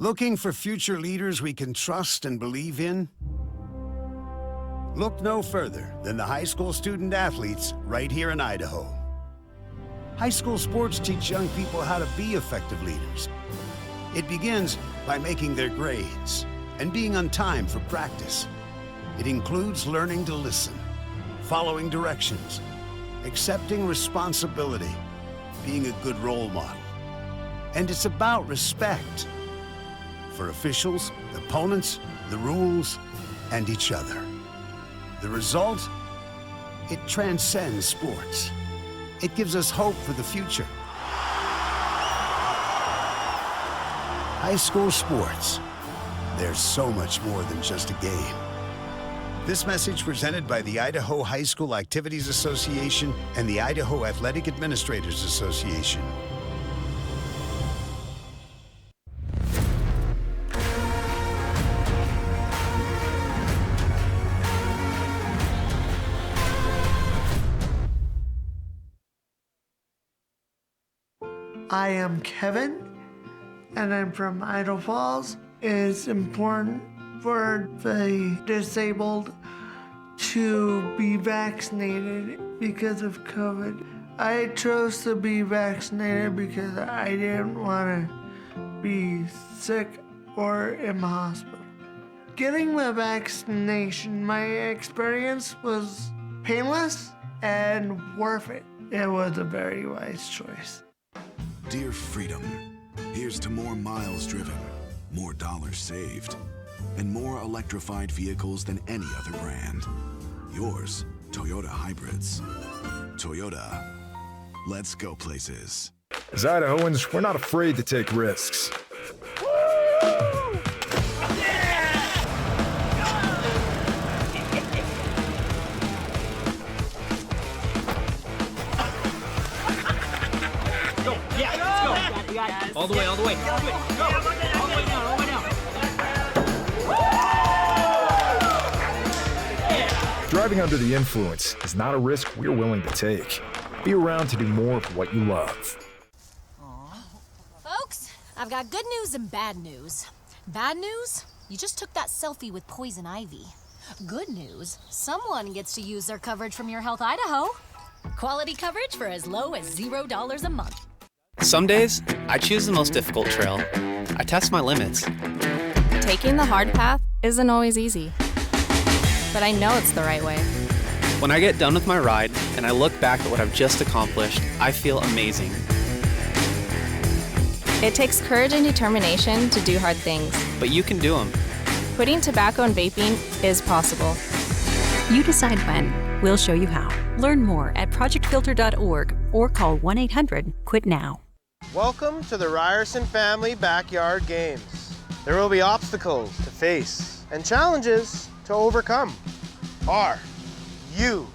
Looking for future leaders we can trust and believe in? Look no further than the high school student athletes right here in Idaho. High school sports teach young people how to be effective leaders. It begins by making their grades and being on time for practice. It includes learning to listen, following directions, accepting responsibility, being a good role model. And it's about respect for officials, opponents, the rules, and each other. The result? It transcends sports. It gives us hope for the future. High school sports. There's so much more than just a game. This message presented by the Idaho High School Activities Association and the Idaho Athletic Administrators Association. I am Kevin, and I'm from Idaho Falls. It's important for the disabled to be vaccinated because of COVID. I chose to be vaccinated because I didn't want to be sick or in the hospital. Getting the vaccination, my experience was painless and worth it. It was a very wise choice. Dear Freedom, here's to more miles driven, more dollars saved, and more electrified vehicles than any other brand. Yours, Toyota Hybrids. Toyota, let's go places. As Idahoans, we're not afraid to take risks. All the way, all the way. Go. All the way down, all the way down. Driving under the influence is not a risk we're willing to take. Be around to do more of what you love. Folks, I've got good news and bad news. Bad news? You just took that selfie with poison ivy. Good news? Someone gets to use their coverage from Your Health Idaho. Quality coverage for as low as $0 a month. Some days, I choose the most difficult trail. I test my limits. Taking the hard path isn't always easy, but I know it's the right way. When I get done with my ride and I look back at what I've just accomplished, I feel amazing. It takes courage and determination to do hard things. But you can do them. Quitting tobacco and vaping is possible. You decide when. We'll show you how. Learn more at projectfilter.org or call 1-800-QUIT-NOW. Welcome to the Ryerson Family Backyard Games. There will be obstacles to face and challenges to overcome. Are you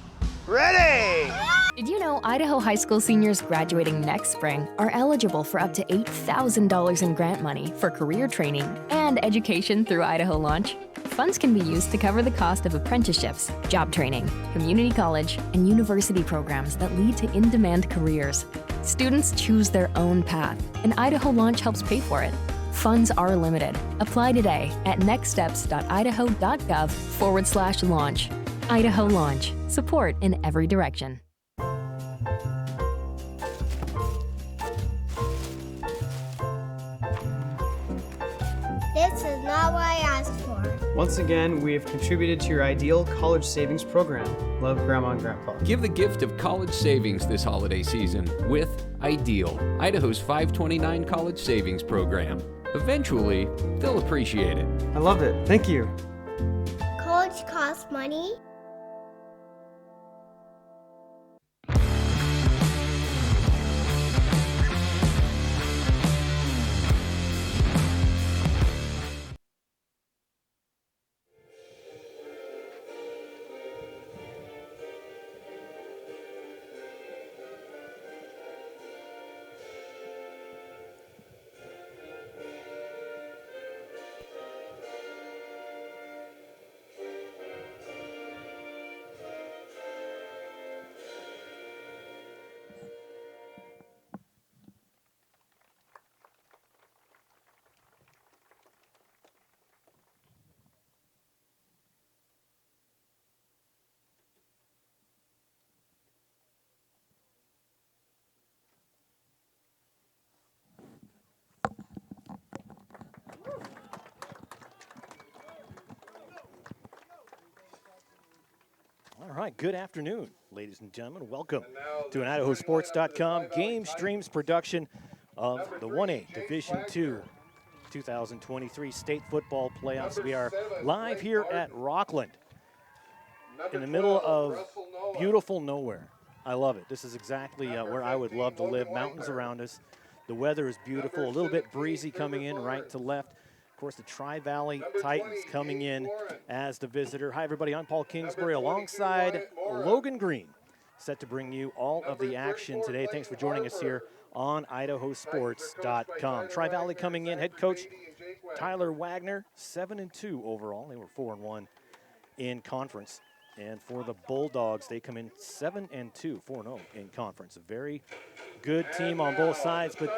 ready? Did you know Idaho high school seniors graduating next spring are eligible for up to $8,000 in grant money for career training and education through Idaho Launch? Funds can be used to cover the cost of apprenticeships, job training, community college, and university programs that lead to in-demand careers. Students choose their own path, and Idaho Launch helps pay for it. Funds are limited. Apply today at nextsteps.idaho.gov/launch. Idaho Launch. Support in every direction. This is not what I asked for. Once again, we have contributed to your ideal college savings program. Love, Grandma and Grandpa. Give the gift of college savings this holiday season with Ideal, Idaho's 529 college savings program. Eventually, they'll appreciate it. I loved it. Thank you. College costs money. All right, good afternoon, ladies and gentlemen. Welcome to an IdahoSports.com GameStreams production of the 1A Division II 2023 State Football Playoffs. We are live here at Rockland in the middle of beautiful nowhere. I love it. This is exactly where I would love to live. Mountains around us. The weather is beautiful, a little bit breezy coming in right to left. Of course, the Tri-Valley Titans coming in as the visitor. Hi, everybody. I'm Paul Kingsbury alongside Logan Green, set to bring you all of the action today. Thanks for joining us here on IdahoSports.com. Tri-Valley coming in, head coach Tyler Wagner, 7-2 overall. They were 4-1 in conference. And for the Bulldogs, they come in 7-2, 4-0 in conference. A very good team on both sides. But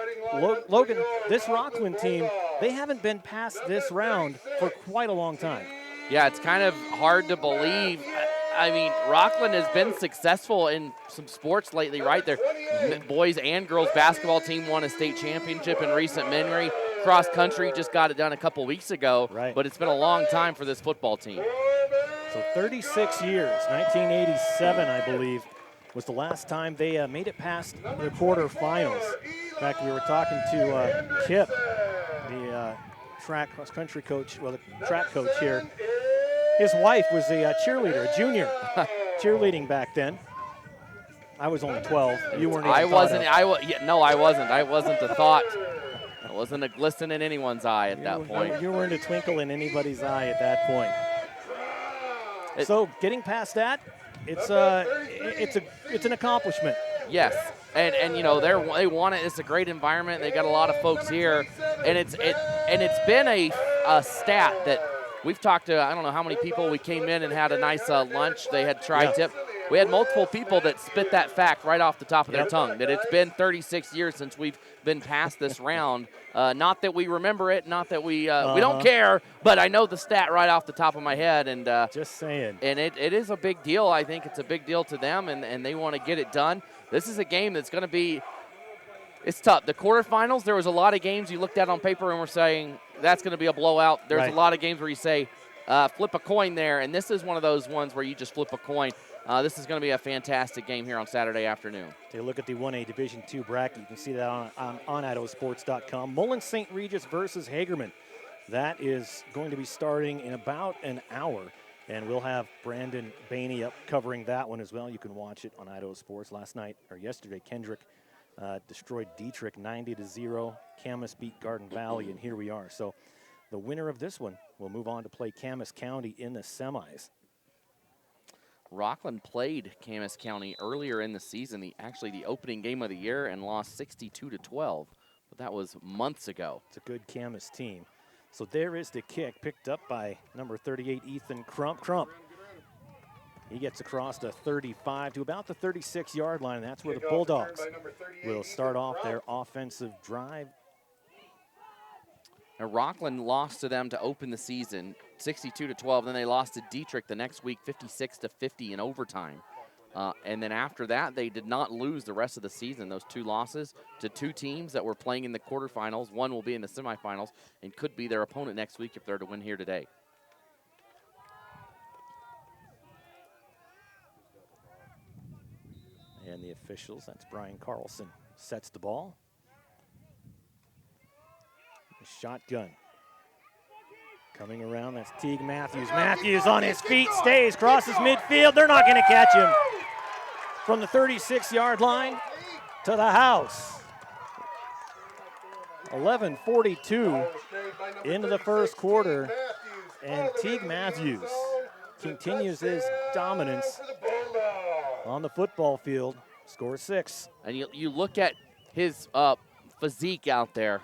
Logan, this Rockland team, they haven't been past this round for quite a long time. Yeah, it's kind of hard to believe. I mean, Rockland has been successful in some sports lately, right? Their boys and girls basketball team won a state championship in recent memory. Cross country just got it done a couple weeks ago, right. But it's been a long time for this football team. So 36 years, 1987, I believe, was the last time they made it past the quarterfinals. In fact, we were talking to Kip, the track cross-country coach, well, the track coach here. His wife was a cheerleader, a junior, cheerleading back then. I was only 12. You weren't even I wasn't. No, I wasn't. I wasn't a thought. I wasn't a glisten in anyone's eye at that point. You weren't a twinkle in anybody's eye at that point. So getting past that, it's an accomplishment. Yes, and you know they want it. It's a great environment. They got a lot of folks here, and it's been a stat that we've talked to. I don't know how many people. We came in and had a nice lunch. They had tri-tip. We had multiple people that spit that fact right off the top of their tongue, that it's been 36 years since we've been past this round. Not that we remember it, not that we don't care, but I know the stat right off the top of my head. And just saying. And it is a big deal. I think it's a big deal to them, and they want to get it done. This is a game that's going to be – it's tough. The quarterfinals, there was a lot of games you looked at on paper and were saying that's going to be a blowout. There's a lot of games where you say flip a coin there, and this is one of those ones where you just flip a coin. This is going to be a fantastic game here on Saturday afternoon. Take a look at the 1A Division II bracket. You can see that on IdahoSports.com. Mullins St. Regis versus Hagerman. That is going to be starting in about an hour, and we'll have Brandon Bainey up covering that one as well. You can watch it on Idaho Sports. Yesterday, Kendrick destroyed Dietrich 90-0. Camas beat Garden Valley, and here we are. So the winner of this one will move on to play Camas County in the semis. Rockland played Camas County earlier in the season, the opening game of the year, and lost 62-12. But that was months ago. It's a good Camas team. So there is the kick, picked up by number 38, Ethan Crump. He gets across the 35 to about the 36-yard line, and that's where the Bulldogs will start off their offensive drive. Now, Rockland lost to them to open the season, 62-12. Then they lost to Dietrich the next week, 56-50 in overtime. And then after that, they did not lose the rest of the season. Those two losses to two teams that were playing in the quarterfinals. One will be in the semifinals and could be their opponent next week if they're to win here today. And the officials, that's Brian Carlson, sets the ball. Shotgun. Coming around, that's Teague Matthews. Matthews on his feet, stays, crosses midfield. They're not going to catch him. From the 36-yard line to the house. 11:42 into the first quarter. And Teague Matthews continues his dominance on the football field. Scores 6. And you look at his physique out there.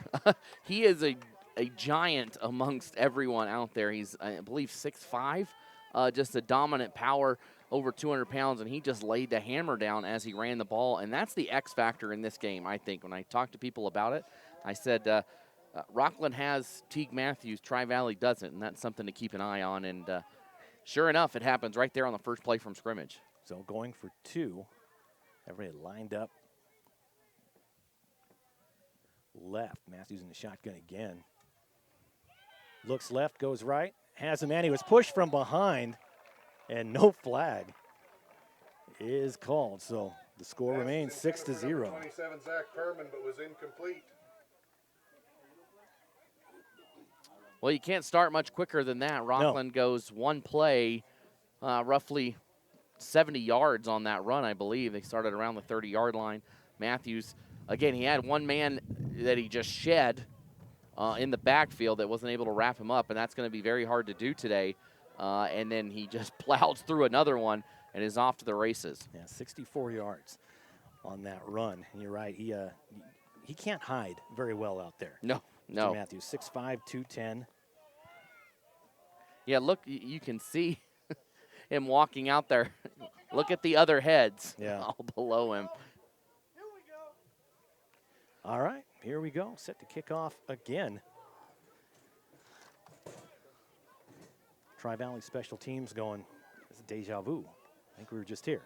He is a giant amongst everyone out there. He's, I believe, 6'5", just a dominant power, over 200 pounds, and he just laid the hammer down as he ran the ball. And that's the X factor in this game, I think. When I talk to people about it, I said Rockland has Teague Matthews, Tri-Valley doesn't, and that's something to keep an eye on. And sure enough, it happens right there on the first play from scrimmage. So going for 2. Everybody lined up. Left. Matthews in the shotgun again. Looks left, goes right. Has a man. He was pushed from behind, and no flag. is called. So the score remains 6-0. 27, Zach Perman, but was incomplete. Well, you can't start much quicker than that. Rockland goes one play, roughly 70 yards on that run, I believe. They started around the 30-yard line. Matthews, again, he had one man that he just shed in the backfield that wasn't able to wrap him up, and that's going to be very hard to do today. And then he just plows through another one and is off to the races. Yeah, 64 yards on that run. And you're right, he can't hide very well out there. No. Matthews, 6'5", 210. Yeah, look, you can see him walking out there. Look at the other heads all below him. All right, here we go. Set to kick off again. Tri-Valley Special Teams going. It's deja vu. I think we were just here.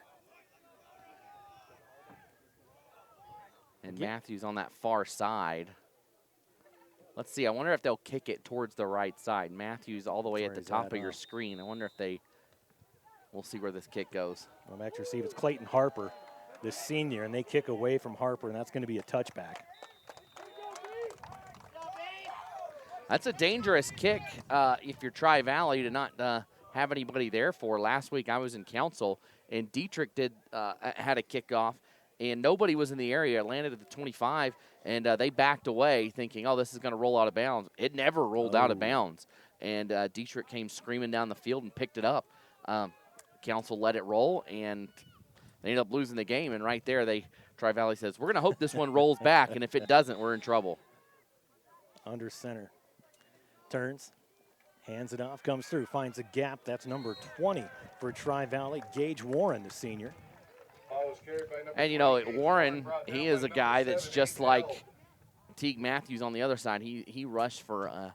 And Matthews on that far side. Let's see. I wonder if they'll kick it towards the right side. Matthews all the way at the top of your screen. I wonder if they. We'll see where this kick goes. Well, back to receive. It's Clayton Harper, the senior, and they kick away from Harper, and that's going to be a touchback. That's a dangerous kick if you're Tri-Valley to not have anybody there for. Last week I was in council, and Dietrich had a kickoff, and nobody was in the area. It landed at the 25, and they backed away thinking, oh, this is going to roll out of bounds. It never rolled out of bounds, and Dietrich came screaming down the field and picked it up. Council let it roll, and they ended up losing the game, and right there Tri-Valley says, we're going to hope this one rolls back, and if it doesn't, we're in trouble. Under center. Turns, hands it off, comes through, finds a gap. That's number 20 for Tri-Valley. Gage Warren, the senior. And, you know, Warren, he is a guy that's just like Teague Matthews on the other side. He rushed for a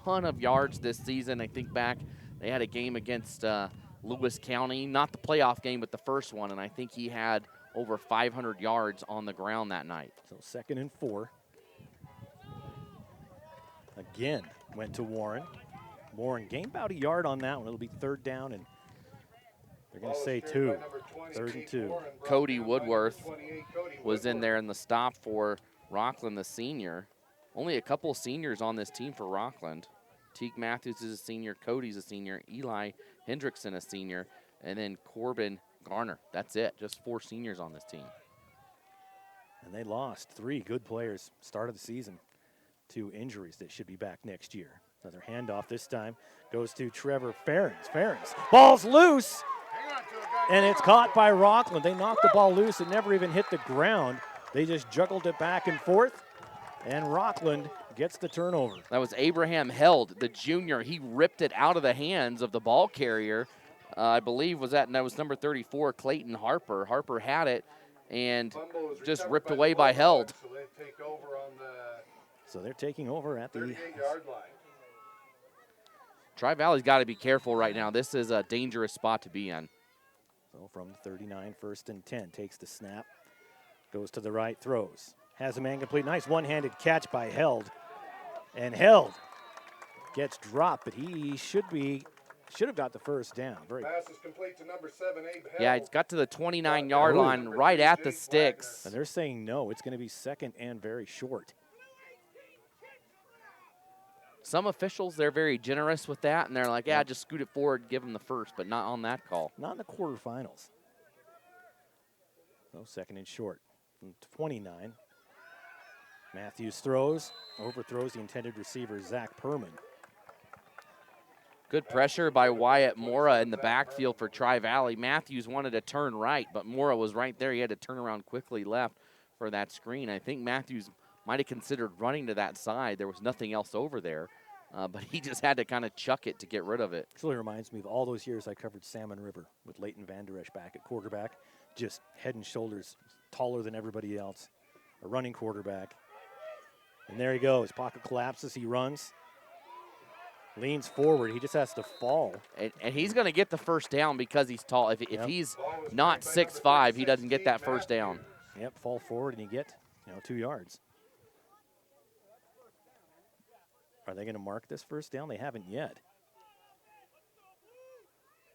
ton of yards this season. I think back they had a game against Lewis County, not the playoff game, but the first one, and I think he had over 500 yards on the ground that night. So 2nd and 4. Again, went to Warren. Warren gained about a yard on that one. It'll be 3rd down, and they're going to say 2. 3rd and 2. Cody Woodworth was in there in the stop for Rockland, the senior. Only a couple of seniors on this team for Rockland. Teague Matthews is a senior. Cody's a senior. Eli Hendrickson a senior. And then Corbin Garner. That's it. Just 4 seniors on this team. And they lost 3 good players start of the season to injuries that should be back next year. Another handoff this time goes to Trevor Ferens. Ferens, ball's loose, and it's caught by Rockland. They knocked the ball loose. It never even hit the ground. They just juggled it back and forth, and Rockland gets the turnover. That was Abraham Held, the junior. He ripped it out of the hands of the ball carrier. I believe that was number 34, Clayton Harper. Harper had it and just ripped away by Held. So they take over on the So they're taking over at the 38-yard line. Tri-Valley's got to be careful right now. This is a dangerous spot to be in. So from 39, 1st and 10, takes the snap, goes to the right, throws. Has a man complete. Nice one-handed catch by Held. And Held gets dropped, but he should have got the 1st down. Pass is complete to number 7, Abe Held. Yeah, it's got to the 29-yard line, right at the sticks. And they're saying no. It's going to be 2nd and very short. Some officials, they're very generous with that, and they're like, yeah, just scoot it forward, give them the 1st, but not on that call. Not in the quarterfinals. So 2nd and short from 29. Matthews throws, overthrows the intended receiver, Zach Perman. Good pressure by Wyatt Mora in the backfield for Tri-Valley. Matthews wanted to turn right, but Mora was right there. He had to turn around quickly left for that screen. I think Matthews might have considered running to that side. There was nothing else over there, but he just had to kind of chuck it to get rid of it. It really reminds me of all those years I covered Salmon River with Leighton Van Der Esch back at quarterback, just head and shoulders taller than everybody else, a running quarterback. And there he goes. Pocket collapses. He runs. Leans forward. He just has to fall. And he's going to get the 1st down because he's tall. If he's not 6'5", he doesn't get that 1st down. Yep, fall forward and you get 2 yards. Are they going to mark this 1st down? They haven't yet.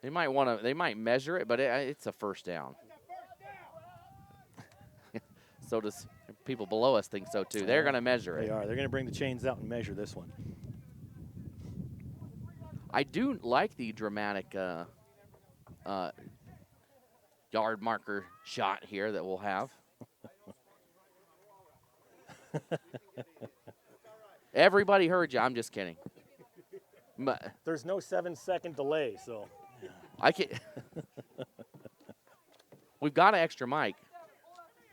They might measure it, but it's a 1st down. So does people below us think so too. They're going to measure it. They are. They're going to bring the chains out and measure this one. I do like the dramatic yard marker shot here that we'll have. Everybody heard you. I'm just kidding. There's no 7-second delay, so. I can't. We've got an extra mic.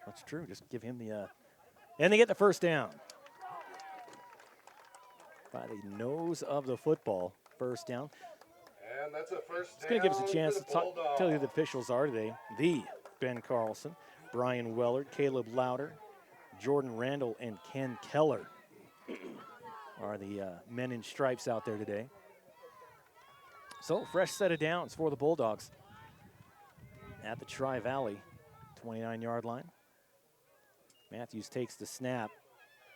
That's true. Just give him the. And they get the first down. By the nose of the football. First down. And that's a first It's going to give us a chance to tell you who the officials are today. The Ben Carlson, Brian Wellard, Caleb Louder, Jordan Randall, and Ken Keller are the men in stripes out there today. So, fresh set of downs for the Bulldogs at the Tri-Valley 29-yard line. Matthews takes the snap.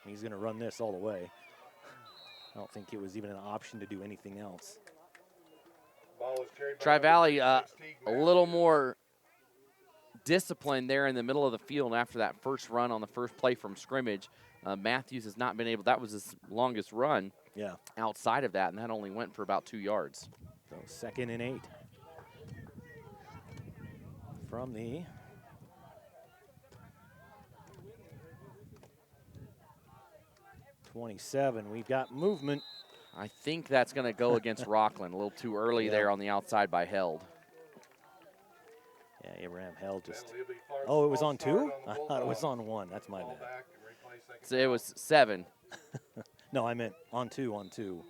He's going to run this all the way. I don't think it was even an option to do anything else. Tri-Valley a little more disciplined there in the middle of the field after that first run on the first play from scrimmage. Matthews has not been able, that was his longest run outside of that, and that only went for about 2 yards. So 2nd and 8 from the 27. We've got movement. I think that's going to go against Rockland. A little too early there on the outside by Held. Yeah, Abraham Held just. Oh, it was on 2? I thought it was on 1. That's my bad. So it was 7. No, I meant on 2, on 2.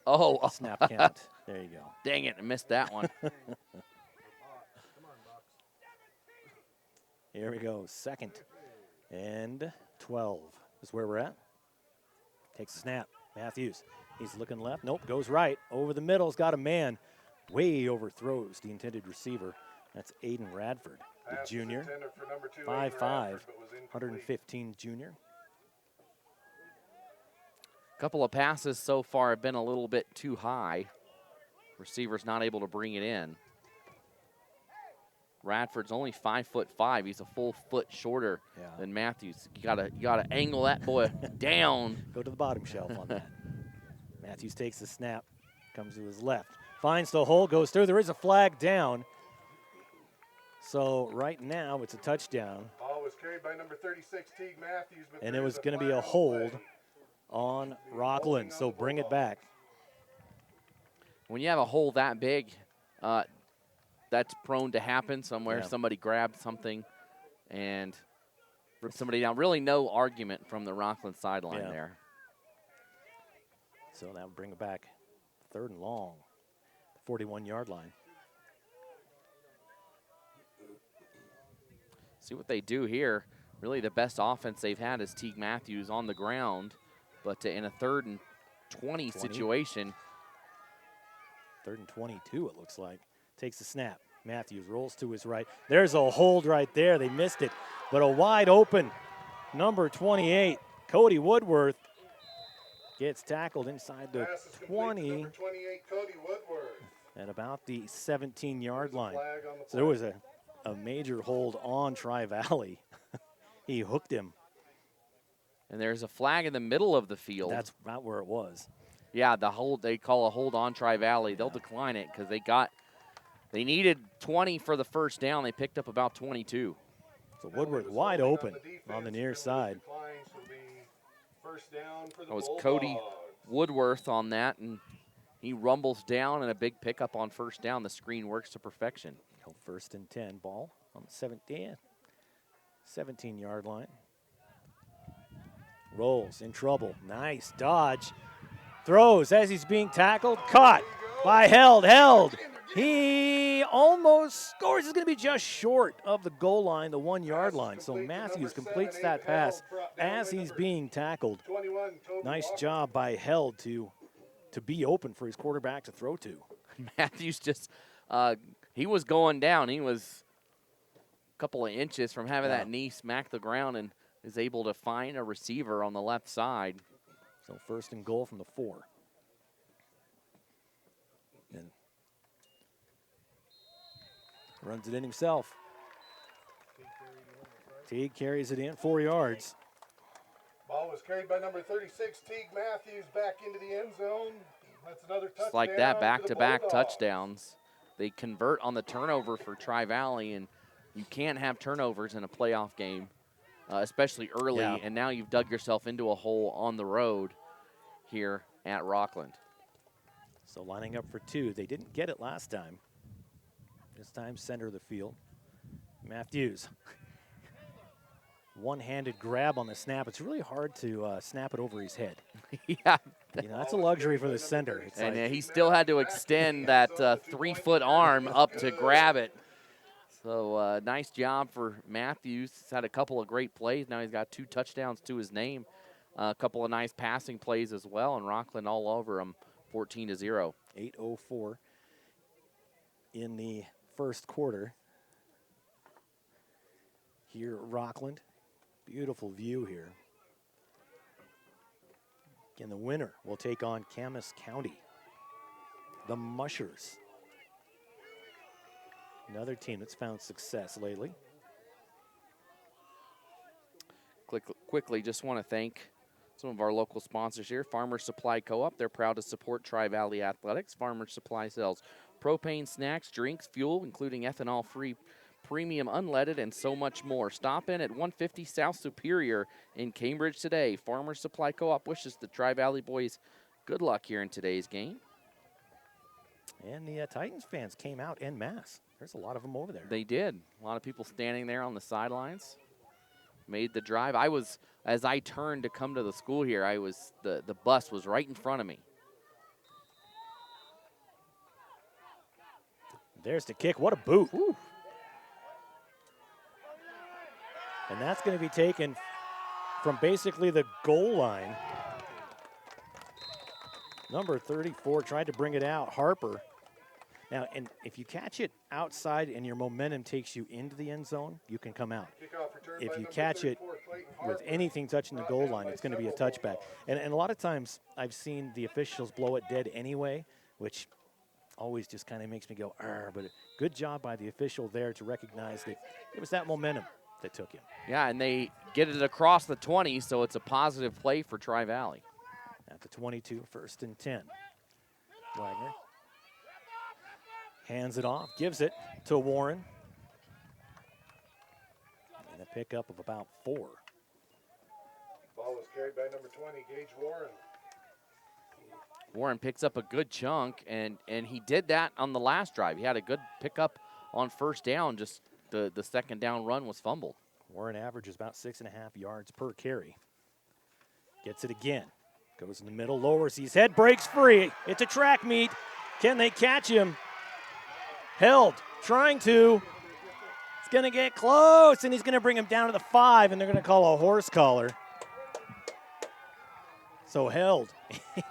Oh. Snap count. There you go. Dang it, I missed that one. Here we go. 2nd and 12 is where we're at. Takes a snap. Matthews. He's looking left. Nope, goes right. Over the middle. He's got a man. Way overthrows the intended receiver. That's Aiden Radford, the junior. 5'5", 115 junior. A couple of passes so far have been a little bit too high. Receiver's not able to bring it in. Radford's only 5'5". He's a full foot shorter than Matthews. You gotta angle that boy down. Go to the bottom shelf on that. Matthews takes the snap, comes to his left, finds the hole, goes through. There is a flag down. So right now it's a touchdown. Ball was carried by number 36, Teague Matthews. But and it was going to be a hold on Rockland. So bring it back. When you have a hole that big, that's prone to happen somewhere. Yeah. Somebody grabbed something and ripped somebody down. Really no argument from the Rockland sideline there. So that would bring it back 3rd and long, 41-yard line. See what they do here. Really the best offense they've had is Teague Matthews on the ground, but in a 3rd and 20 situation. 3rd and 22 it looks like. Takes the snap. Matthews rolls to his right. There's a hold right there. They missed it, but a wide open number 28, Cody Woodworth, gets tackled inside the 20 at about the 17-yard line. So there was a major hold on Tri-Valley. He hooked him. And there's a flag in the middle of the field. That's not where it was. Yeah, the hold, they call a hold on Tri-Valley. They'll decline it because they needed 20 for the first down. They picked up about 22. So Woodworth wide open on the near side. That was Cody Woodworth on that, and he rumbles down and a big pickup on first down. The screen works to perfection. 1st and 10, ball on the 17-yard line. Rolls in trouble. Nice dodge. Throws as he's being tackled. Caught by Held. He almost scores. He's going to be just short of the goal line, the 1-yard line. So Matthews completes that pass as he's being tackled. Nice job by Held to be open for his quarterback to throw to. Matthews just, he was going down. He was a couple of inches from having that knee smack the ground and is able to find a receiver on the left side. So 1st and goal from the 4. And runs it in himself. Teague carries it in 4 yards. Ball was carried by number 36, Teague Matthews, back into the end zone. That's another touchdown. Just like that, for the back-to-back Bulldogs. touchdowns. They convert on the turnover for Tri-Valley, and you can't have turnovers in a playoff game, especially early, Yeah. and now you've dug yourself into a hole on the road here at Rockland. So lining up for 2. They didn't get it last time. This time, center of the field. Matthews. One-handed grab on the snap. It's really hard to snap it over his head. Yeah. You know, that's a luxury for the center. It's And like, he still had to extend that 3-foot arm up to grab it. So nice job for Matthews. He's had a couple of great plays. Now he's got 2 touchdowns to his name. A couple of nice passing plays as well, and Rockland all over him, 14-0. 8:04 in the first quarter. Here at Rockland. Beautiful view here. Again, the winner will take on Camas County. The Mushers. Another team that's found success lately. Quickly, just want to thank some of our local sponsors here. Farmers Supply Co-op, they're proud to support Tri-Valley Athletics. Farmers Supply sells propane, snacks, drinks, fuel, including ethanol-free, premium unleaded, and so much more. Stop in at 150 South Superior in Cambridge today. Farmers Supply Co-op wishes the Tri-Valley boys good luck here in today's game. And the Titans fans came out en masse. There's a lot of them over there. They did. A lot of people standing there on the sidelines. Made the drive. As I turned to come to the school here, the bus was right in front of me. There's the kick. What a boot. Woo. And that's going to be taken from basically the goal line. Number 34 tried to bring it out. Harper. Now, and if you catch it outside and your momentum takes you into the end zone, you can come out. If you catch it with anything touching the goal line, it's going to be a touchback. And a lot of times I've seen the officials blow it dead anyway, which always just kind of makes me go, but good job by the official there to recognize that it was that momentum that took him. Yeah, and they get it across the 20, so it's a positive play for Tri-Valley. At the 22, 1st and 10. Wagner hands it off, gives it to Warren. And a pickup of about 4. Ball was carried by number 20, Gage Warren. Warren picks up a good chunk, and he did that on the last drive. He had a good pickup on first down, just the second down run was fumbled. Warren averages about 6.5 yards per carry. Gets it again. Goes in the middle, lowers his head, breaks free. It's a track meet. Can they catch him? Held, trying to. It's going to get close, and he's going to bring him down to the 5, and they're going to call a horse collar. So held,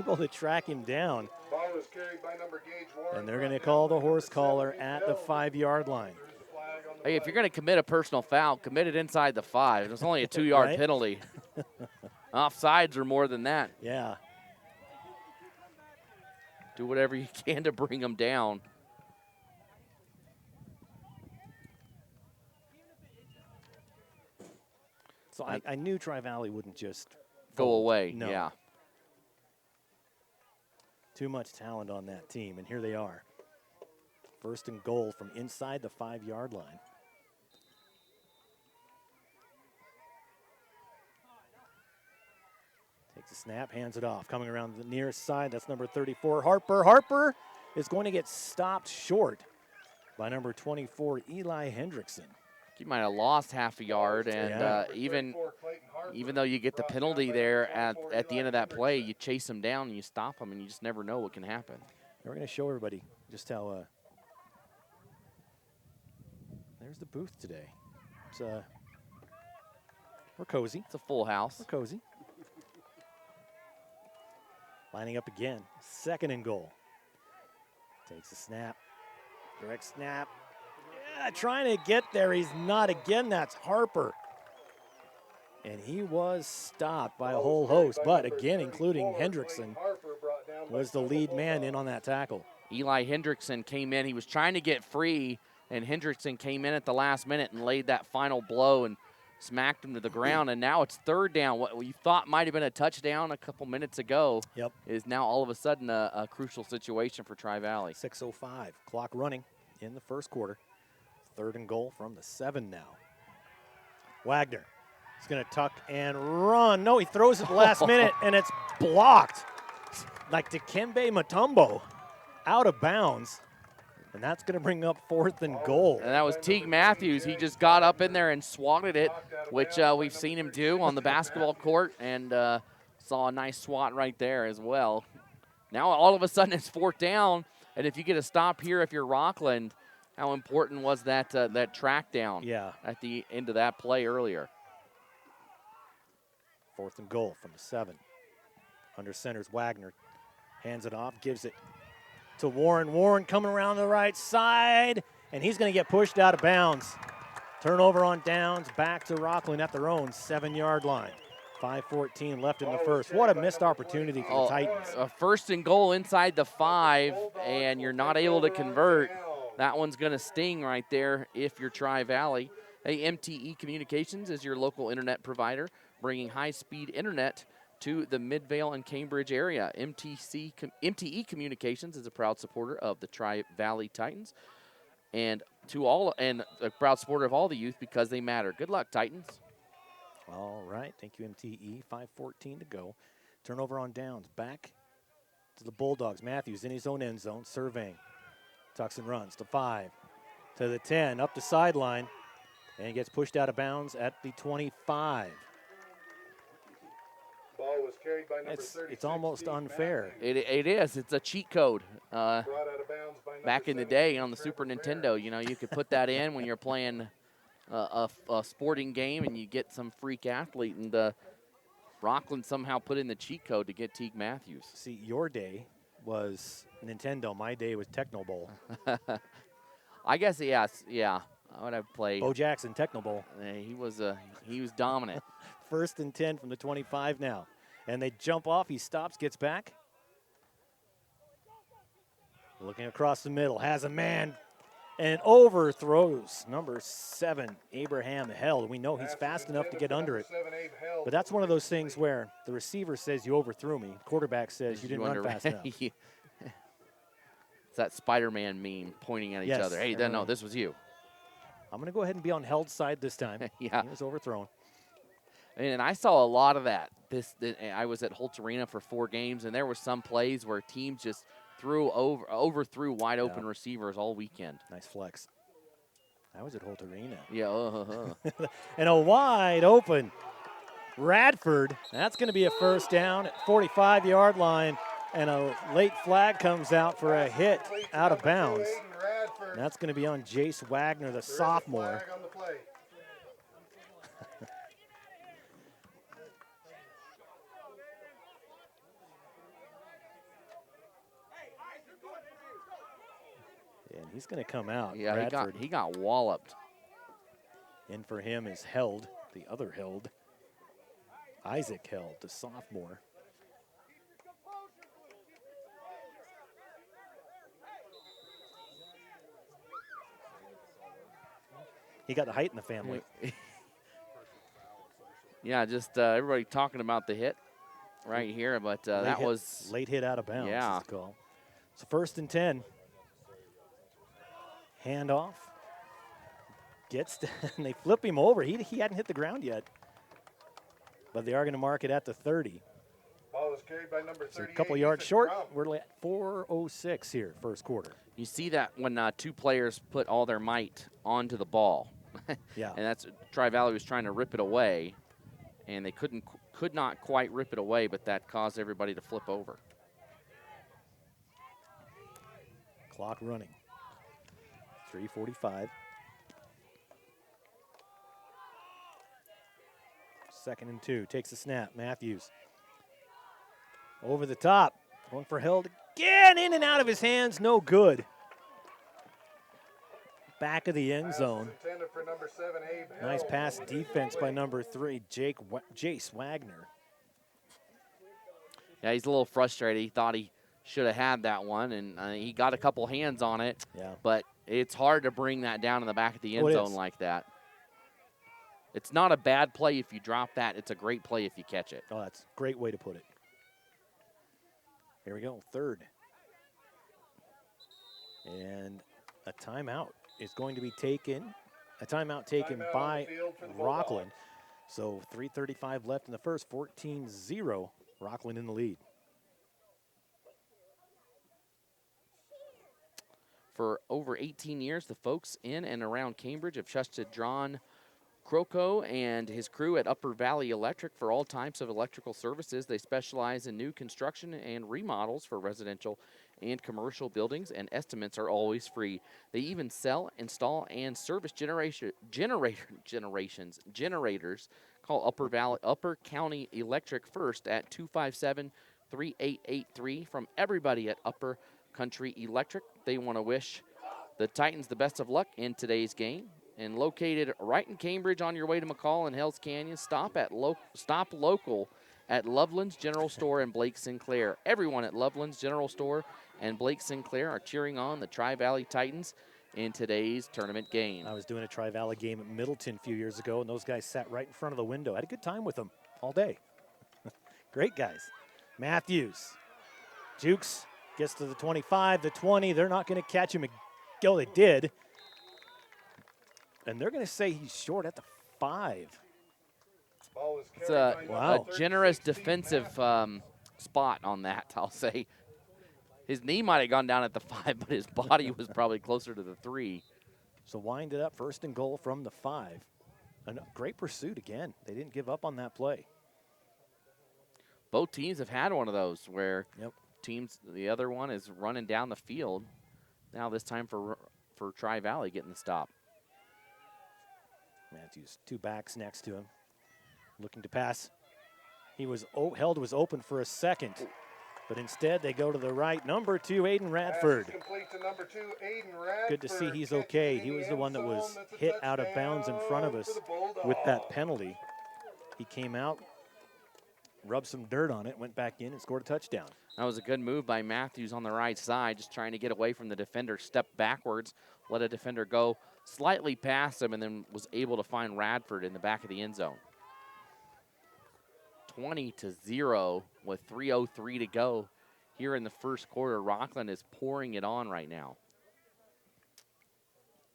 able to track him down. Ball was carried by number Gage Warren. And they're going to call the horse collar at the 5-yard line. Hey, if you're going to commit a personal foul, commit it inside the 5. It's only a 2-yard Right? penalty. Offsides are more than that. Yeah. Do whatever you can to bring them down. So I knew Tri-Valley wouldn't just Go away, No. yeah. Too much talent on that team, and here they are. 1st and goal from inside the 5-yard line. Takes a snap, hands it off. Coming around the nearest side, that's number 34, Harper. Harper is going to get stopped short by number 24, Eli Hendrickson. You might have lost half a yard, and Yeah. even though you get the penalty there at the end of that play, you chase them down and you stop them, and you just never know what can happen. We're going to show everybody just how there's the booth today. It's we're cozy. It's a full house. We're cozy. Lining up again. 2nd and goal. Takes a snap. Direct snap. Yeah, trying to get there. He's not again. That's Harper. And he was stopped by a whole host, but again, including Hendrickson, was the lead man in on that tackle. Eli Hendrickson came in. He was trying to get free, and Hendrickson came in at the last minute and laid that final blow and smacked him to the ground, and now it's third down. What you thought might have been a touchdown a couple minutes ago is now all of a sudden a crucial situation for Tri-Valley. 6:05, clock running in the first quarter. 3rd and goal from the 7 now. Wagner is going to tuck and run. No, he throws it last minute, and it's blocked. Like Dikembe Mutombo, out of bounds. And that's going to bring up 4th and goal. And that was Teague Matthews. He just got up in there and swatted it, which we've seen him do on the basketball court, and saw a nice swat right there as well. Now all of a sudden it's 4th down, and if you get a stop here, if you're Rockland, how important was that that track down at the end of that play earlier? 4th and goal from the 7. Under center's Wagner. Hands it off, gives it to Warren. Warren coming around the right side, and he's going to get pushed out of bounds. Turnover on downs, back to Rockland at their own 7-yard line. 5:14 left in the first. What a missed opportunity for the Titans. A 1st and goal inside the 5, and you're not able to convert. That one's going to sting right there if you're Tri-Valley. Hey, MTE Communications is your local internet provider, bringing high-speed internet to the Midvale and Cambridge area. MTE Communications is a proud supporter of the Tri-Valley Titans, and a proud supporter of all the youth because they matter. Good luck, Titans. All right, thank you, MTE. 5:14 to go. Turnover on downs. Back to the Bulldogs. Matthews in his own end zone, surveying. Tucks and runs to 5, to the 10, up the sideline, and gets pushed out of bounds at the 25. Ball was carried by number 36. It's almost unfair. It is. It's a cheat code. Brought out of bounds by Back in the day on the Super Nintendo, you know, you could put that in when you're playing a sporting game and you get some freak athlete, and Rockland somehow put in the cheat code to get Teague Matthews. See, your day was Nintendo. My day was Techno Bowl. I guess, yeah. I would have played. Bo Jackson, Techno Bowl. He was dominant. 1st and 10 from the 25 now. And they jump off. He stops, gets back. Looking across the middle, has a man and overthrows number 7, Abraham held. We know he's fast enough to get under it. But that's one of those things where the receiver says you overthrew me. Quarterback says you didn't run fast enough. It's that Spider-Man meme pointing at each other. Hey, no, this was you. I'm going to go ahead and be on held side this time. Yeah. He was overthrown. And I saw a lot of that. I was at Holtz Arena for 4 games, and there were some plays where teams just overthrew wide open receivers all weekend. Nice flex. I was at Holt Arena. Yeah. And a wide open Radford. That's going to be a 1st down at 45-yard line, and a late flag comes out for a hit out of bounds. And that's going to be on Jace Wagner, the sophomore. And he's going to come out. Yeah, he got walloped. In for him is Held, the other Held. Isaac Held, the sophomore. He got the height in the family. Yeah, just everybody talking about the hit right here, but that was late hit out of bounds. Yeah. Call. So 1st and 10. Handoff. And they flip him over. He hadn't hit the ground yet. But they are going to mark it at the 30. Ball was carried by number 38. So a couple yards short. We're at 4:06 here, first quarter. You see that when 2 players put all their might onto the ball. Yeah. And that's Tri-Valley was trying to rip it away, and they could not quite rip it away, but that caused everybody to flip over. Clock running. 3:45. 2nd and 2. Takes the snap. Matthews. Over the top. Going for Held again. In and out of his hands. No good. Back of the end zone. For number 7, Abe Nice pass defense by number 3, Jace Wagner. Yeah, he's a little frustrated. He thought he should have had that one, and he got a couple hands on it. Yeah. But it's hard to bring that down in the back of the end zone is. like that. It's not a bad play if you drop that. It's a great play if you catch it. Oh, that's a great way to put it. Here we go, third. And a timeout is going to be taken. A timeout taken by Rockland. So 3:35 left in the first, 14-0, Rockland in the lead. For over 18 years, the folks in and around Cambridge have trusted John Croco and his crew at Upper Valley Electric for all types of electrical services. They specialize in new construction and remodels for residential and commercial buildings, and estimates are always free. They even sell, install, and service generators. Call Upper County Electric first at 257-3883. From everybody at Upper Country Electric, they want to wish the Titans the best of luck in today's game. And located right in Cambridge on your way to McCall and Hells Canyon, stop local at Loveland's General Store and Blake Sinclair. Everyone at Loveland's General Store and Blake Sinclair are cheering on the Tri-Valley Titans in today's tournament game. I was doing a Tri-Valley game at Middleton a few years ago, and those guys sat right in front of the window. I had a good time with them all day. Great guys. Matthews. Jukes gets to the 25, the 20. They're not going to catch him. Oh, they did. And they're going to say he's short at the 5. It's a generous defensive spot on that, I'll say. His knee might have gone down at the 5, but his body was probably closer to the 3. So wind it up, 1st and goal from the 5. A great pursuit again. They didn't give up on that play. Both teams have had one of those where the other one is running down the field. Now this time for Tri-Valley getting the stop. Matthews, 2 backs next to him, looking to pass. He was held was open for a second, but instead they go to the right. Number 2, Aiden Radford. Good to see he's okay. He was the one that was hit out of bounds in front of us with that penalty. He came out, rubbed some dirt on it, went back in and scored a touchdown. That was a good move by Matthews on the right side, just trying to get away from the defender, stepped backwards, let a defender go slightly past him, and then was able to find Radford in the back of the end zone. 20-0 with 3:03 to go here in the first quarter. Rockland is pouring it on right now.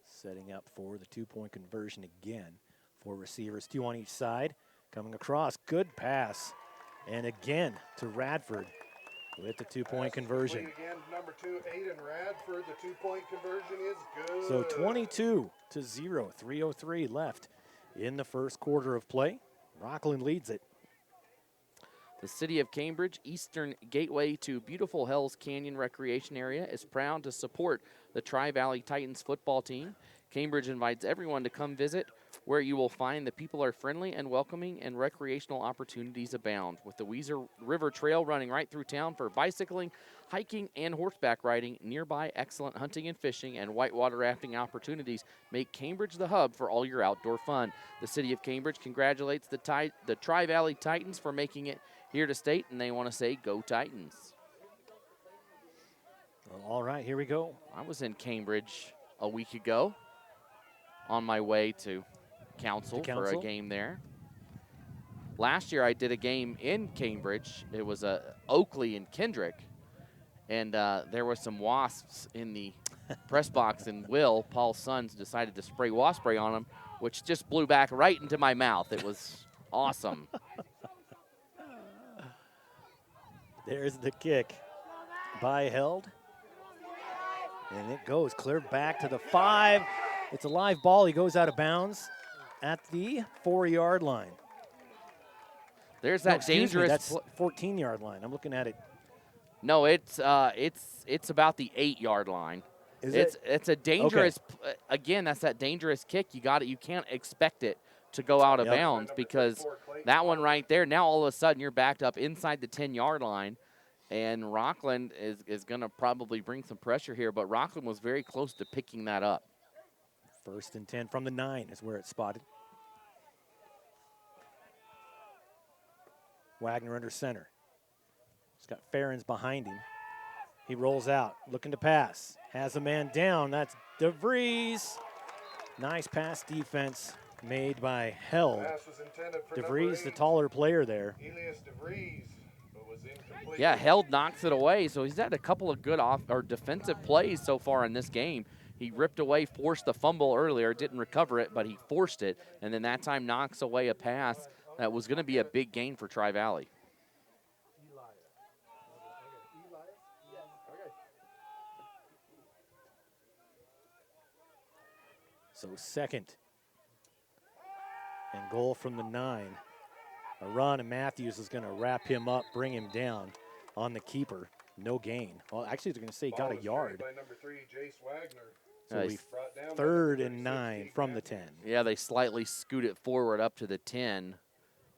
Setting up for the 2-point conversion again. 4 receivers, 2 on each side. Coming across, good pass. And again to Radford with the 2-point conversion. Again, number 2, Aiden Radford. The 2-point conversion is good. So 22-0, 3:03 left in the first quarter of play. Rockland leads it. The City of Cambridge, Eastern Gateway to beautiful Hells Canyon Recreation Area, is proud to support the Tri-Valley Titans football team. Cambridge invites everyone to come visit, where you will find the people are friendly and welcoming and recreational opportunities abound. With the Weiser River Trail running right through town for bicycling, hiking, and horseback riding, nearby excellent hunting and fishing and whitewater rafting opportunities make Cambridge the hub for all your outdoor fun. The City of Cambridge congratulates the Tri-Valley Titans for making it here to state, and they want to say, go Titans. Well, all right, here we go. I was in Cambridge a week ago on my way to Council for a game there. Last year I did a game in Cambridge. It was Oakley and Kendrick, and there were some wasps in the press box, and Paul's sons, decided to spray wasp spray on them, which just blew back right into my mouth. It was awesome. There's the kick by Held. And it goes clear back to the 5. It's a live ball. He goes out of bounds at the 4-yard line. There's that dangerous. That's 14-yard line. I'm looking at it. No, it's about the 8-yard line. It's a dangerous. Okay. Again, that's that dangerous kick. You can't expect it to go out of bounds, because that one right there. Now all of a sudden you're backed up inside the 10-yard line. And Rockland is going to probably bring some pressure here, but Rockland was very close to picking that up. 1st and 10 from the 9 is where it's spotted. Wagner under center. He's got Ferens behind him. He rolls out, looking to pass. Has a man down. That's DeVries. Nice pass defense made by Held. DeVries, the taller player there. Yeah, Held knocks it away, so he's had a couple of good defensive plays so far in this game. He ripped away, forced the fumble earlier, didn't recover it, but he forced it, and then that time knocks away a pass that was going to be a big gain for Tri-Valley. So 2nd and goal from the 9. A run, and Matthews is going to wrap him up, bring him down on the keeper. No gain. Well, actually, they're going to say he got a yard. So 3rd and 9 from the 10. Yeah, they slightly scoot it forward up to the 10,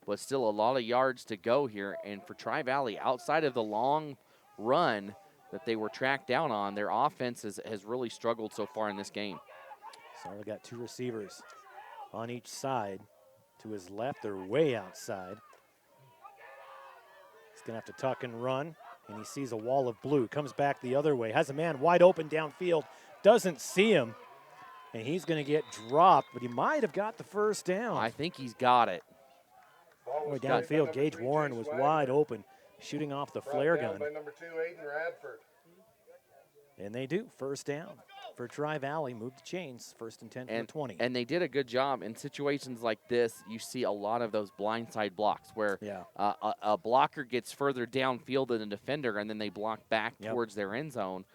but still a lot of yards to go here. And for Tri-Valley, outside of the long run that they were tracked down on, their offense has really struggled so far in this game. So we got 2 receivers on each side. To his left, they're way outside. He's going to have to tuck and run, and he sees a wall of blue. Comes back the other way, has a man wide open downfield, doesn't see him, and he's going to get dropped, but he might have got the first down. I think he's got it. Boy, downfield, Gage Warren was wide open, shooting off the flare gun. And they do, first down. For Tri-Valley, move the chains, 1st and 10 from the 20. And they did a good job. In situations like this, you see a lot of those blindside blocks where a blocker gets further downfield than a defender, and then they block back towards their end zone.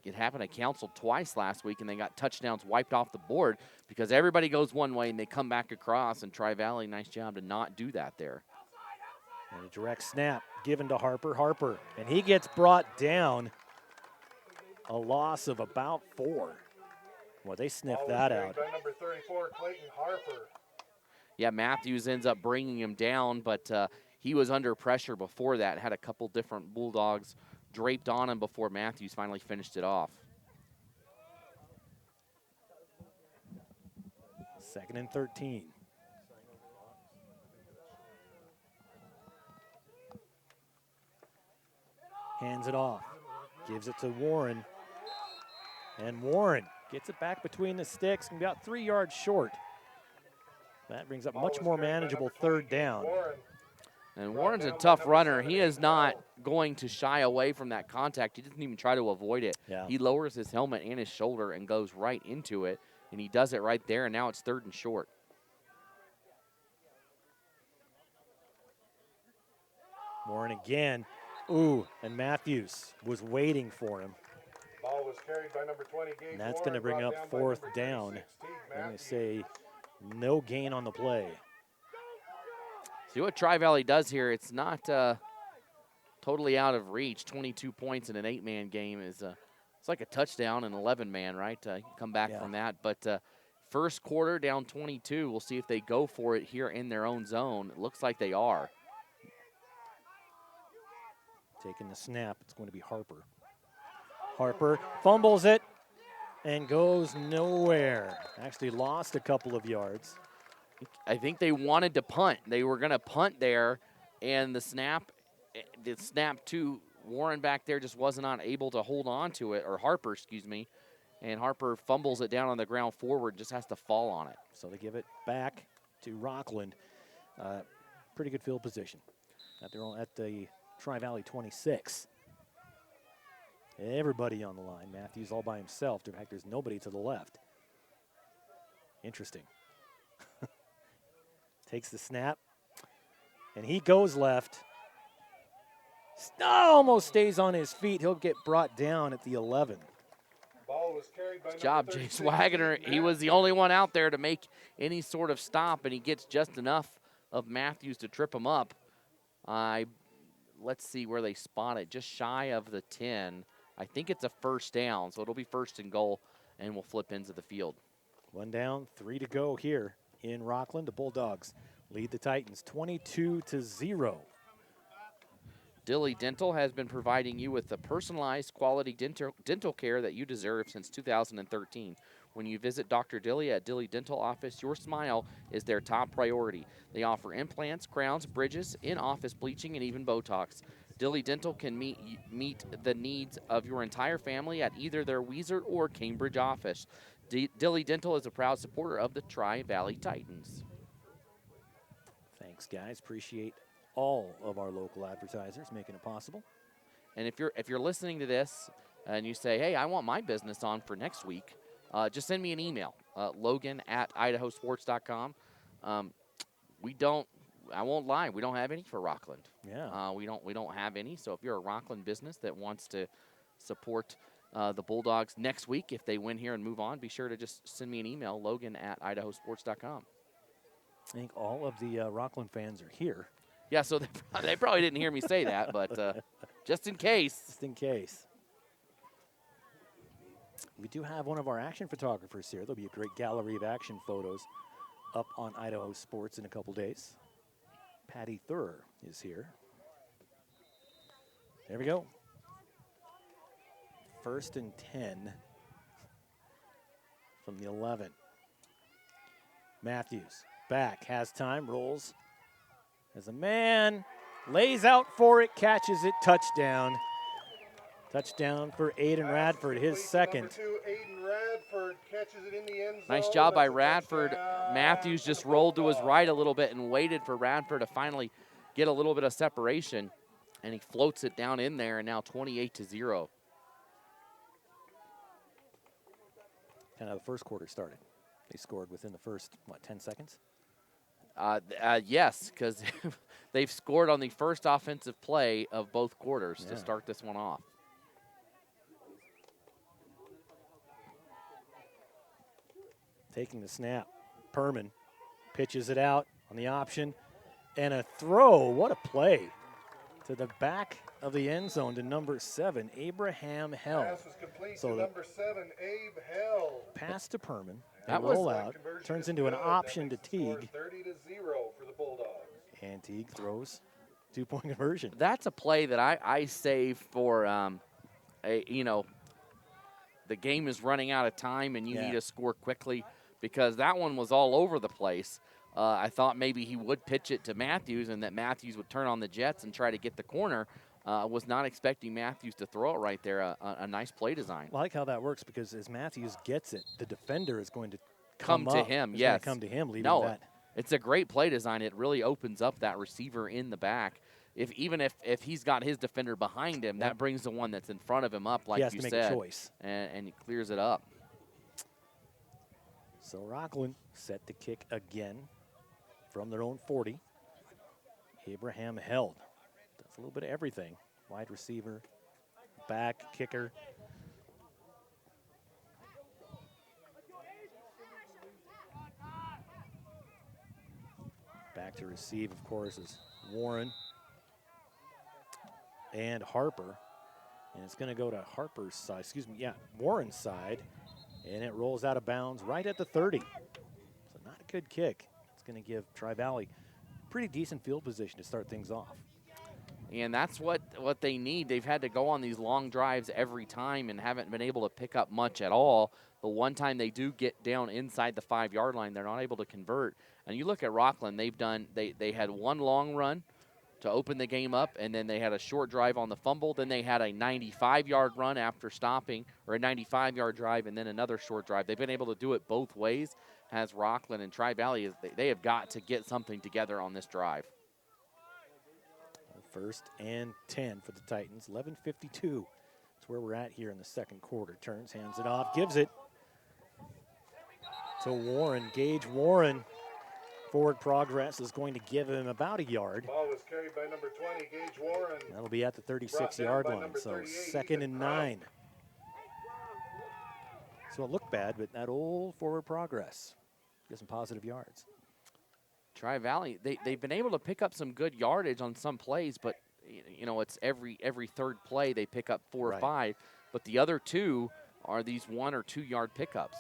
It happened at Council twice last week, and they got touchdowns wiped off the board because everybody goes one way and they come back across, and Tri-Valley, nice job to not do that there. And a direct snap given to Harper, and he gets brought down. A loss of about 4. Well, they sniffed that out. By number 34, Clayton Harper. Yeah, Matthews ends up bringing him down, but he was under pressure before that. Had a couple different Bulldogs draped on him before Matthews finally finished it off. 2nd and 13. Hands it off. Gives it to Warren. And Warren gets it back between the sticks and about 3 yards short. That brings up much more manageable 3rd down. And Warren's a tough runner. He is not going to shy away from that contact. He doesn't even try to avoid it. Yeah. He lowers his helmet and his shoulder and goes right into it, and he does it right there, and now it's 3rd and short. Warren again. Ooh, and Matthews was waiting for him. Ball was carried by number 20, Gage And that's Warren, going to bring brought up by 4th number down. 36, I'm going to say no gain on the play. See what Tri-Valley does here. It's not totally out of reach. 22 points in an 8-man game is it's like a touchdown in 11-man, right? Come back from that. But first quarter down 22. We'll see if they go for it here in their own zone. It looks like they are. Taking the snap, it's going to be Harper. Harper fumbles it and goes nowhere. Actually lost a couple of yards. I think they wanted to punt. They were going to punt there, and the snap to Warren back there just was not able to hold on to it, or Harper, excuse me, and Harper fumbles it down on the ground forward, just has to fall on it. So they give it back to Rockland. Pretty good field position at the Tri-Valley 26. Everybody on the line. Matthews all by himself. In fact, there's nobody to the left. Interesting. Takes the snap, and he goes left. Almost stays on his feet. He'll get brought down at the 11. Ball was carried by Good job, Jace Wagner. He was the only one out there to make any sort of stop, and he gets just enough of Matthews to trip him up. Let's see where they spot it. Just shy of the 10. I think it's a first down, so it'll be 1st and goal, and we'll flip into the field. 1 down, 3 to go here in Rockland. The Bulldogs lead the Titans 22-0. Dilly Dental has been providing you with the personalized quality dental care that you deserve since 2013. When you visit Dr. Dilly at Dilly Dental Office, your smile is their top priority. They offer implants, crowns, bridges, in-office bleaching, and even Botox. Dilly Dental can meet the needs of your entire family at either their Weiser or Cambridge office. Dilly Dental is a proud supporter of the Tri-Valley Titans. Thanks, guys. Appreciate all of our local advertisers making it possible. And if you're listening to this and you say, hey, I want my business on for next week, just send me an email, Logan@IdahoSports.com. I won't lie, we don't have any for Rockland. Yeah. We don't have any. So if you're a Rockland business that wants to support the Bulldogs next week, if they win here and move on, be sure to just send me an email, Logan@IdahoSports.com. I think all of the Rockland fans are here. Yeah, so they probably didn't hear me say that, but just in case. Just in case. We do have one of our action photographers here. There'll be a great gallery of action photos up on Idaho Sports in a couple days. Patty Thurr is here. There we go. 1st and 10 from the 11. Matthews back, has time, rolls as a man, lays out for it, catches it, touchdown. Touchdown for Aiden Radford, his second. Aiden Radford catches it in the end zone. Nice job by Radford. Matthews just rolled to his right a little bit and waited for Radford to finally get a little bit of separation, and he floats it down in there, and now 28-0. Kind of the first quarter started. They scored within the first, 10 seconds? Yes, because they've scored on the first offensive play of both quarters to start this one off. Taking the snap, Perman pitches it out on the option, and a throw. What a play to the back of the end zone to number 7, Abraham Hell. Pass is complete to number 7, Abe Hell. Pass to Perman. That roll out, turns into an option to Teague. 30-0 for the Bulldogs. And Teague throws 2-point conversion. That's a play that I save for, the game is running out of time and you need to score quickly, because that one was all over the place. I thought maybe he would pitch it to Matthews and that Matthews would turn on the jets and try to get the corner. Was not expecting Matthews to throw it right there. A nice play design. I like how that works, because as Matthews gets it, the defender is going to come to him. Yes. Come to him, leaving no, that. It's a great play design. It really opens up that receiver in the back. Even if he's got his defender behind him, that brings the one that's in front of him up, like you said. He has to make a choice. And he clears it up. So Rockland set to kick again from their own 40. Abraham Held. Does a little bit of everything. Wide receiver, back, kicker. Back to receive, of course, is Warren and Harper. And it's going to go to Harper's side, Warren's side. And it rolls out of bounds right at the 30. So not a good kick. It's going to give Tri-Valley pretty decent field position to start things off. And that's what they need. They've had to go on these long drives every time and haven't been able to pick up much at all. The one time they do get down inside the 5-yard line, they're not able to convert. And you look at Rockland, they had one long run to open the game up, and then they had a short drive on the fumble. Then they had a 95-yard run after stopping, or a 95-yard drive, and then another short drive. They've been able to do it both ways. Has Rockland and Tri-Valley, they have got to get something together on this drive. 1st and 10 for the Titans. 11:52. That's where we're at here in the second quarter. Turns, hands it off, gives it to Warren. Gage Warren. Forward progress is going to give him about a yard. Ball was carried by number 20, Gage Warren. That'll be at the 36-yard line. So 2nd and 9. So it looked bad, but that old forward progress. Get some positive yards. Tri-Valley, they've been able to pick up some good yardage on some plays, but it's every third play they pick up 4 or 5, but the other 2 are these 1 or 2 yard pickups.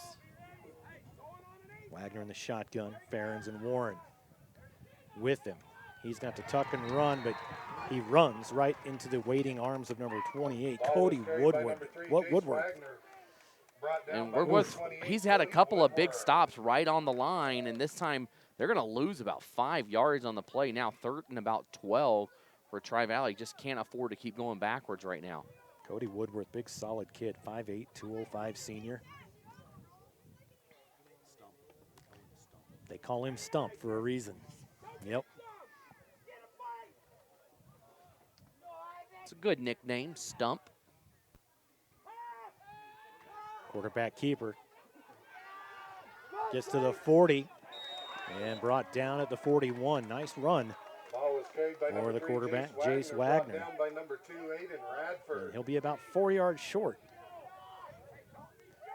Wagner in the shotgun, Ferens and Warren with him. He's got to tuck and run, but he runs right into the waiting arms of number 28, Cody Woodward. Woodward. And he's had a couple of big stops right on the line, and this time they're going to lose about 5 yards on the play. Now 3rd and about 12. for Tri-Valley. Just can't afford to keep going backwards right now. Cody Woodworth, big solid kid, 5'8", 205 senior. They call him Stump for a reason. Yep. It's a good nickname, Stump. Quarterback keeper gets to the 40 and brought down at the 41. Nice run for the quarterback, Jace Wagner. Down by number 2, Aiden Radford. And he'll be about 4 yards short.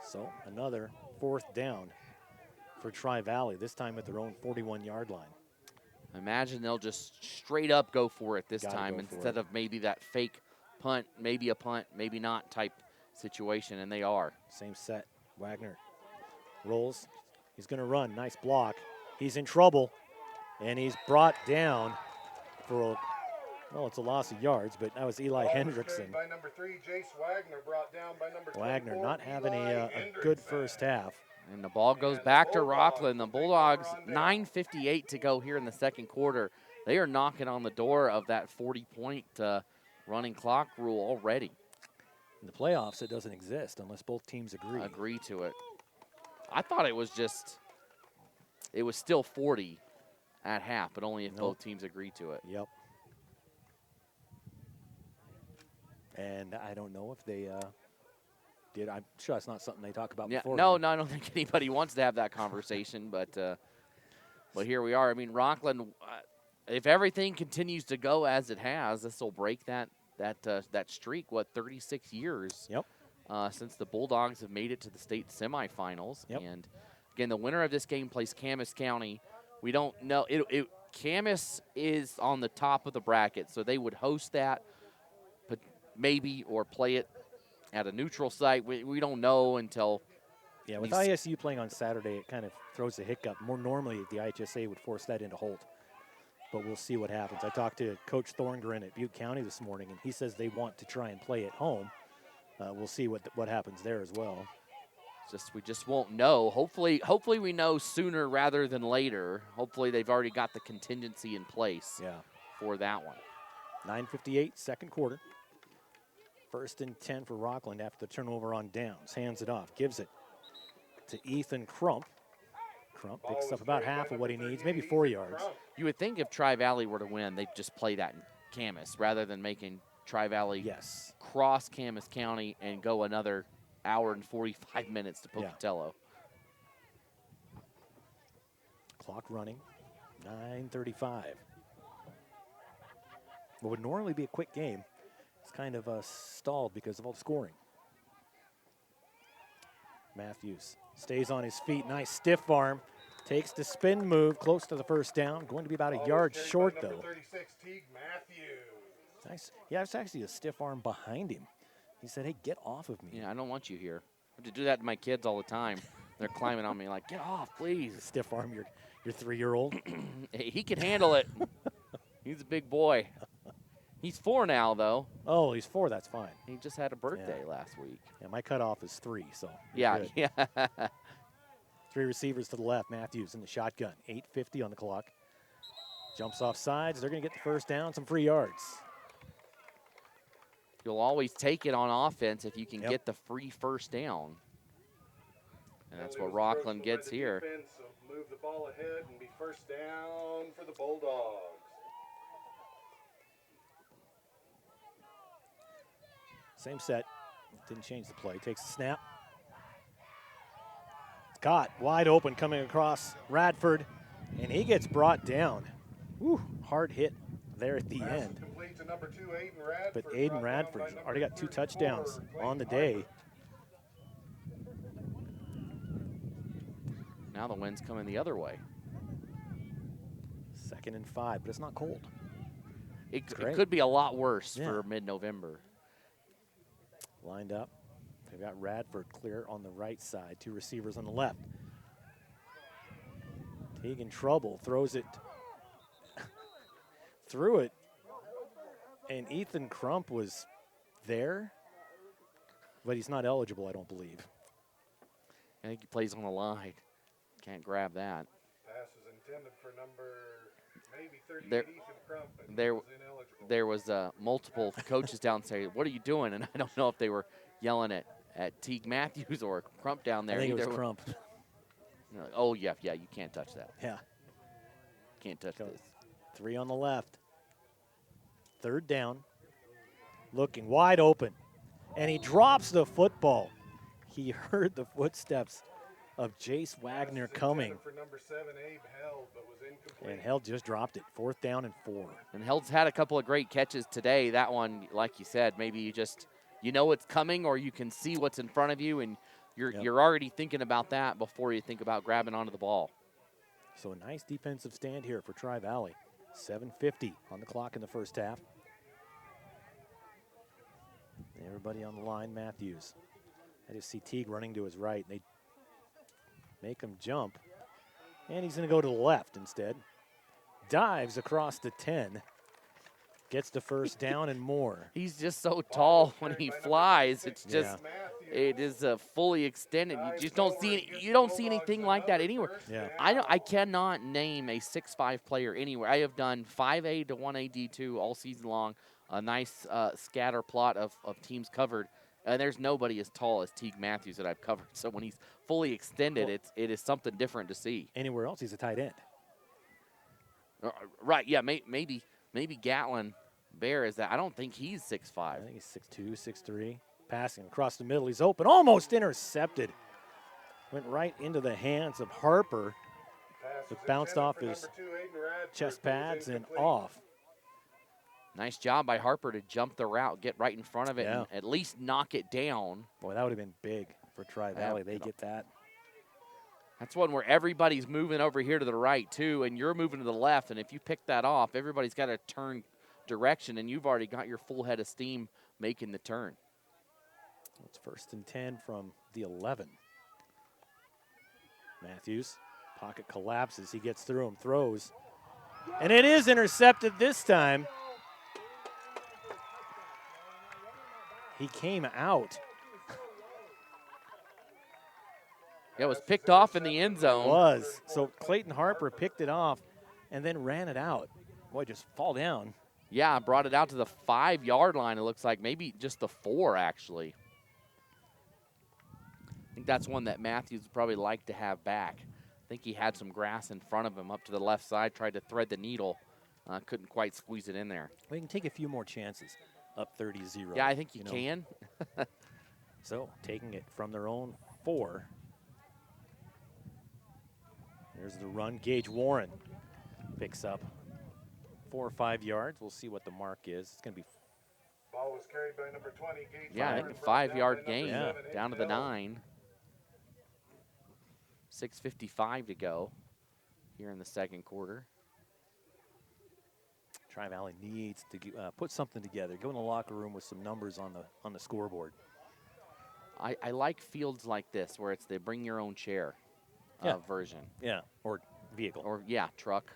So another 4th down for Tri-Valley, this time at their own 41-yard line. Imagine they'll just straight up go for it this time go for instead of maybe that fake punt, maybe a punt, maybe not type situation, and they are. Same set. Wagner rolls. He's going to run. Nice block. He's in trouble, and he's brought down for well, it's a loss of yards, but that was Eli Hendrickson. By number 3, Jace Wagner, brought down by number Wagner 24, not having a good first half. And the ball goes back to Rockland. The Bulldogs, 9:58 to go here in the second quarter. They are knocking on the door of that 40-point running clock rule already. In the playoffs, it doesn't exist unless both teams agree. Agree to it. I thought it was still 40 at half, but only if both teams agree to it. Yep. And I don't know if they did. I'm sure that's not something they talk about before. No, I don't think anybody wants to have that conversation, but here we are. I mean, Rockland, if everything continues to go as it has, this will break that streak, 36 years since the Bulldogs have made it to the state semifinals. Yep. And, again, the winner of this game plays Camas County. We don't know. Camas is on the top of the bracket, so they would host that, but maybe, or play it at a neutral site. We don't know until. Yeah, with ISU playing on Saturday, it kind of throws a hiccup. More normally, the IHSA would force that into Holt. But we'll see what happens. I talked to Coach Thorngren at Butte County this morning, and he says they want to try and play at home. We'll see what happens there as well. We just won't know. Hopefully we know sooner rather than later. Hopefully they've already got the contingency in place for that one. 9:58, second quarter. 1st and 10 for Rockland after the turnover on downs. Hands it off, gives it to Ethan Crump. Crump picks up about half of what he needs, maybe 4 yards. You would think if Tri-Valley were to win, they'd just play that in Camas rather than making Tri-Valley cross Camas County and go another hour and 45 minutes to Pocatello. Clock running, 9:35. What would normally be a quick game, it's kind of stalled because of all the scoring. Matthews stays on his feet, nice stiff arm, takes the spin move close to the first down, going to be about a yard short though. 36, Teague Matthews. Nice. Yeah, it's actually a stiff arm behind him. He said, hey, get off of me. Yeah, I don't want you here. I have to do that to my kids all the time. They're climbing on me like, get off, please. Stiff arm your 3-year-old. He can handle it. He's a big boy. He's 4 now, though. Oh, he's 4. That's fine. He just had a birthday last week. Yeah, my cutoff is 3, so. Yeah. 3 receivers to the left. Matthews in the shotgun. 8:50 on the clock. Jumps off sides. They're going to get the first down, some free yards. You'll always take it on offense if you can get the free first down. And that's what Rockland gets here. So move the ball ahead and be first down for the Bulldogs. Same set. Didn't change the play. Takes the snap. It's caught. Wide open coming across Radford. And he gets brought down. Whew, hard hit there at the end. To number 2, Aiden Radford. But Aiden Radford's already got 2 touchdowns on the day. Now the wind's coming the other way. 2nd and 5, but it's not cold. It could be a lot worse for mid-November. Lined up. They've got Radford clear on the right side. 2 receivers on the left. Teague in trouble. Throws it. Threw it. And Ethan Crump was there. But he's not eligible, I don't believe. I think he plays on the line. Can't grab that. Pass is intended for number there was multiple coaches down saying, "What are you doing?" And I don't know if they were yelling at Teague Matthews or Crump down there. I think it was Crump. Oh, yeah, you can't touch that. Yeah. Can't touch this. 3 on the left. 3rd down. Looking wide open. And he drops the football. He heard the footsteps of Jace Wagner coming. For number 7, Abe Held, but was incomplete. And Held just dropped it. 4th down and 4. And Held's had a couple of great catches today. That one, like you said, maybe you know it's coming, or you can see what's in front of you, and you're already thinking about that before you think about grabbing onto the ball. So a nice defensive stand here for Tri-Valley. 7:50 on the clock in the first half. Everybody on the line, Matthews. I just see Teague running to his right. They make him jump. And he's going to go to the left instead. Dives across the 10. Gets the first down and more. He's just so tall when he flies. It's just, it is fully extended. You just don't see anything like that anywhere. Yeah. I cannot name a 6'5" player anywhere. I have done 5A to 1A D2 all season long. A nice scatter plot of teams covered. And there's nobody as tall as Teague Matthews that I've covered. So when he's fully extended, it is something different to see. Anywhere else, he's a tight end. Right, yeah, maybe Gatlin Bear is that. I don't think he's 6'5". I think he's 6'2", 6'3". Passing across the middle, he's open, almost intercepted. Went right into the hands of Harper. It bounced off his chest pads and off. Nice job by Harper to jump the route, get right in front of it, and at least knock it down. Boy, that would have been big for Tri-Valley. They get that. That's one where everybody's moving over here to the right, too, and you're moving to the left. And if you pick that off, everybody's got to turn direction, and you've already got your full head of steam making the turn. It's 1st and 10 from the 11. Matthews, pocket collapses. He gets through him, throws. And it is intercepted this time. He came out. Yeah, it was picked off in the end zone. It was. So Clayton Harper picked it off and then ran it out. Boy, just fall down. Yeah, brought it out to the 5-yard line, it looks like. Maybe just the 4, actually. I think that's one that Matthews would probably like to have back. I think he had some grass in front of him up to the left side, tried to thread the needle. Couldn't quite squeeze it in there. We can take a few more chances up 30-0. Yeah, I think you can. So taking it from their own 4. There's the run. Gage Warren picks up 4 or 5 yards. We'll see what the mark is. It's going to be. Ball was carried by number 20. Gage yeah, I think a 5-yard gain down to the 9. 6:55 to go here in the second quarter. Tri-Valley needs to put something together. Go in the locker room with some numbers on the scoreboard. I like fields like this where it's the bring your own chair version. Yeah, or vehicle. Or, truck.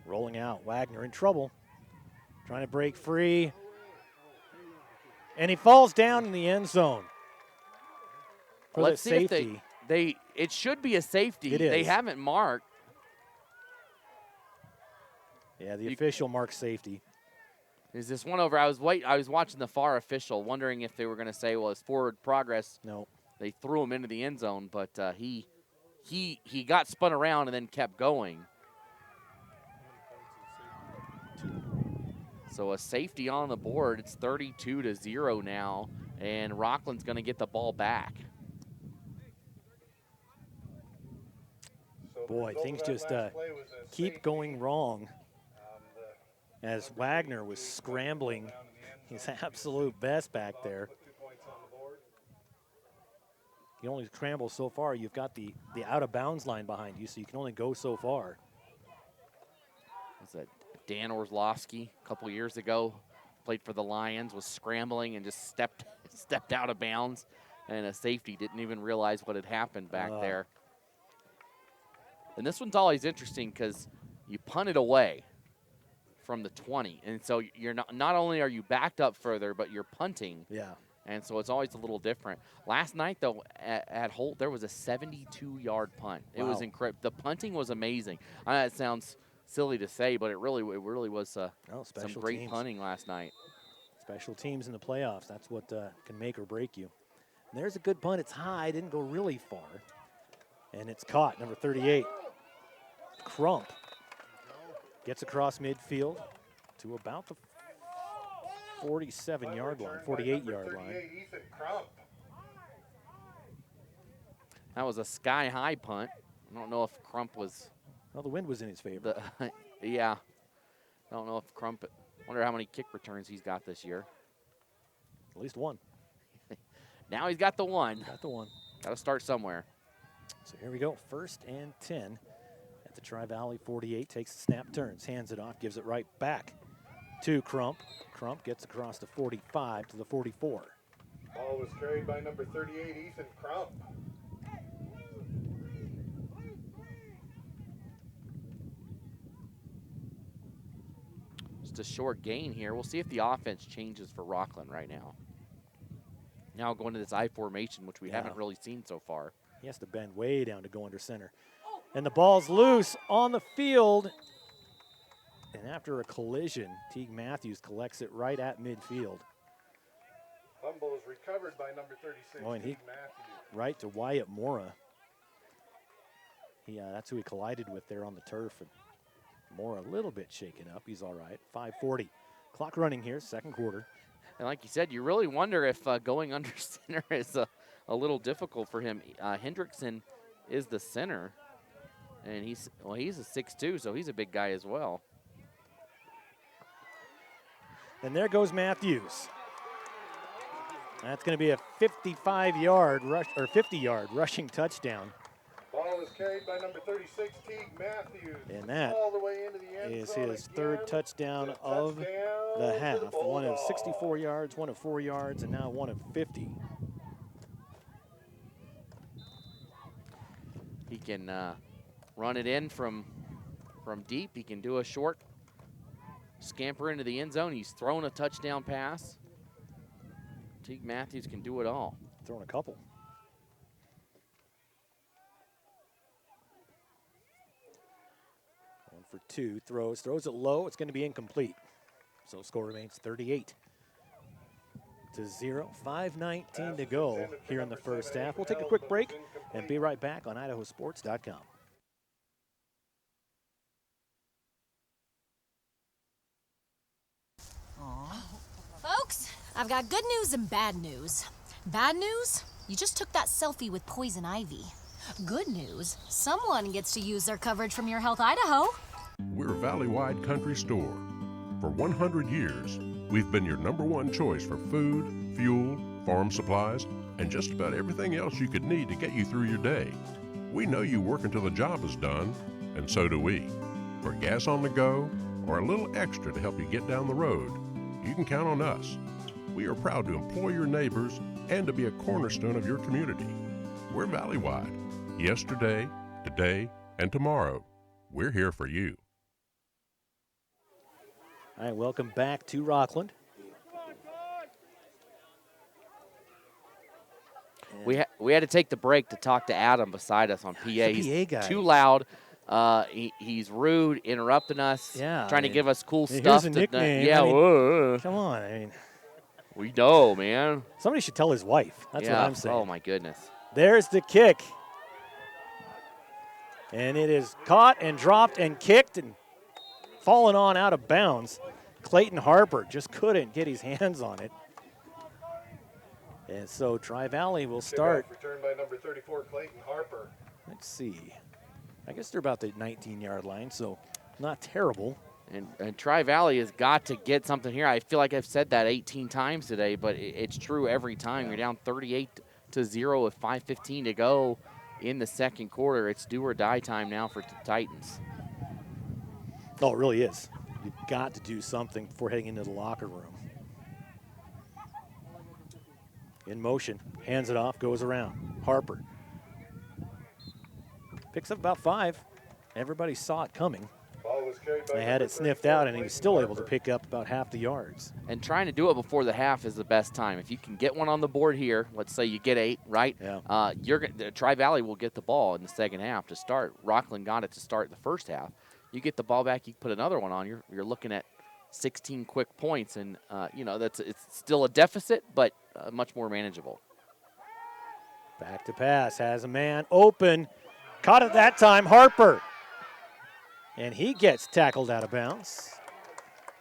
Rolling out. Wagner in trouble. Trying to break free. And he falls down in the end zone. Let's see safety. if it should be a safety. It is. They haven't marked. Yeah, the official marks safety. Is this one over? I was watching the FAR official, wondering if they were going to say, well, it's forward progress. No. They threw him into the end zone, but he got spun around and then kept going. So a safety on the board. It's 32-0 now, and Rockland's going to get the ball back. Boy, things just keep going wrong. As Wagner was scrambling his absolute best back there. You only scramble so far. You've got the out-of-bounds line behind you, so you can only go so far. It's a Dan Orlowski a couple years ago, played for the Lions, was scrambling and just stepped out of bounds, and a safety didn't even realize what had happened back there. And this one's always interesting because you punt it away from the 20, and so you're not only are you backed up further, but you're punting. Yeah. And so it's always a little different. Last night, though, at Holt, there was a 72-yard punt. It was incredible. The punting was amazing. It sounds silly to say, but it really was some great teams. punting last night. Special teams in the playoffs, that's what can make or break you. And there's a good punt. It's high, didn't go really far. And it's caught, number 38. Crump gets across midfield to about the 47-yard line, 48-yard line. That was a sky-high punt. I don't know if Crump was... Well, the wind was in his favor. Yeah. I don't know if Crump... Wonder how many kick returns he's got this year. At least one. Now he's got the one. Got the one. Got to start somewhere. So here we go, 1st and 10 at the Tri-Valley 48. Takes the snap, turns, hands it off, gives it right back to Crump. Crump gets across the 45 to the 44. Ball was carried by number 38, Ethan Crump. Just a short gain here. We'll see if the offense changes for Rockland right now. Now going to this I formation, which we haven't really seen so far. He has to bend way down to go under center. And the ball's loose on the field. And after a collision, Teague Matthews collects it right at midfield. Fumble is recovered by number 36, Oh, and Teague Matthews. Right to Wyatt Mora. That's who he collided with there on the turf. And Mora a little bit shaken up. He's all right. 5:40. Clock running here, second quarter. And like you said, you really wonder if going under center is a little difficult for him. Hendrickson is the center, and he's a 6'2", so he's a big guy as well. And there goes Matthews. That's going to be a 55-yard rush or 50-yard rushing touchdown. Ball is carried by number 36, Teague Matthews. And that all the way into the end is zone his again. third touchdown of the half. One of 64 yards, one of 4 yards, and now one of 50. He can run it in from deep. He can do a short scamper into the end zone. He's thrown a touchdown pass. Teague Matthews can do it all. Throwing a couple. One for two, throws it low. It's going to be incomplete. So score remains 38-0. 5:19 to go here in the first half. We'll take a quick break and be right back on IdahoSports.com. Folks, I've got good news and bad news. Bad news? You just took that selfie with poison ivy. Good news, someone gets to use their coverage from Your Health Idaho. We're Valley-wide country store. For 100 years, we've been your #1 choice for food, fuel, farm supplies, and just about everything else you could need to get you through your day. We know you work until the job is done, and so do we. For gas on the go, or a little extra to help you get down the road, you can count on us. We are proud to employ your neighbors and to be a cornerstone of your community. We're Valley-wide. Yesterday, today, and tomorrow. We're here for you. All right, welcome back to Rockland. We had to take the break to talk to Adam beside us on PA. He's a PA guy. Too loud. He's rude, interrupting us, trying to give us cool here's stuff. a nickname. Yeah, I mean, whoa. Come on, I mean. We know, man. Somebody should tell his wife. That's what I'm saying. Oh, my goodness. There's the kick. And it is caught and dropped and kicked and fallen on out of bounds. Clayton Harper just couldn't get his hands on it. And so Tri-Valley will start. Returned by number 34, Clayton Harper. Let's see. I guess they're about the 19-yard line, so not terrible. And Tri-Valley has got to get something here. I feel like I've said that 18 times today, but it's true every time. You're down 38-0 with 5:15 to go in the second quarter. It's do or die time now for the Titans. Oh, it really is. You've got to do something before heading into the locker room. In motion, hands it off, goes around. Harper picks up about 5. Everybody saw it coming. They had it sniffed out, and he was still able to pick up about half the yards. And trying to do it before the half is the best time. If you can get one on the board here, let's say you get 8, right? Yeah. Tri-Valley will get the ball in the second half to start. Rockland got it to start the first half. You get the ball back, you put another one on, you're looking at 16 quick points, and it's still a deficit, but much more manageable. Back to pass, has a man open. Caught it that time, Harper. And he gets tackled out of bounds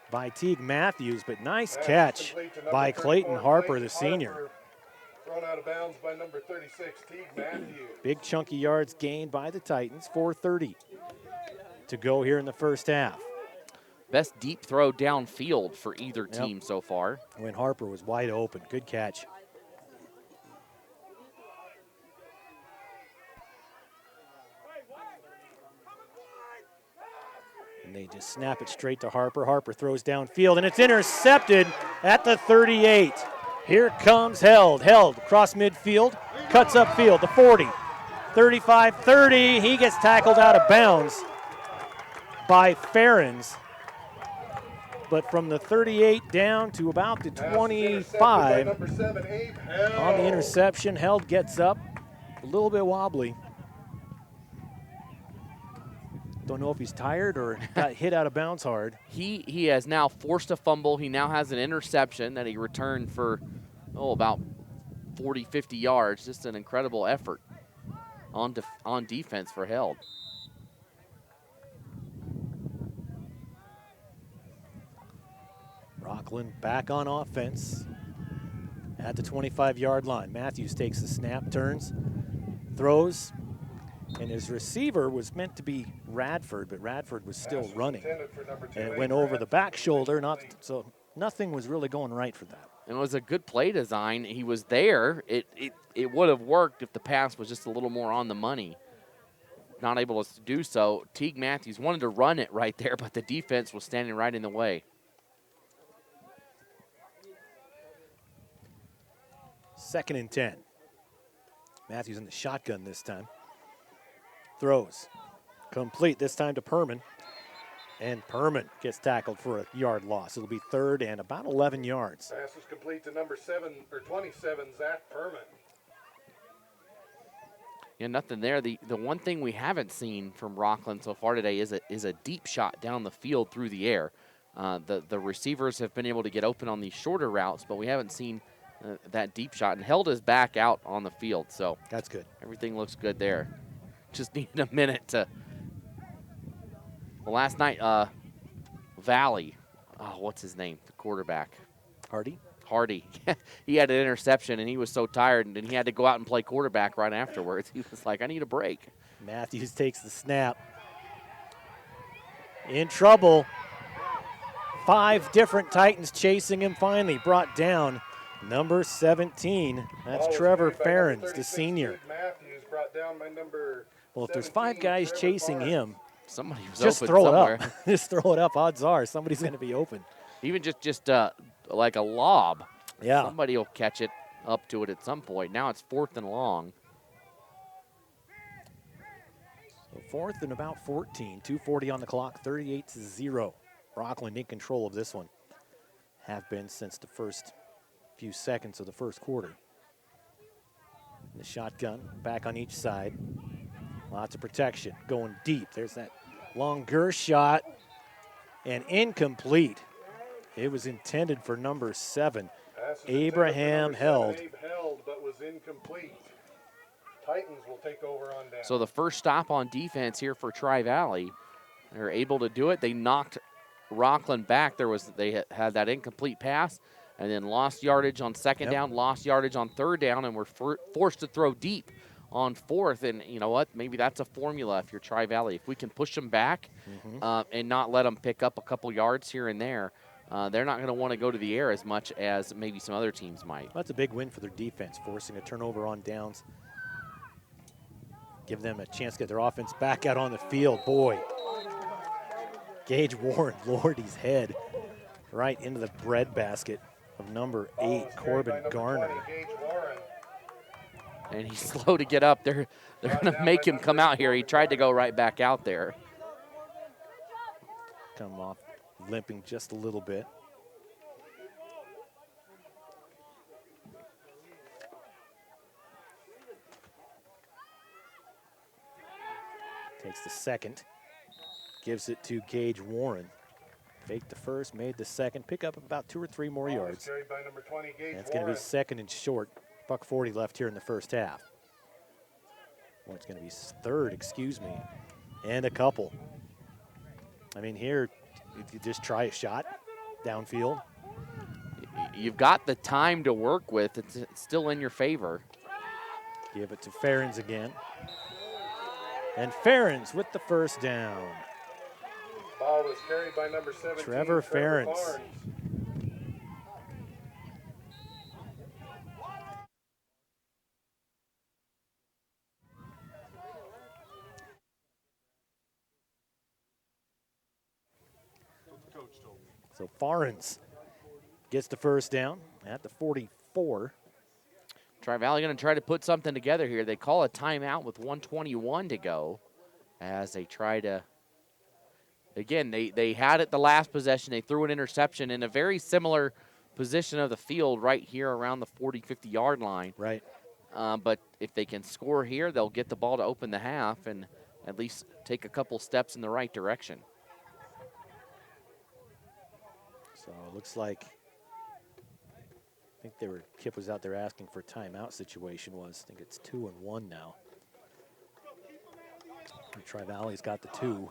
by Teague Matthews, but nice catch by Clayton Harper, the senior. Thrown out of bounds by number 36, Teague Matthews. Big chunky yards gained by the Titans, 4:30 to go here in the first half. Best deep throw downfield for either team so far. When Harper was wide open, good catch. And they just snap it straight to Harper. Harper throws downfield, and it's intercepted at the 38. Here comes Held. Held across midfield, cuts upfield, the 40, 35, 30. He gets tackled out of bounds by Ferens. But from the 38 down to about the 25 on the interception, Held gets up, a little bit wobbly. Don't know if he's tired or got hit out of bounds hard. He has now forced a fumble. He now has an interception that he returned for, about 40, 50 yards. Just an incredible effort on defense for Held. Rockland back on offense at the 25-yard line. Matthews takes the snap, turns, throws, and his receiver was meant to be Radford, but Radford was still running. And it went over the back shoulder, so nothing was really going right for that. And it was a good play design. He was there. It would have worked if the pass was just a little more on the money. Not able to do so. Teague Matthews wanted to run it right there, but the defense was standing right in the way. Second and 10. Matthews in the shotgun this time. Throws. Complete, this time to Perman. And Perman gets tackled for a yard loss. It'll be third and about 11 yards. Pass is complete to number 27, Zach Perman. Yeah, nothing there. The one thing we haven't seen from Rockland so far today is a deep shot down the field through the air. The receivers have been able to get open on these shorter routes, but we haven't seen that deep shot, and Held his back out on the field. So that's good. Everything looks good there. Just needed a minute to. Well, last night, Valley, what's his name? The quarterback. Hardy. He had an interception, and he was so tired, and he had to go out and play quarterback right afterwards. He was like, I need a break. Matthews takes the snap. In trouble. 5 different Titans chasing him, finally brought down. Number 17, that's Trevor Ferens, the senior. Matthews brought down by number Well, if there's 5 guys chasing him, somebody was just open throw somewhere. it up. Just throw it up. Odds are somebody's going to be open. Even just like a lob. Yeah. Somebody will catch it up to it at some point. Now it's 4th and long. So 4th and about 14. 2:40 on the clock. 38-0. Rockland in control of this one. Have been since the first few seconds of the first quarter. The shotgun back on each side. Lots of protection going deep. There's that longer shot and incomplete. It was intended for number 7, Abraham Held. But was incomplete. Titans will take over on down. So the first stop on defense here for Tri-Valley. They're able to do it. They knocked Rockland back. They had that incomplete pass, and then lost yardage on second down, lost yardage on third down, and were forced to throw deep on 4th. And you know what? Maybe that's a formula if you're Tri-Valley. If we can push them back and not let them pick up a couple yards here and there, they're not going to want to go to the air as much as maybe some other teams might. That's a big win for their defense, forcing a turnover on downs. Give them a chance to get their offense back out on the field. Boy, Gage Warren lowered his head right into the breadbasket of number 8, Corbin Garner. And he's slow to get up. They're going to make him come out here. He tried to go right back out there. Come off limping just a little bit. Takes the second. Gives it to Gage Warren. Faked the first, made the second, pick up about 2 or 3 more yards. Carried by number 20, Gage That's going to be second and short. $1:40 left here in the first half. Well, it's going to be third, excuse me, and a couple. I mean, here, if you just try a shot downfield. You've got the time to work with. It's still in your favor. Give it to Ferens again. And Ferens with the first down. Ball was carried by number 17, Trevor Ferens. Barnes. So Ferens gets the first down at the 44. Tri-Valley going to try to put something together here. They call a timeout with 1:21 to go as they try to, again, they had it the last possession. They threw an interception in a very similar position of the field right here around the 40, 50-yard line. Right. But if they can score here, they'll get the ball to open the half and at least take a couple steps in the right direction. So it looks like, I think Kip was out there asking for a timeout situation was. I think it's 2-1 now. Tri-Valley's got the 2.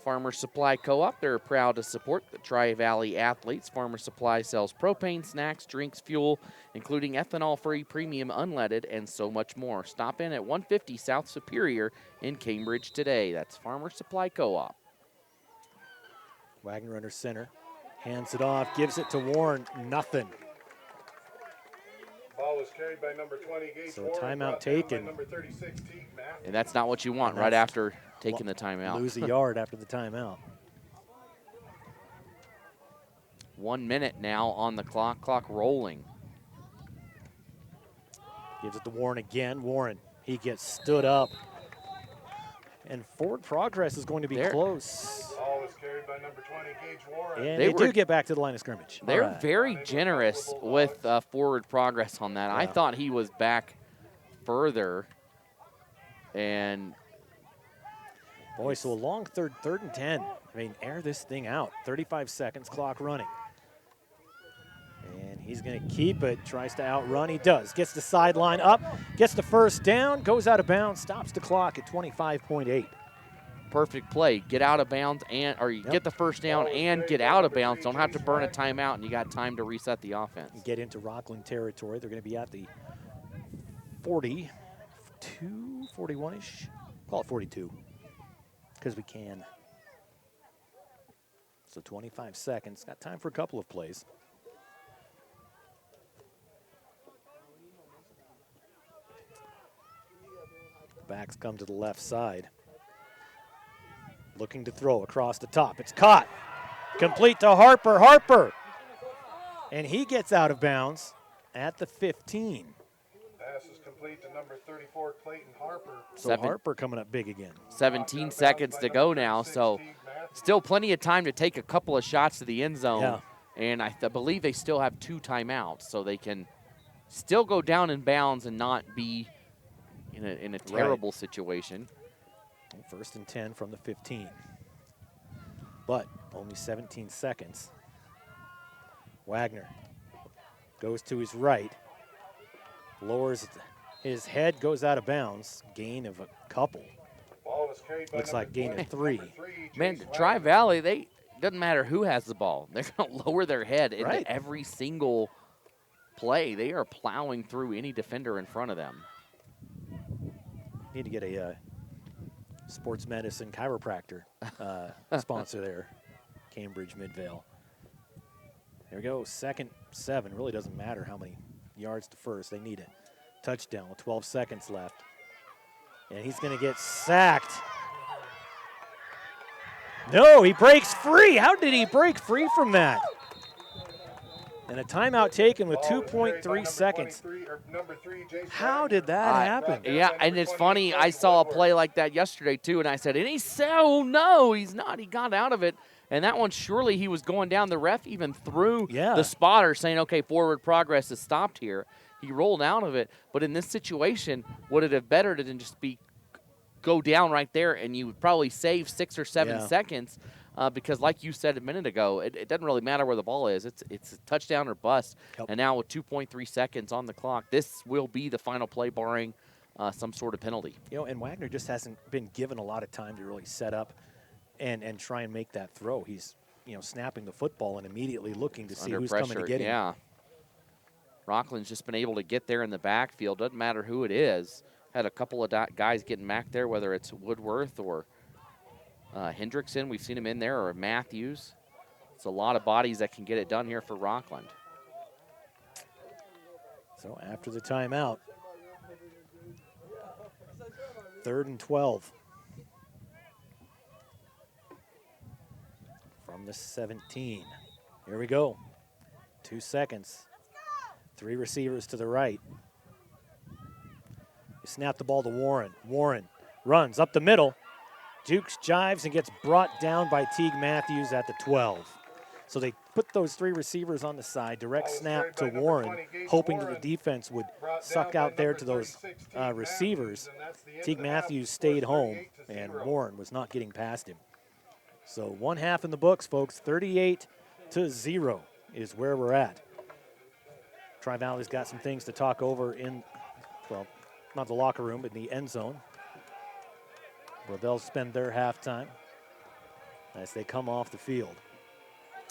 Farmer Supply Co-op, they're proud to support the Tri-Valley athletes. Farmer Supply sells propane, snacks, drinks, fuel, including ethanol-free, premium, unleaded, and so much more. Stop in at 150 South Superior in Cambridge today. That's Farmer Supply Co-op. Wagner under center. Hands it off, gives it to Warren, nothing. Ball was carried by number 20, Gage So a Warren, timeout taken. Number 36, Teague Matthews. And that's not what you want right after taking the timeout. Lose a yard after the timeout. 1 minute now on the clock rolling. Gives it to Warren again. Warren, he gets stood up. And forward progress is going to be close. Ball was carried by number 20, Gage Warren. And they do get back to the line of scrimmage. They're very generous with forward progress on that. Yeah. I thought he was back further. And boy, so a long third and 10. I mean, air this thing out. 35 seconds, clock running. And he's going to keep it, tries to outrun. He does. Gets the sideline up, gets the first down, goes out of bounds, stops the clock at 25.8. Perfect play. Get out of bounds or you get the first down and get out of bounds. Don't have to burn a timeout, and you got time to reset the offense. Get into Rockland territory. They're going to be at the 42, 41-ish. Call it 42 because we can. So 25 seconds. Got time for a couple of plays. Backs come to the left side. Looking to throw across the top. It's caught. Complete to Harper. Harper. And he gets out of bounds at the 15. Pass is complete to number 34, Clayton Harper. So Harper coming up big again. 17 seconds to go now, so still plenty of time to take a couple of shots to the end zone. Yeah. And I believe they still have 2 timeouts, so they can still go down in bounds and not be in a terrible situation. First and 10 from the 15. But only 17 seconds. Wagner goes to his right. Lowers his head, goes out of bounds. Gain of a couple. Looks like gain of 3. Man, Tri-Valley, they doesn't matter who has the ball. They're going to lower their head into every single play. They are plowing through any defender in front of them. Need to get a sports medicine chiropractor sponsor there. Cambridge Midvale. There we go, 2nd 7. Really doesn't matter how many yards to first. They need a touchdown with 12 seconds left. And he's going to get sacked. No, he breaks free. How did he break free from that? And a timeout taken with 2.3 seconds. How did that happen? Yeah, and it's funny. I saw a play like that yesterday, too, and I said, and he said, oh, no, he's not. He got out of it. And that one, surely he was going down. The ref even threw the spotter saying, okay, forward progress is stopped here. He rolled out of it. But in this situation, would it have better to just be go down right there, and you would probably save 6 or 7 Yeah. seconds because, like you said a minute ago, it doesn't really matter where the ball is. It's a touchdown or bust. Yep. And now with 2.3 seconds on the clock, this will be the final play barring some sort of penalty. And Wagner just hasn't been given a lot of time to really set up and try and make that throw. He's, snapping the football and immediately looking to see Under who's pressure, coming to get him. yeah. Rockland's just been able to get there in the backfield. Doesn't matter who it is. Had a couple of guys getting back there, whether it's Woodworth or Hendrickson. We've seen him in there, or Matthews. It's a lot of bodies that can get it done here for Rockland. So after the timeout, 3rd and 12. From the 17. Here we go. 2 seconds. 3 receivers to the right. You snap the ball to Warren. Warren runs up the middle. Jukes, jives, and gets brought down by Teague Matthews at the 12. So they put those 3 receivers on the side, direct snap to Warren, hoping that the defense would suck out there to those receivers. Teague Matthews stayed home, and Warren was not getting past him. So 1 half in the books, folks. 38-0 is where we're at. Tri-Valley's got some things to talk over in, well, not the locker room, but in the end zone, where they'll spend their halftime as they come off the field.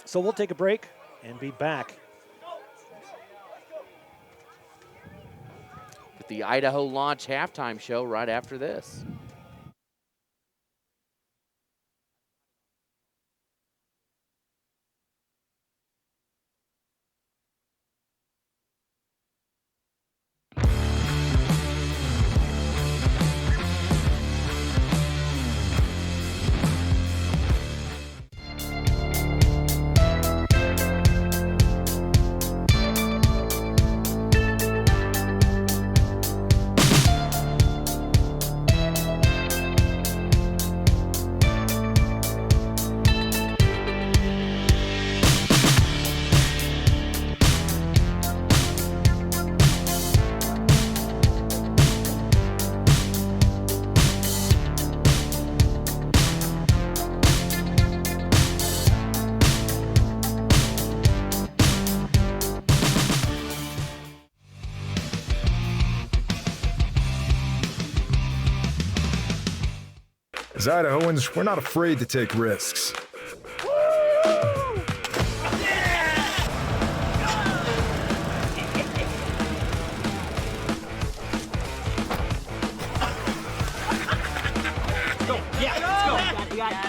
So we'll take a break and be back With the Idaho Launch halftime show right after this. As Idahoans, we're not afraid to take risks.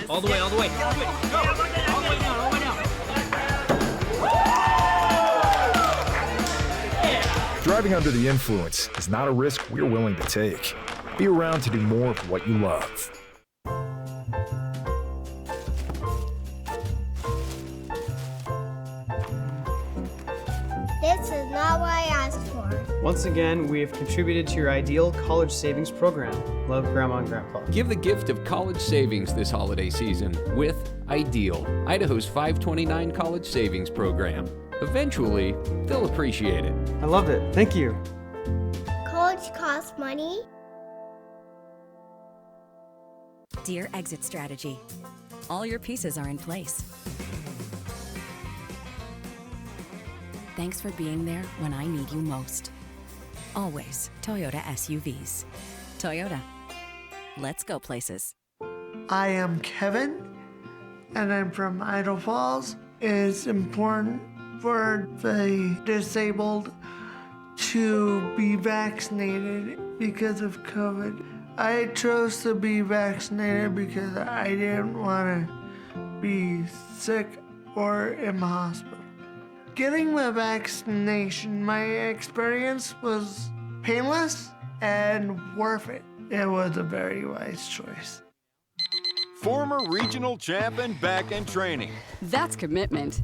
All the way, all the way. Go. All the way down, all the way down. Driving under the influence is not a risk we're willing to take. Be around to do more of what you love. This is not what I asked for. Once again, we have contributed to your ideal college savings program. Love, Grandma and Grandpa. Give the gift of college savings this holiday season with Ideal, Idaho's 529 college savings program. Eventually, they'll appreciate it. I loved it. Thank you. College costs money. Dear Exit Strategy, all your pieces are in place. Thanks for being there when I need you most. Always Toyota SUVs. Toyota. Let's go places. I am Kevin, and I'm from Idaho Falls. It's important for the disabled to be vaccinated because of COVID. I chose to be vaccinated because I didn't want to be sick or in the hospital. Getting the vaccination, my experience was painless and worth it. It was a very wise choice. Former regional champ and back in training. That's commitment.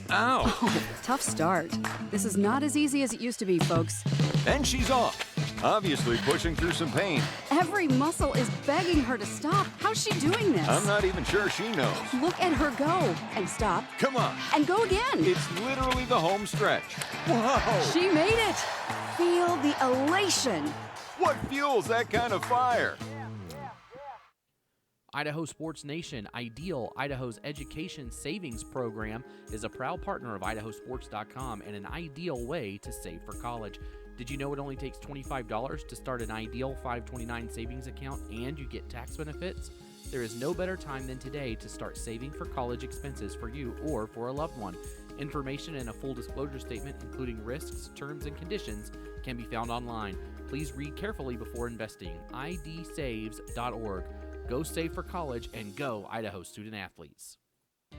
Ow. Oh, tough start. This is not as easy as it used to be, folks. And she's off, obviously pushing through some pain. Every muscle is begging her to stop. How's she doing this? I'm not even sure she knows. Look at her go. And stop. Come on. And go again. It's literally the home stretch. Whoa. She made it. Feel the elation. What fuels that kind of fire? Idaho Sports Nation, Ideal, Idaho's education savings program, is a proud partner of IdahoSports.com and an ideal way to save for college. Did you know it only takes $25 to start an Ideal 529 savings account and you get tax benefits? There is no better time than today to start saving for college expenses for you or for a loved one. Information and a full disclosure statement, including risks, terms, and conditions, can be found online. Please read carefully before investing. idsaves.org. Go save for college and go Idaho student athletes.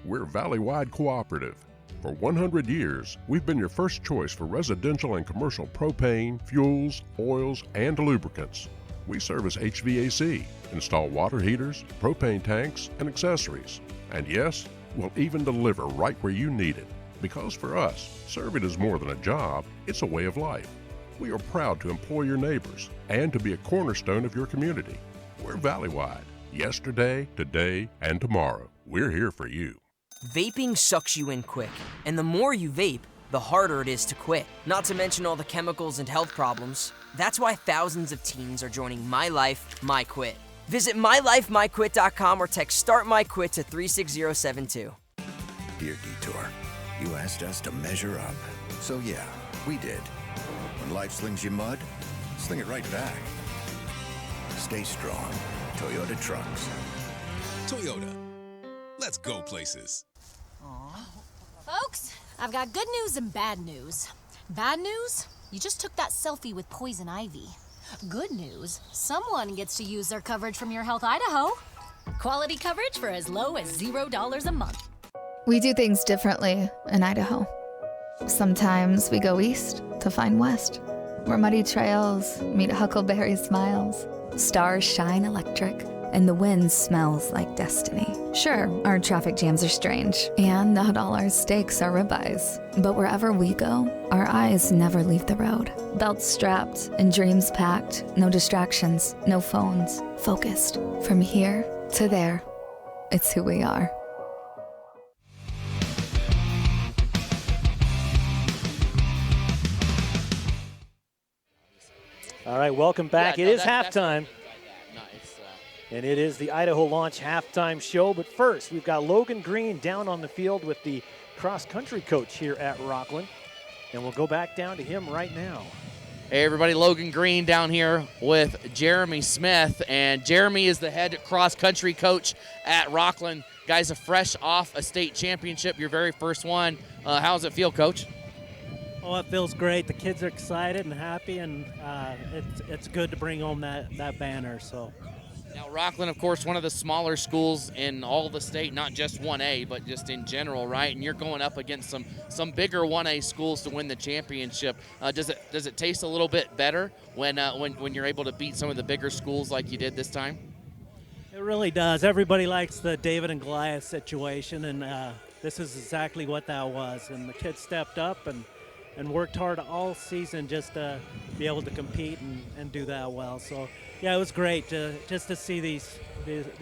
We're Valley-wide cooperative. For 100 years, we've been your first choice for residential and commercial propane, fuels, oils, and lubricants. We service HVAC, install water heaters, propane tanks, and accessories. And yes, we'll even deliver right where you need it. Because for us, serving is more than a job, it's a way of life. We are proud to employ your neighbors and to be a cornerstone of your community. We're Valley-wide. Yesterday, today, and tomorrow. We're here for you. Vaping sucks you in quick, and the more you vape, the harder it is to quit. Not to mention all the chemicals and health problems. That's why thousands of teens are joining My Life, My Quit. Visit mylifemyquit.com or text Start My Quit to 36072. Dear Detour, you asked us to measure up. So yeah, we did. When life slings you mud, sling it right back. Stay strong. Toyota Trucks. Toyota. Let's go places. Folks, I've got good news and bad news. Bad news? You just took that selfie with poison ivy. Good news? Someone gets to use their coverage from Your Health Idaho. Quality coverage for as low as $0 a month. We do things differently in Idaho. Sometimes we go east to find west, where muddy trails meet huckleberry smiles. Stars shine electric, and the wind smells like destiny. Sure, our traffic jams are strange, and not all our steaks are ribeyes. But wherever we go, our eyes never leave the road. Belts strapped and dreams packed, no distractions, no phones, focused. From here to there, it's who we are. All right, welcome back. It is halftime. And it is the Idaho Launch halftime show. But first, we've got Logan Green down on the field with the cross-country coach here at Rockland. And we'll go back down to him right now. Hey everybody, Logan Green down here with Jeremy Smith. And Jeremy is the head cross-country coach at Rockland. Guys are fresh off a state championship, your very first one. How does it feel, Coach? Oh, it feels great. The kids are excited and happy, and it's good to bring home that banner. So. Now, Rockland, of course, one of the smaller schools in all the state, not just 1A, but just in general, right? And you're going up against some bigger 1A schools to win the championship. Does it taste a little bit better when you're able to beat some of the bigger schools like you did this time? It really does. Everybody likes the David and Goliath situation, and this is exactly what that was. And the kids stepped up and worked hard all season just to be able to compete and do that well. So, yeah, it was great just to see this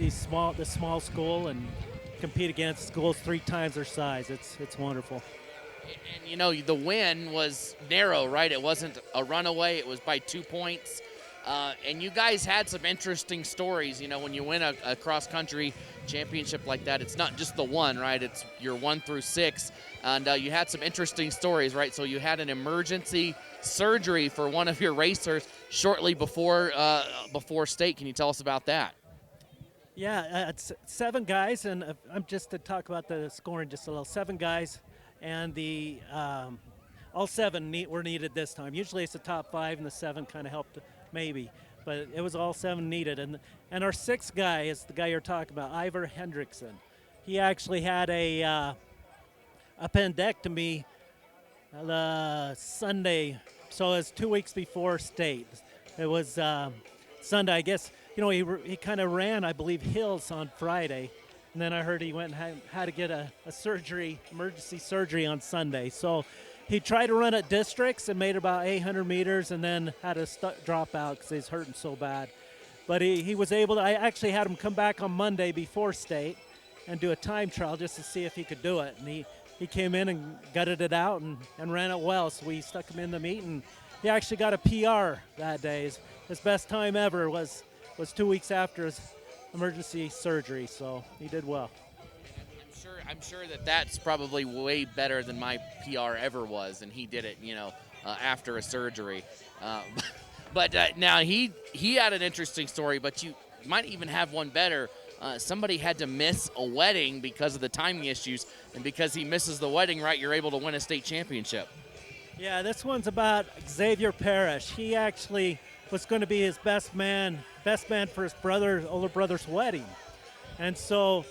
small school and compete against schools 3 times their size. It's wonderful. And, you know, the win was narrow, right? It wasn't a runaway. It was by 2 points. And you guys had some interesting stories. You know, when you win a cross-country championship like that, it's not just the one, right? It's your 1 through 6. And you had some interesting stories, right? So you had an emergency surgery for one of your racers shortly before state. Can you tell us about that? Yeah, it's 7 guys, and I'm just to talk about the scoring just a little. 7 guys, and the all 7 were needed this time. Usually it's the top 5, and the 7 kind of helped maybe, but it was all 7 needed. And our 6th guy is the guy you're talking about, Ivar Hendrickson. He actually had a appendectomy Sunday, so it was 2 weeks before state. It was Sunday, I guess. You know, he kind of ran, I believe, hills on Friday, and then I heard he went and had to get a emergency surgery on Sunday. So he tried to run at districts and made about 800 meters and then had to drop out because he's hurting so bad. But he was able to, I actually had him come back on Monday before state and do a time trial just to see if he could do it. And he came in and gutted it out and ran it well. So we stuck him in the meet, and he actually got a PR that day. His best time ever was 2 weeks after his emergency surgery, so he did well. I'm sure that that's probably way better than my PR ever was, and he did it, after a surgery. But now he had an interesting story, but you might even have one better. Somebody had to miss a wedding because of the timing issues, and because he misses the wedding, right, you're able to win a state championship. Yeah, this one's about Xavier Parrish. He actually was going to be his best man for his older brother's wedding. And so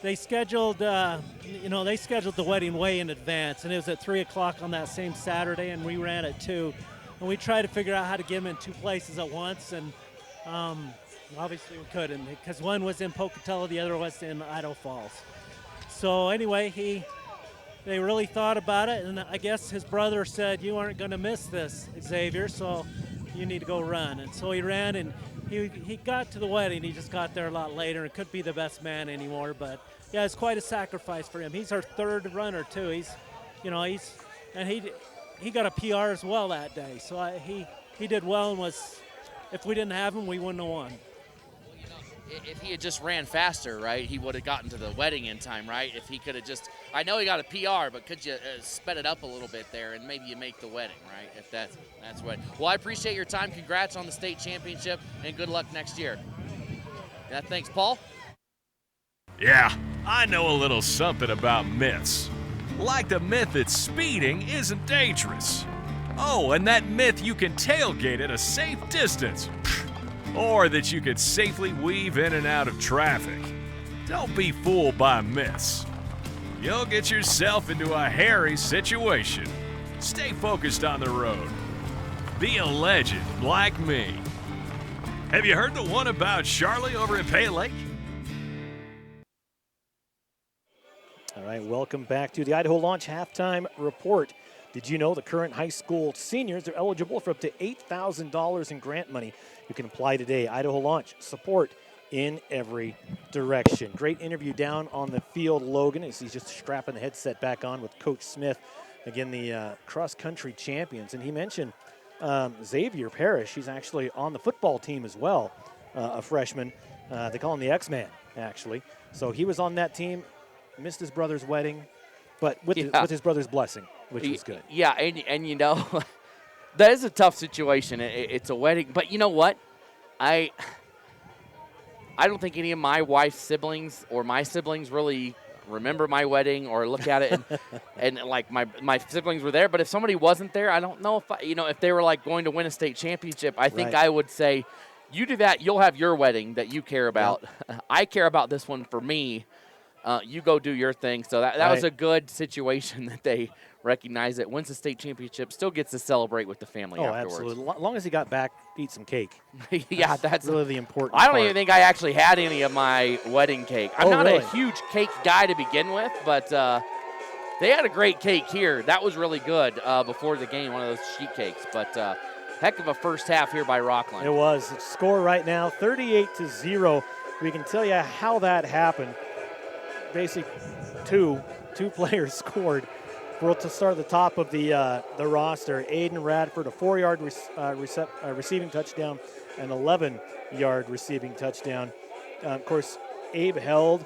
they scheduled, the wedding way in advance, and it was at 3 o'clock on that same Saturday, and we ran at 2. And we tried to figure out how to get him in 2 places at once, and obviously we couldn't, because one was in Pocatello, the other was in Idaho Falls. So anyway, they really thought about it, and I guess his brother said, "You aren't going to miss this, Xavier, so you need to go run." And so he ran, and he got to the wedding. He just got there a lot later and couldn't be the best man anymore. But yeah, it's quite a sacrifice for him. He's our 3rd runner too. He got a PR as well that day. So he did well, and if we didn't have him, we wouldn't have won. If he had just ran faster, right, he would have gotten to the wedding in time, right? If he could have just, I know he got a PR, but could you sped it up a little bit there, and maybe you make the wedding, right? If that's what. Well, I appreciate your time. Congrats on the state championship, and good luck next year. Yeah, thanks, Paul. Yeah, I know a little something about myths. Like the myth that speeding isn't dangerous. Oh, and that myth you can tailgate at a safe distance. Or that you can safely weave in and out of traffic. Don't be fooled by myths. You'll get yourself into a hairy situation. Stay focused on the road. Be a legend like me. Have you heard the one about Charlie over at Pay Lake? All right, welcome back to the Idaho Launch Halftime Report. Did you know the current high school seniors are eligible for up to $8,000 in grant money? You can apply today. Idaho Launch, support in every direction. Great interview down on the field, Logan, as he's just strapping the headset back on with Coach Smith, again, the cross-country champions. And he mentioned Xavier Parrish. He's actually on the football team as well, a freshman. They call him the X-Man, actually. So he was on that team, missed his brother's wedding, but with his brother's blessing, which was good. Yeah, and that is a tough situation. It's a wedding, but you know what? I don't think any of my wife's siblings or my siblings really remember my wedding or look at it, and like my siblings were there. But if somebody wasn't there, I don't know if they were like going to win a state championship. I think I would say, you do that, you'll have your wedding that you care about. Yep. I care about this one for me. You go do your thing. So that was a good situation that they recognize it, wins the state championship, still gets to celebrate with the family afterwards. Absolutely. As long as he got back, eat some cake. Yeah, that's really the important part. I don't part. even think I actually had any of my wedding cake. I'm not a huge cake guy to begin with, but they had a great cake here. That was really good before the game, one of those sheet cakes. But heck of a first half here by Rockland. It was. It's score right now, 38-0. We can tell you how that happened. Basically, two players scored. We'll to start at the top of the roster. Aiden Radford, a 4-yard receiving touchdown, an 11-yard receiving touchdown. Of course, Abe held.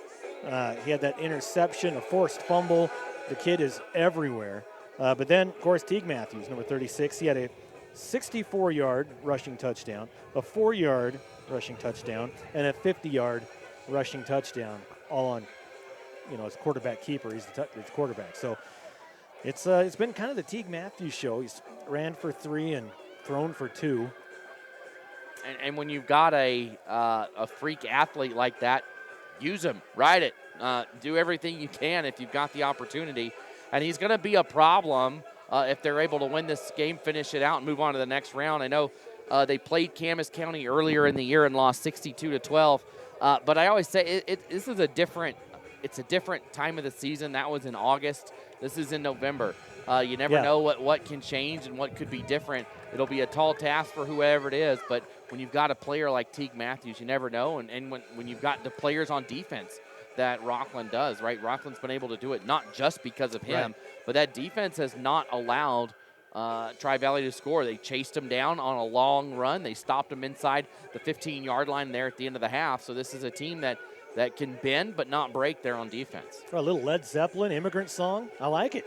He had that interception, a forced fumble. The kid is everywhere. But then, of course, Teague Matthews, number 36, he had a 64-yard rushing touchdown, a 4-yard rushing touchdown, and a 50-yard rushing touchdown, all on, his quarterback keeper. He's the quarterback. So it's been kind of the Teague Matthews show. He's ran for 3 and thrown for 2. And when you've got a freak athlete like that, use him, ride it, do everything you can if you've got the opportunity. And he's going to be a problem if they're able to win this game, finish it out, and move on to the next round. I know they played Camas County earlier in the year and lost 62-12. But I always say this is a different time of the season. That was in August. This is in November. You never know what can change and what could be different. It'll be a tall task for whoever it is, but when you've got a player like Teague Matthews, you never know. And when you've got the players on defense that Rockland does, right? Rockland's been able to do it not just because of him, but that defense has not allowed Tri-Valley to score. They chased them down on a long run. They stopped them inside the 15-yard line there at the end of the half. So this is a team that can bend but not break there on defense. For a little Led Zeppelin immigrant song, I like it.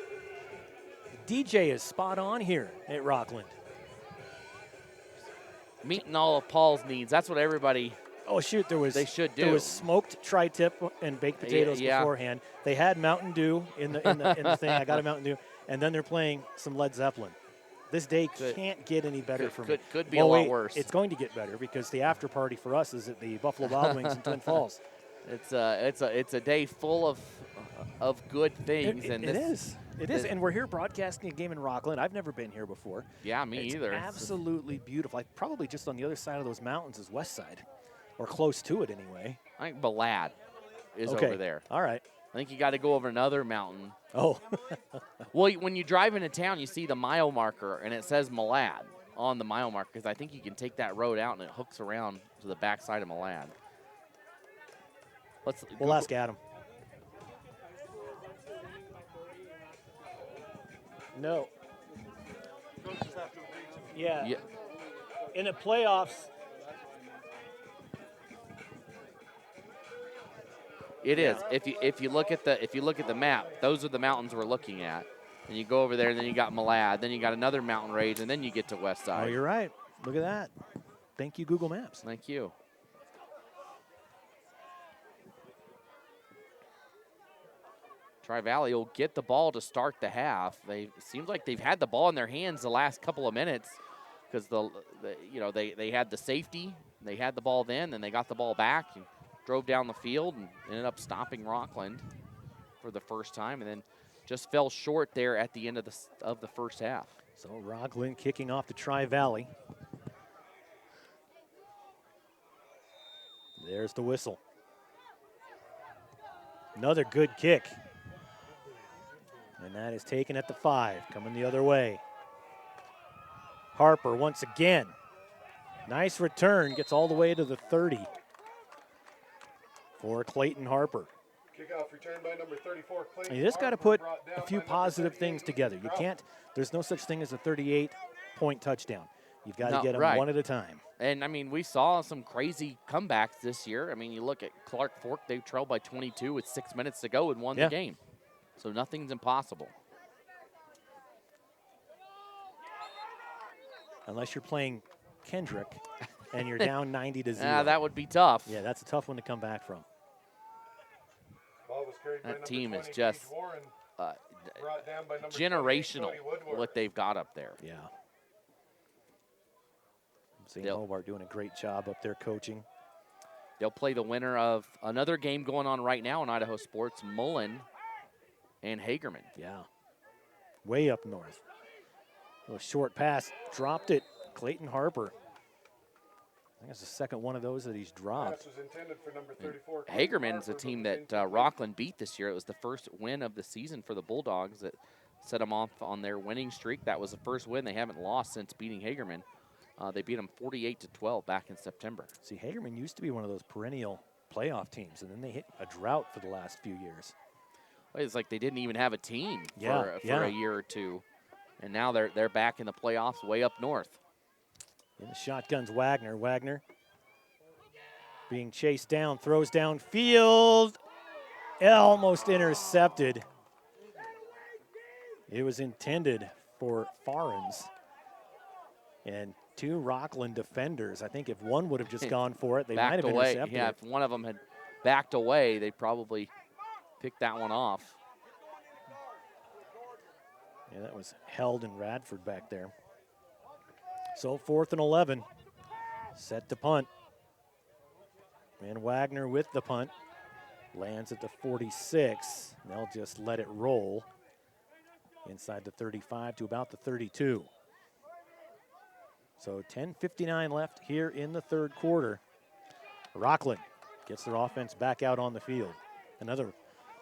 The DJ is spot on here at Rockland. Meeting all of Paul's needs. That's what everybody. Oh shoot! They should do. There was smoked tri-tip and baked potatoes beforehand. They had Mountain Dew in the thing. I got a Mountain Dew, and then they're playing some Led Zeppelin. This day can't get any better for me. Could be a lot worse. It's going to get better because the after party for us is at the Buffalo Wild Wings in Twin Falls. It's a day full of good things. It is, and we're here broadcasting a game in Rockland. I've never been here before. Yeah, me either. Absolutely beautiful. Like probably just on the other side of those mountains is West Side, or close to it anyway. I think Balad is over there. All right. I think you got to go over another mountain. Oh. Well, when you drive into town, you see the mile marker, and it says Malad on the mile marker, because I think you can take that road out, and it hooks around to the backside of Malad. We'll ask Adam. No. Yeah. In the playoffs. It is. If you look at the map, those are the mountains we're looking at. And you go over there, and then you got Malad, then you got another mountain range, and then you get to West Side. Oh, you're right. Look at that. Thank you, Google Maps. Thank you. Tri-Valley will get the ball to start the half. It seems like they've had the ball in their hands the last couple of minutes because they had the safety, they had the ball then they got the ball back and drove down the field and ended up stopping Rockland for the first time, and then just fell short there at the end of the first half. So Rockland kicking off the Tri-Valley. There's the whistle. Another good kick. And that is taken at the 5, coming the other way. Harper once again. Nice return, gets all the way to the 30 for Clayton Harper. Kickoff return by number 34, Clayton. You just got to put a few positive things together. You can't, there's no such thing as a 38-point touchdown. You've got to get them one at a time. And, I mean, we saw some crazy comebacks this year. I mean, you look at Clark Fork, they trailed by 22 with 6 minutes to go and won the game. So nothing's impossible. Unless you're playing Kendrick and you're down 90-0. That would be tough. Yeah, that's a tough one to come back from. That team is just generational, what they've got up there. Yeah. St. Hobart doing a great job up there coaching. They'll play the winner of another game going on right now in Idaho Sports, Mullen and Hagerman. Yeah. Way up north. A little short pass. Dropped it. Clayton Harper. I think it's the second one of those that he's dropped. Hagerman's a team that Rockland beat this year. It was the first win of the season for the Bulldogs that set them off on their winning streak. That was the first win. They haven't lost since beating Hagerman. They beat them 48-12 back in September. See, Hagerman used to be one of those perennial playoff teams, and then they hit a drought for the last few years. It's like they didn't even have a team for a year or two, and now they're back in the playoffs way up north. In the shotgun's Wagner. Wagner being chased down, throws downfield, almost intercepted. It was intended for Farens. And 2 Rockland defenders. I think if one would have just gone for it, they might have intercepted Yeah, it. if one of them had backed away, they probably picked that one off. Yeah, that was held in Radford back there. So 4th and 11. Set to punt. And Wagner with the punt. Lands at the 46. They'll just let it roll inside the 35 to about the 32. So 10:59 left here in the third quarter. Rockland gets their offense back out on the field. Another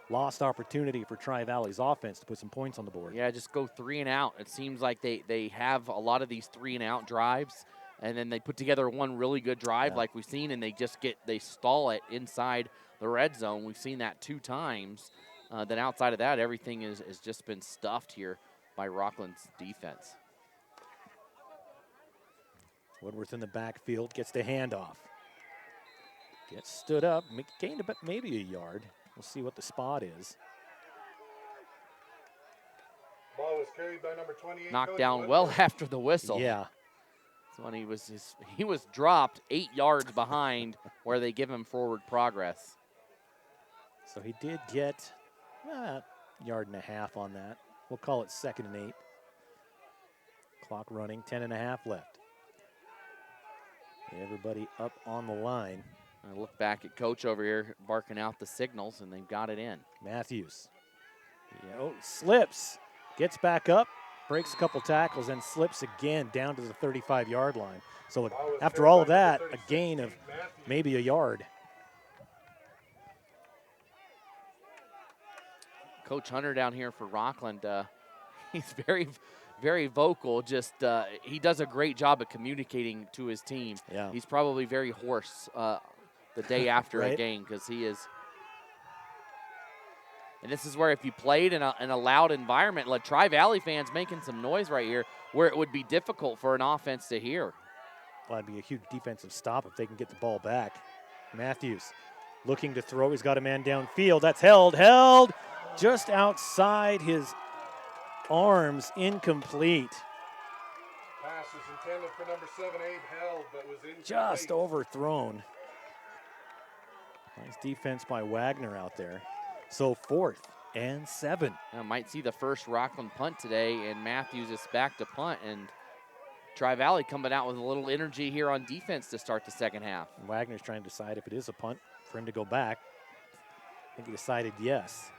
lost opportunity for Tri-Valley's offense to put some points on the board. Yeah, just go 3 and out. It seems like they have a lot of these 3 and out drives, and then they put together one really good drive like we've seen, and they stall it inside the red zone. We've seen that 2 times. Then outside of that, everything has just been stuffed here by Rockland's defense. Woodworth in the backfield, gets the handoff. Gets stood up, gained about maybe a yard. We'll see what the spot is. Ball was carried by number 28. Knocked down well after the whistle. Yeah. That's when he was dropped 8 yards behind where they give him forward progress. So he did get a yard and a half on that. We'll call it 2nd and 8. Clock running, 10.5 left. Everybody up on the line. I look back at Coach over here barking out the signals, and they've got it in. Matthews. Slips. Gets back up, breaks a couple tackles, and slips again down to the 35-yard line. So after all of that, a gain of maybe a yard. Coach Hunter down here for Rockland, he's very, very vocal. Just he does a great job of communicating to his team. Yeah. He's probably very hoarse the day after Right. a game because he is. And this is where if you played in a loud environment, like Tri-Valley fans making some noise right here, where it would be difficult for an offense to hear. Well, that'd be a huge defensive stop if they can get the ball back. Matthews looking to throw. He's got a man downfield. That's held just outside his arms, incomplete. Pass is intended for number 7, Abe held, but was incomplete. Just overthrown. Nice defense by Wagner out there. So 4th and 7. I might see the first Rockland punt today, and Matthews is back to punt, and Tri-Valley coming out with a little energy here on defense to start the second half. Wagner's trying to decide if it is a punt for him to go back. I think he decided yes.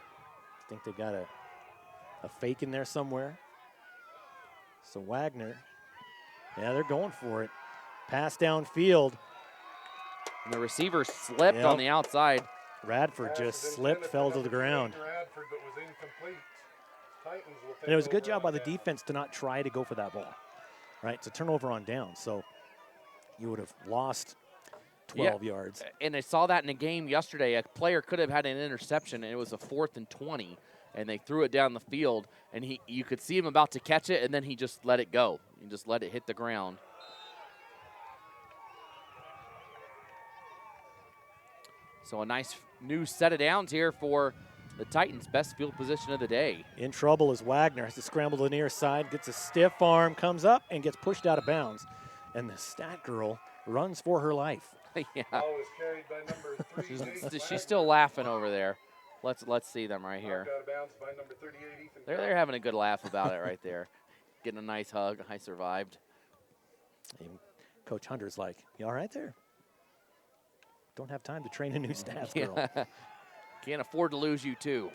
I think they've got a fake in there somewhere. So Wagner, they're going for it. Pass downfield. And the receiver slipped on the outside. Radford just slipped, fell to the ground. Radford, but was incomplete. Titans will take And it was a good over job by on the that. defense to not try to go for that ball. Right, it's a turnover on down, so you would have lost 12 yards. And I saw that in a game yesterday. A player could have had an interception, and it was a 4th and 20, and they threw it down the field, and you could see him about to catch it, and then he just let it go. He just let it hit the ground. So a nice new set of downs here for the Titans. Best field position of the day. In trouble is Wagner. Has to scramble to the near side, gets a stiff arm, comes up, and gets pushed out of bounds. And the stat girl runs for her life. Yeah. Ball was carried by number 3. She's still laughing over there. Let's see them right here. Knocked out of bounds by number 38, Ethan. They're having a good laugh about it right there. Getting a nice hug. I survived. And Coach Hunter's like, you all right there? Don't have time to train a new staff girl. Can't afford to lose you too.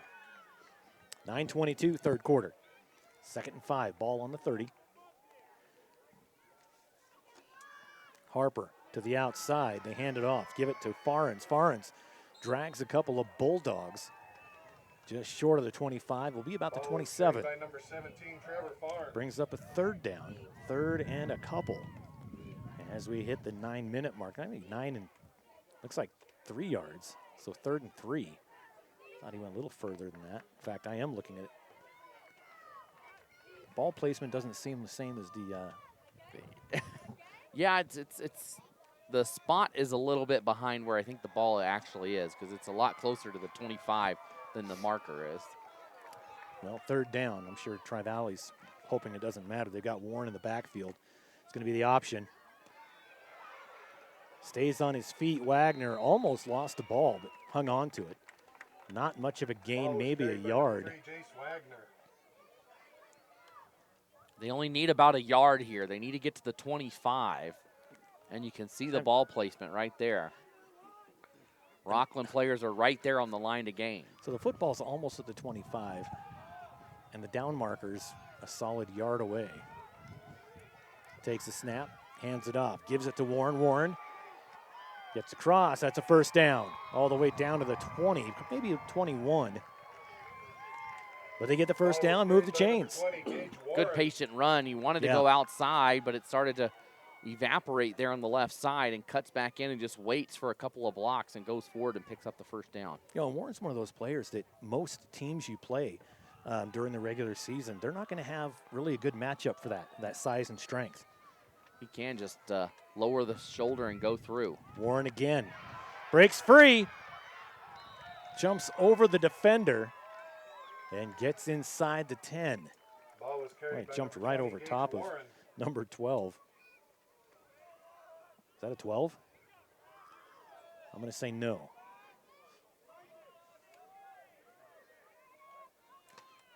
9:22, 3rd quarter. 2nd and 5, ball on the 30. Harper to the outside. They hand it off. Give it to Farens. Farens drags a couple of Bulldogs. Just short of the 25. Will be about the 27. By number 17, Trevor Farr. Brings up a 3rd down. 3rd and a couple. As we hit the 9-minute mark. I mean, 9 and looks like 3 yards. So 3rd and 3. Thought he went a little further than that. In fact, I am looking at it. Ball placement doesn't seem the same as the. Yeah, it's the spot is a little bit behind where I think the ball actually is because it's a lot closer to the 25 than the marker is. Well, 3rd down. I'm sure Tri-Valley's hoping it doesn't matter. They've got Warren in the backfield. It's going to be the option. Stays on his feet. Wagner almost lost the ball, but hung on to it. Not much of a gain, maybe a yard. They only need about a yard here. They need to get to the 25, and you can see the ball placement right there. Rockland players are right there on the line to gain. So the football's almost at the 25, and the down marker's a solid yard away. Takes a snap, hands it off, gives it to Warren. Warren gets across. That's a 1st down, all the way down to the 20, maybe 21. But they get the 1st down, move the chains. Good patient run. He wanted to go outside, but it started to evaporate there on the left side and cuts back in and just waits for a couple of blocks and goes forward and picks up the 1st down. You know, Warren's one of those players that most teams you play during the regular season, they're not going to have really a good matchup for that size and strength. he can just lower the shoulder and go through. Warren again. Breaks free. Jumps over the defender and gets inside the 10. Ball was carried by Jumped number right 20, over Gage top of Warren. number 12. Is that a 12? I'm going to say no.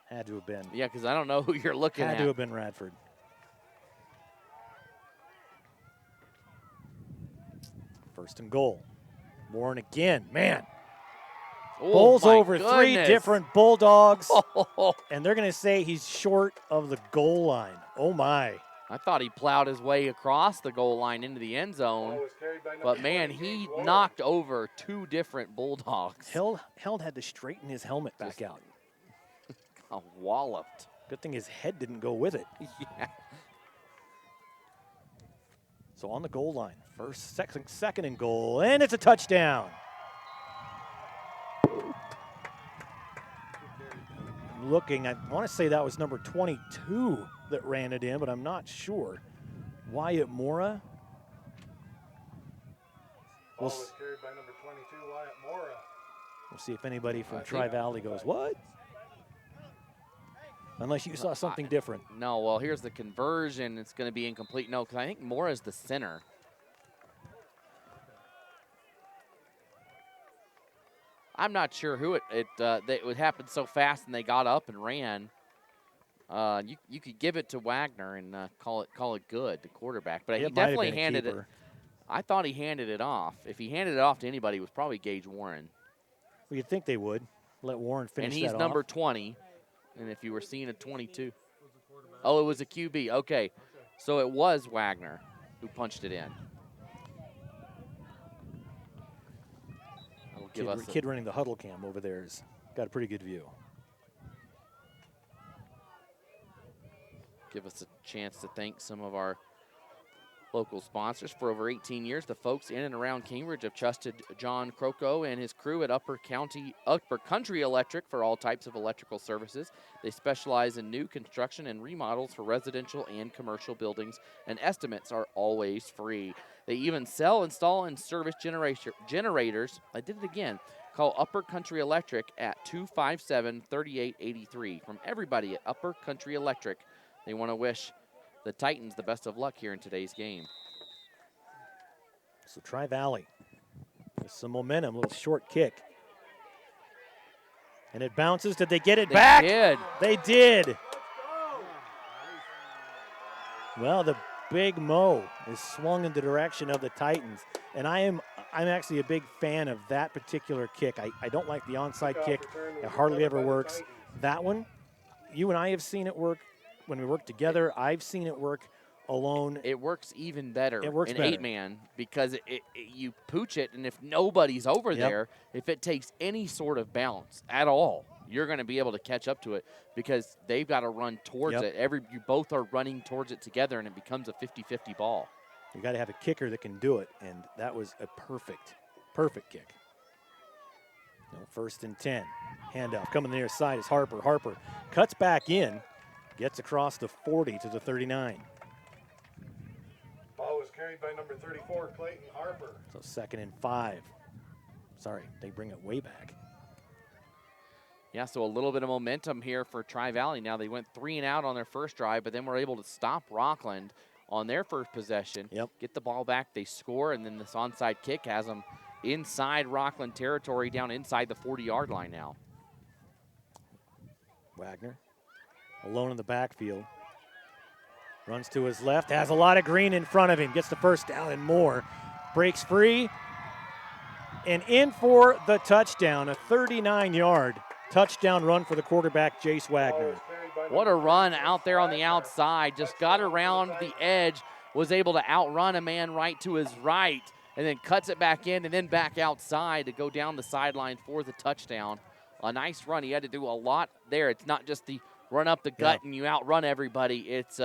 Had to have been. Yeah, because I don't know who you're looking at. Had to have been Radford. First and goal. Warren again. Man. Oh, Bowls my over three goodness. different Bulldogs. And they're going to say he's short of the goal line. Oh, my. I thought he plowed his way across the goal line into the end zone. But, man, he knocked over two different Bulldogs. Held had to straighten his helmet back out. Got walloped. Good thing his head didn't go with it. Yeah. So on the goal line, second and goal, and it's a touchdown. I'm looking, I want to say that was number 22 that ran it in, but I'm not sure. Wyatt Mora. Ball was carried by number 22, Wyatt Mora. We'll see if anybody from Tri-Valley goes, what? Unless you saw something different. No, well, here's the conversion. It's going to be incomplete. No, because I think Mora's the center. I'm not sure who it happened so fast and they got up and ran. You could give it to Wagner and call it good, the quarterback. But he definitely handed it. I thought he handed it off. If he handed it off to anybody, it was probably Gage Warren. Well, you'd think they would let Warren finish that off. And he's number 20. And if you were seeing a 22. Oh, it was a QB. Okay. So it was Wagner who punched it in. That'll give us kid running the huddle cam over there has got a pretty good view. Give us a chance to thank some of our local sponsors. For over 18 years, the folks in and around Cambridge have trusted John Croco and his crew at Upper Country Electric for all types of electrical services. They specialize in new construction and remodels for residential and commercial buildings, and estimates are always free. They even sell, install, and service generators. I did it again. Call Upper Country Electric at 257-3883. From everybody at Upper Country Electric, they want to wish the Titans the best of luck here in today's game. So Tri-Valley with some momentum, a little short kick. And it bounces. Did they get it back? They did. They did. Well, the Big Mo is swung in the direction of the Titans. And I'm actually a big fan of that particular kick. I don't like the onside kick. It hardly ever works. That one, you and I have seen it work. When we work together, I've seen it work alone. It works even better. It works in better. 8-man because you pooch it, and if nobody's over there, if it takes any sort of bounce at all, you're going to be able to catch up to it because they've got to run towards it. You both are running towards it together, and it becomes a 50-50 ball. You got to have a kicker that can do it, and that was a perfect kick. No, 1st and 10. Handoff coming the near side is Harper. Harper cuts back in. Gets across the 40 to the 39. Ball was carried by number 34, Clayton Harper. So 2nd and 5. Sorry, they bring it way back. Yeah, so a little bit of momentum here for Tri-Valley. Now they went 3 and out on their first drive, but then were able to stop Rockland on their first possession. Get the ball back, they score, and then this onside kick has them inside Rockland territory, down inside the 40-yard line now. Wagner alone in the backfield. Runs to his left, has a lot of green in front of him, gets the first down and more. Breaks free and in for the touchdown, a 39-yard touchdown run for the quarterback, Jace Wagner. What a run out there on the outside. Just got around the edge, was able to outrun a man right to his right, and then cuts it back in and then back outside to go down the sideline for the touchdown. A nice run. He had to do a lot there. It's not just the run up the gut and you outrun everybody. It's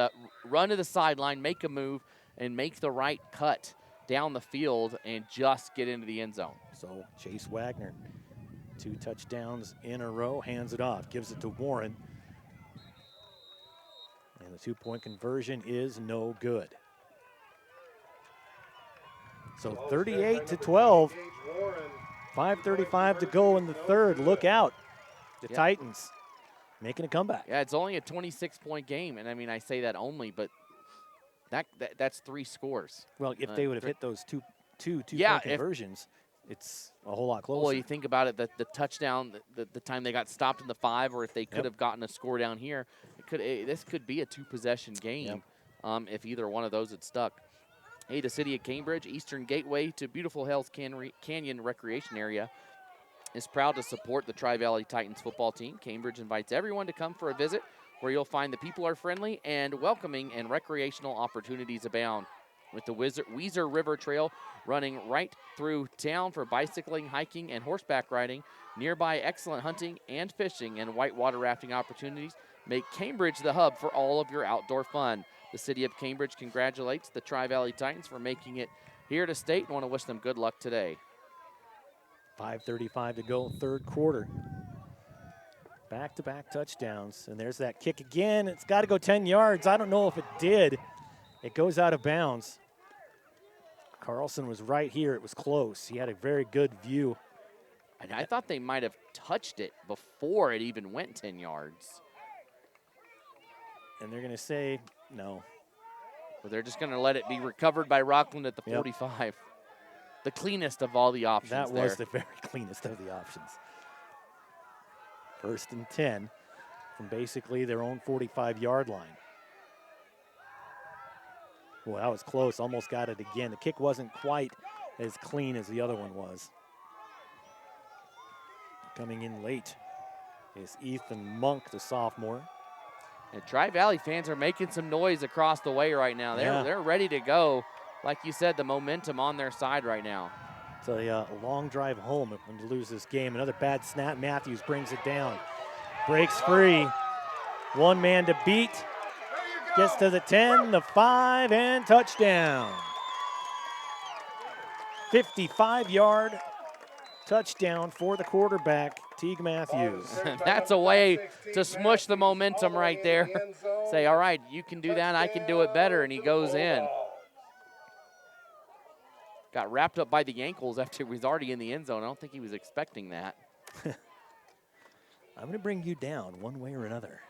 run to the sideline, make a move, and make the right cut down the field and just get into the end zone. So Chase Wagner, 2 touchdowns in a row, hands it off, gives it to Warren. And the 2-point conversion is no good. So 38-12. 5:35 to go in the third. Look out. The Titans making a comeback. Yeah, it's only a 26-point game, and I mean, I say that only, but that's 3 scores. Well, if they would have hit those two yeah, point conversions, it's a whole lot closer. Well, you think about it, the touchdown, the time they got stopped in the 5, or if they could have gotten a score down here, this could be a 2-possession game if either one of those had stuck. Hey, the city of Cambridge, Eastern Gateway to beautiful Hell's Canyon Recreation Area, is proud to support the Tri-Valley Titans football team. Cambridge invites everyone to come for a visit where you'll find the people are friendly and welcoming and recreational opportunities abound. With the Weiser River Trail running right through town for bicycling, hiking, and horseback riding, nearby excellent hunting and fishing and whitewater rafting opportunities make Cambridge the hub for all of your outdoor fun. The city of Cambridge congratulates the Tri-Valley Titans for making it here to state and want to wish them good luck today. 5:35 to go, third quarter. Back-to-back touchdowns, and there's that kick again. It's got to go 10 yards. I don't know if it did. It goes out of bounds. Carlson was right here. It was close. He had a very good view. And I thought they might have touched it before it even went 10 yards. And they're going to say no. But they're just going to let it be recovered by Rockland at the 45. The cleanest of all the options. That was the very cleanest of the options. 1st and 10 from basically their own 45-yard line. Well, that was close. Almost got it again. The kick wasn't quite as clean as the other one was. Coming in late is Ethan Monk, the sophomore. And Tri-Valley fans are making some noise across the way right now. They're ready to go. Like you said, the momentum on their side right now. It's a long drive home if when to lose this game. Another bad snap. Matthews brings it down. Breaks free. One man to beat. Gets to the 10, the 5, and touchdown. 55-yard touchdown for the quarterback, Teague Matthews. That's a way to smush the momentum right there. Say, all right, you can do that, I can do it better, and he goes in. Got wrapped up by the ankles after he was already in the end zone. I don't think he was expecting that. I'm going to bring you down one way or another.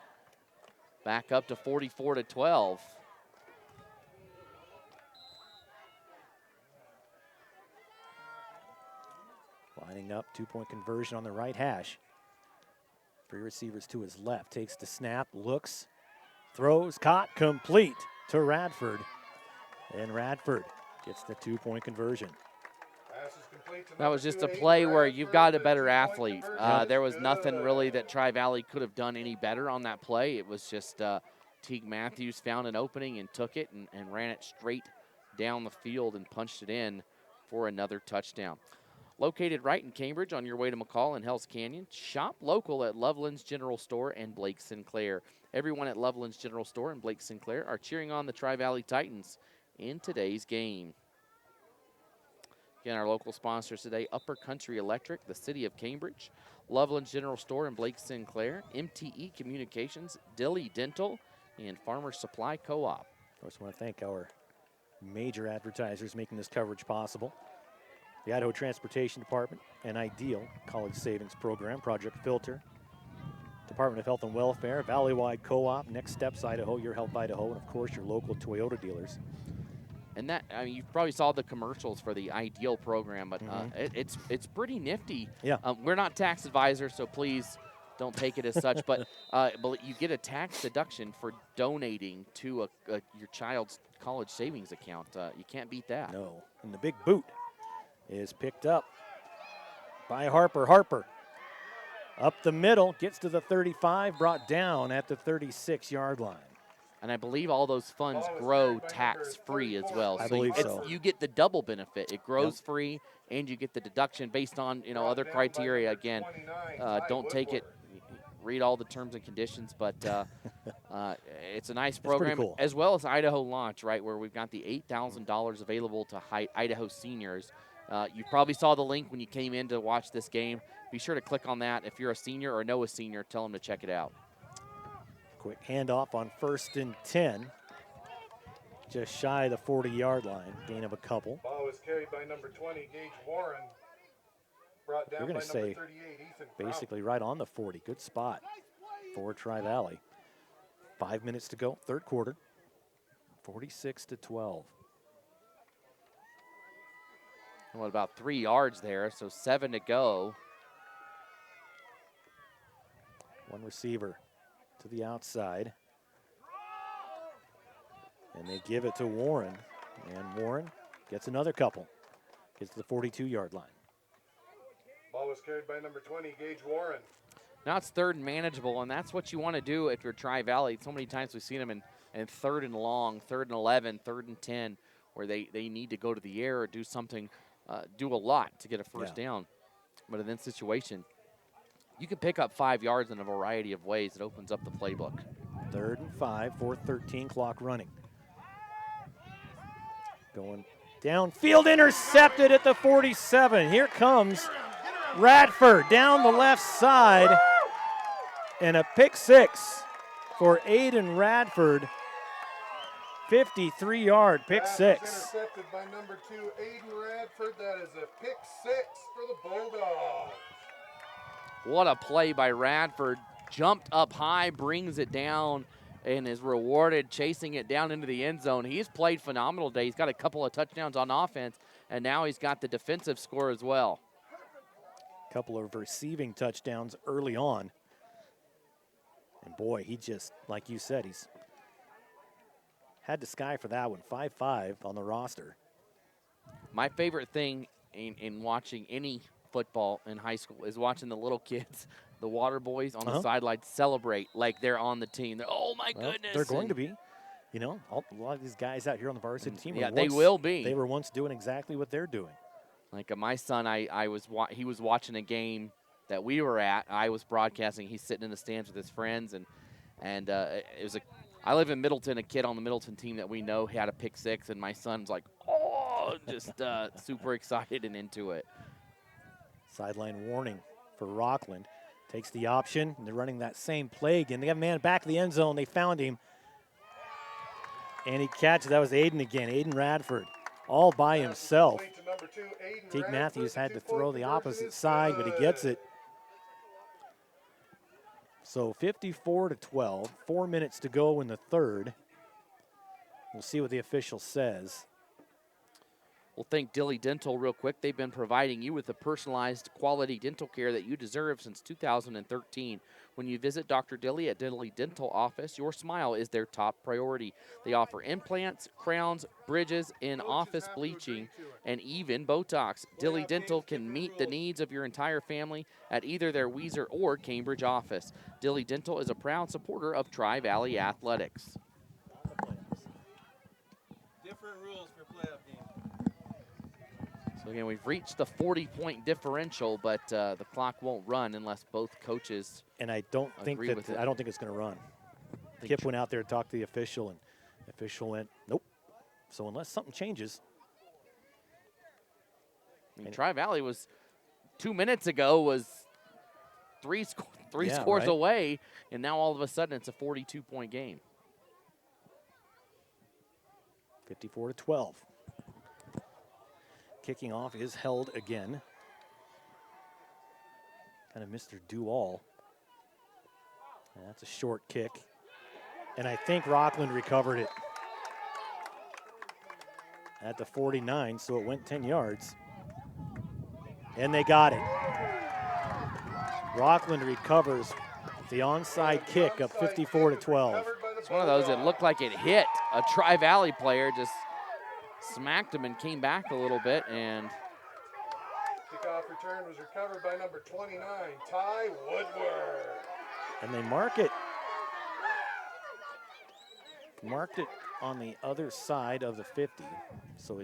Back up to 44-12. Lining up, 2-point conversion on the right hash. 3 receivers to his left. Takes the snap, looks, throws, caught, complete to Radford. And Radford gets the 2-point conversion. That was just a play where you've got a better athlete. There was nothing really that Tri-Valley could have done any better on that play. It was just Teague Matthews found an opening and took it and ran it straight down the field and punched it in for another touchdown. Located right in Cambridge on your way to McCall and Hell's Canyon, shop local at Loveland's General Store and Blake Sinclair. Everyone at Loveland's General Store and Blake Sinclair are cheering on the Tri-Valley Titans in today's game. Again, our local sponsors today, Upper Country Electric, the City of Cambridge, Loveland's General Store and Blake Sinclair, MTE Communications, Dilly Dental, and Farmer Supply Co-op. Of course, I want to thank our major advertisers making this coverage possible. The Idaho Transportation Department and Ideal College Savings Program, Project Filter, Department of Health and Welfare, Valley-wide Co-op, Next Steps Idaho, Your Help Idaho, and of course your local Toyota dealers. And that, I mean, you probably saw the commercials for the Ideal program, but it's pretty nifty. Yeah. We're not tax advisors, so please don't take it as such. But you get a tax deduction for donating to your child's college savings account. You can't beat that. No. And the big boot is picked up by Harper. Harper up the middle, gets to the 35, brought down at the 36-yard line. And I believe all those funds grow tax-free as well. I believe so. You get the double benefit. It grows free, and you get the deduction based on other criteria. Again, don't take it. Read all the terms and conditions, but it's a nice program, cool. As well as Idaho Launch, right, where we've got the $8,000 available to Idaho seniors. You probably saw the link when you came in to watch this game. Be sure to click on that. If you're a senior or know a senior, tell them to check it out. Quick handoff on 1st and 10. just shy of the 40-yard line, gain of a couple. Ball was carried by number 20, Gage Warren. Brought down You're by going to number say 38, Ethan Crouch. basically right on the 40. Good spot for Tri-Valley. 5 minutes to go, third quarter. 46-12. Well, about 3 yards there, so 7 to go. One receiver to the outside. And they give it to Warren. And Warren gets another couple. Gets to the 42-yard line. Ball was carried by number 20, Gage Warren. Now it's third and manageable, and that's what you want to do if you're Tri-Valley. So many times we've seen them in third and long, third and 11, third and 10, where they need to go to the air or do something, do a lot to get a first down. But in this situation, you can pick up 5 yards in a variety of ways. It opens up the playbook. 3rd and 5, 4:13 clock running. Going downfield, intercepted at the 47. Here comes Radford down the left side. And a pick six for Aiden Radford. 53-yard pick six. Intercepted by number 2, Aiden Radford. That is a pick six for the Bulldogs. What a play by Radford. Jumped up high, brings it down, and is rewarded chasing it down into the end zone. He's played phenomenal today. He's got a couple of touchdowns on offense, and now he's got the defensive score as well. Couple of receiving touchdowns early on. And boy, he just, like you said, he's had the sky for that one. 5'5" on the roster. My favorite thing in watching any football in high school is watching the little kids, the water boys on the sideline celebrate like they're on the team. They're, oh my goodness. They're going to be. You know, a lot of these guys out here on the varsity team. Yeah, they will be. They were once doing exactly what they're doing. Like my son, he was watching a game that we were at. I was broadcasting. He's sitting in the stands with his friends, and it was I live in Middleton. A kid on the Middleton team that we know had a pick six, and my son's like, oh, just super excited and into it. Sideline warning for Rockland. Takes the option, and they're running that same play again. They got a man back of the end zone. They found him, and he catches. That was Aiden again. Aiden Radford, all by himself. Teague Matthews had to throw the opposite side, but he gets it. So 54-12, 4 minutes to go in the third. We'll see what the official says. We'll thank Dilly Dental real quick. They've been providing you with the personalized quality dental care that you deserve since 2013. When you visit Dr. Dilly at Dilly Dental Office, your smile is their top priority. They offer implants, crowns, bridges, in-office bleaching, and even Botox. Dilly Dental can meet the needs of your entire family at either their Weiser or Cambridge office. Dilly Dental is a proud supporter of Tri-Valley Athletics. Different rules for playoff games. So again, we've reached the 40-point differential, but the clock won't run unless both coaches And I don't think agree with it. I don't think it's going to run. Think Kip went out there to talk to the official, and the official went, nope. So unless something changes. I mean, Tri-Valley was 2 minutes ago was three scores away, and now all of a sudden it's a 42-point game. 54-12. Kicking off is held again. Kind of Mr. Do-All. And that's a short kick. And I think Rockland recovered it at the 49, so it went 10 yards. And they got it. Rockland recovers the onside kick up 54-12. It's one of those that looked like it hit a Tri-Valley player, just smacked him and came back a little bit, and Kickoff return was recovered by number 29, Ty Woodward. And they marked it on the other side of the 50. So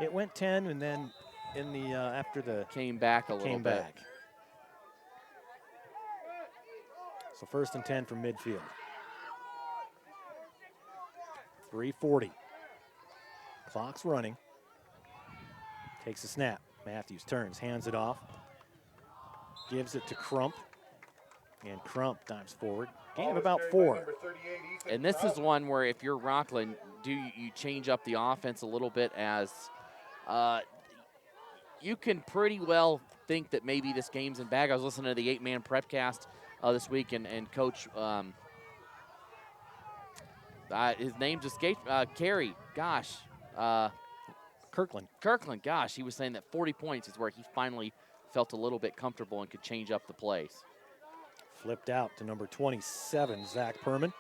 it went 10, and then in the after the came back a little bit. So 1st and 10 from midfield. 3:40. Clock's running. Takes a snap. Matthews turns, hands it off. Gives it to Crump. And Crump dives forward. Gain of about 4. And this is one where if you're Rockland, do you change up the offense a little bit as you can pretty well think that maybe this game's in bag. I was listening to the 8-man prepcast this week, and Coach, his name's escaped, Carey, gosh. Kirkland. Kirkland, gosh, he was saying that 40 points is where he finally felt a little bit comfortable and could change up the plays. Flipped out to number 27, Zach Perman.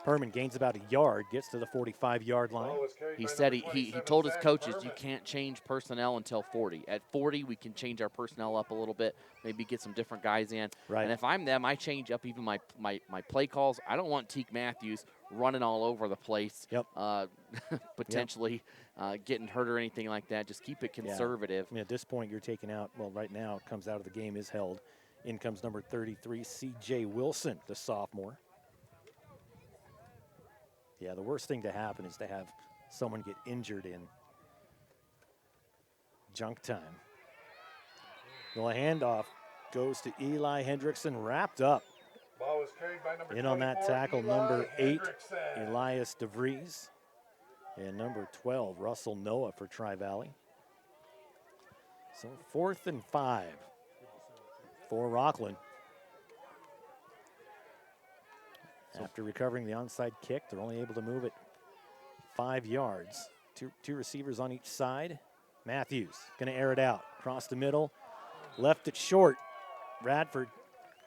Perman gains about a yard, gets to the 45-yard line. He said he told his coaches, you can't change personnel until 40. At 40, we can change our personnel up a little bit, maybe get some different guys in. Right. And if I'm them, I change up even my play calls. I don't want Teague Matthews running all over the place, potentially getting hurt or anything like that. Just keep it conservative. Yeah. At this point, you're taking out, well, right now, it comes out of the game, is held. In comes number 33, C.J. Wilson, the sophomore. Yeah, the worst thing to happen is to have someone get injured in junk time. The handoff goes to Eli Hendrickson, wrapped up. Ball was carried by number in on that tackle, Eli number 8, Hendrickson. Elias DeVries. And number 12, Russell Noah for Tri-Valley. So 4th and 5 for Rockland. After recovering the onside kick, they're only able to move it 5 yards. Two receivers on each side. Matthews going to air it out. Across the middle. Left it short. Radford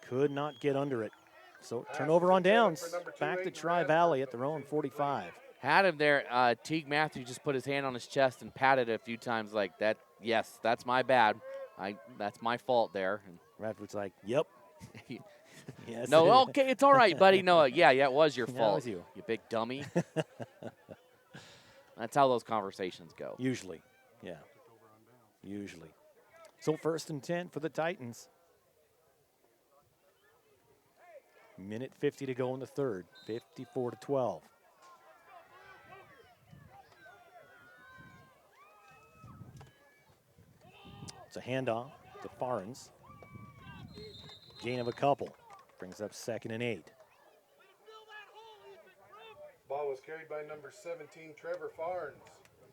could not get under it. So turnover on downs. Back to Tri-Valley at their own 45. Had him there. Teague Matthews just put his hand on his chest and patted it a few times like that. Yes, that's my bad. That's my fault there. And Radford's like, yep. Yes, no, okay, it's all right, buddy. No, yeah, it was your fault. That was you big dummy. That's how those conversations go. Usually, yeah. Usually. So 1st and 10 for the Titans. Minute 50 to go in the third. 54-12. It's a handoff to Farns. Gain of a couple. Brings up 2nd and 8. Ball was carried by number 17, Trevor Farns.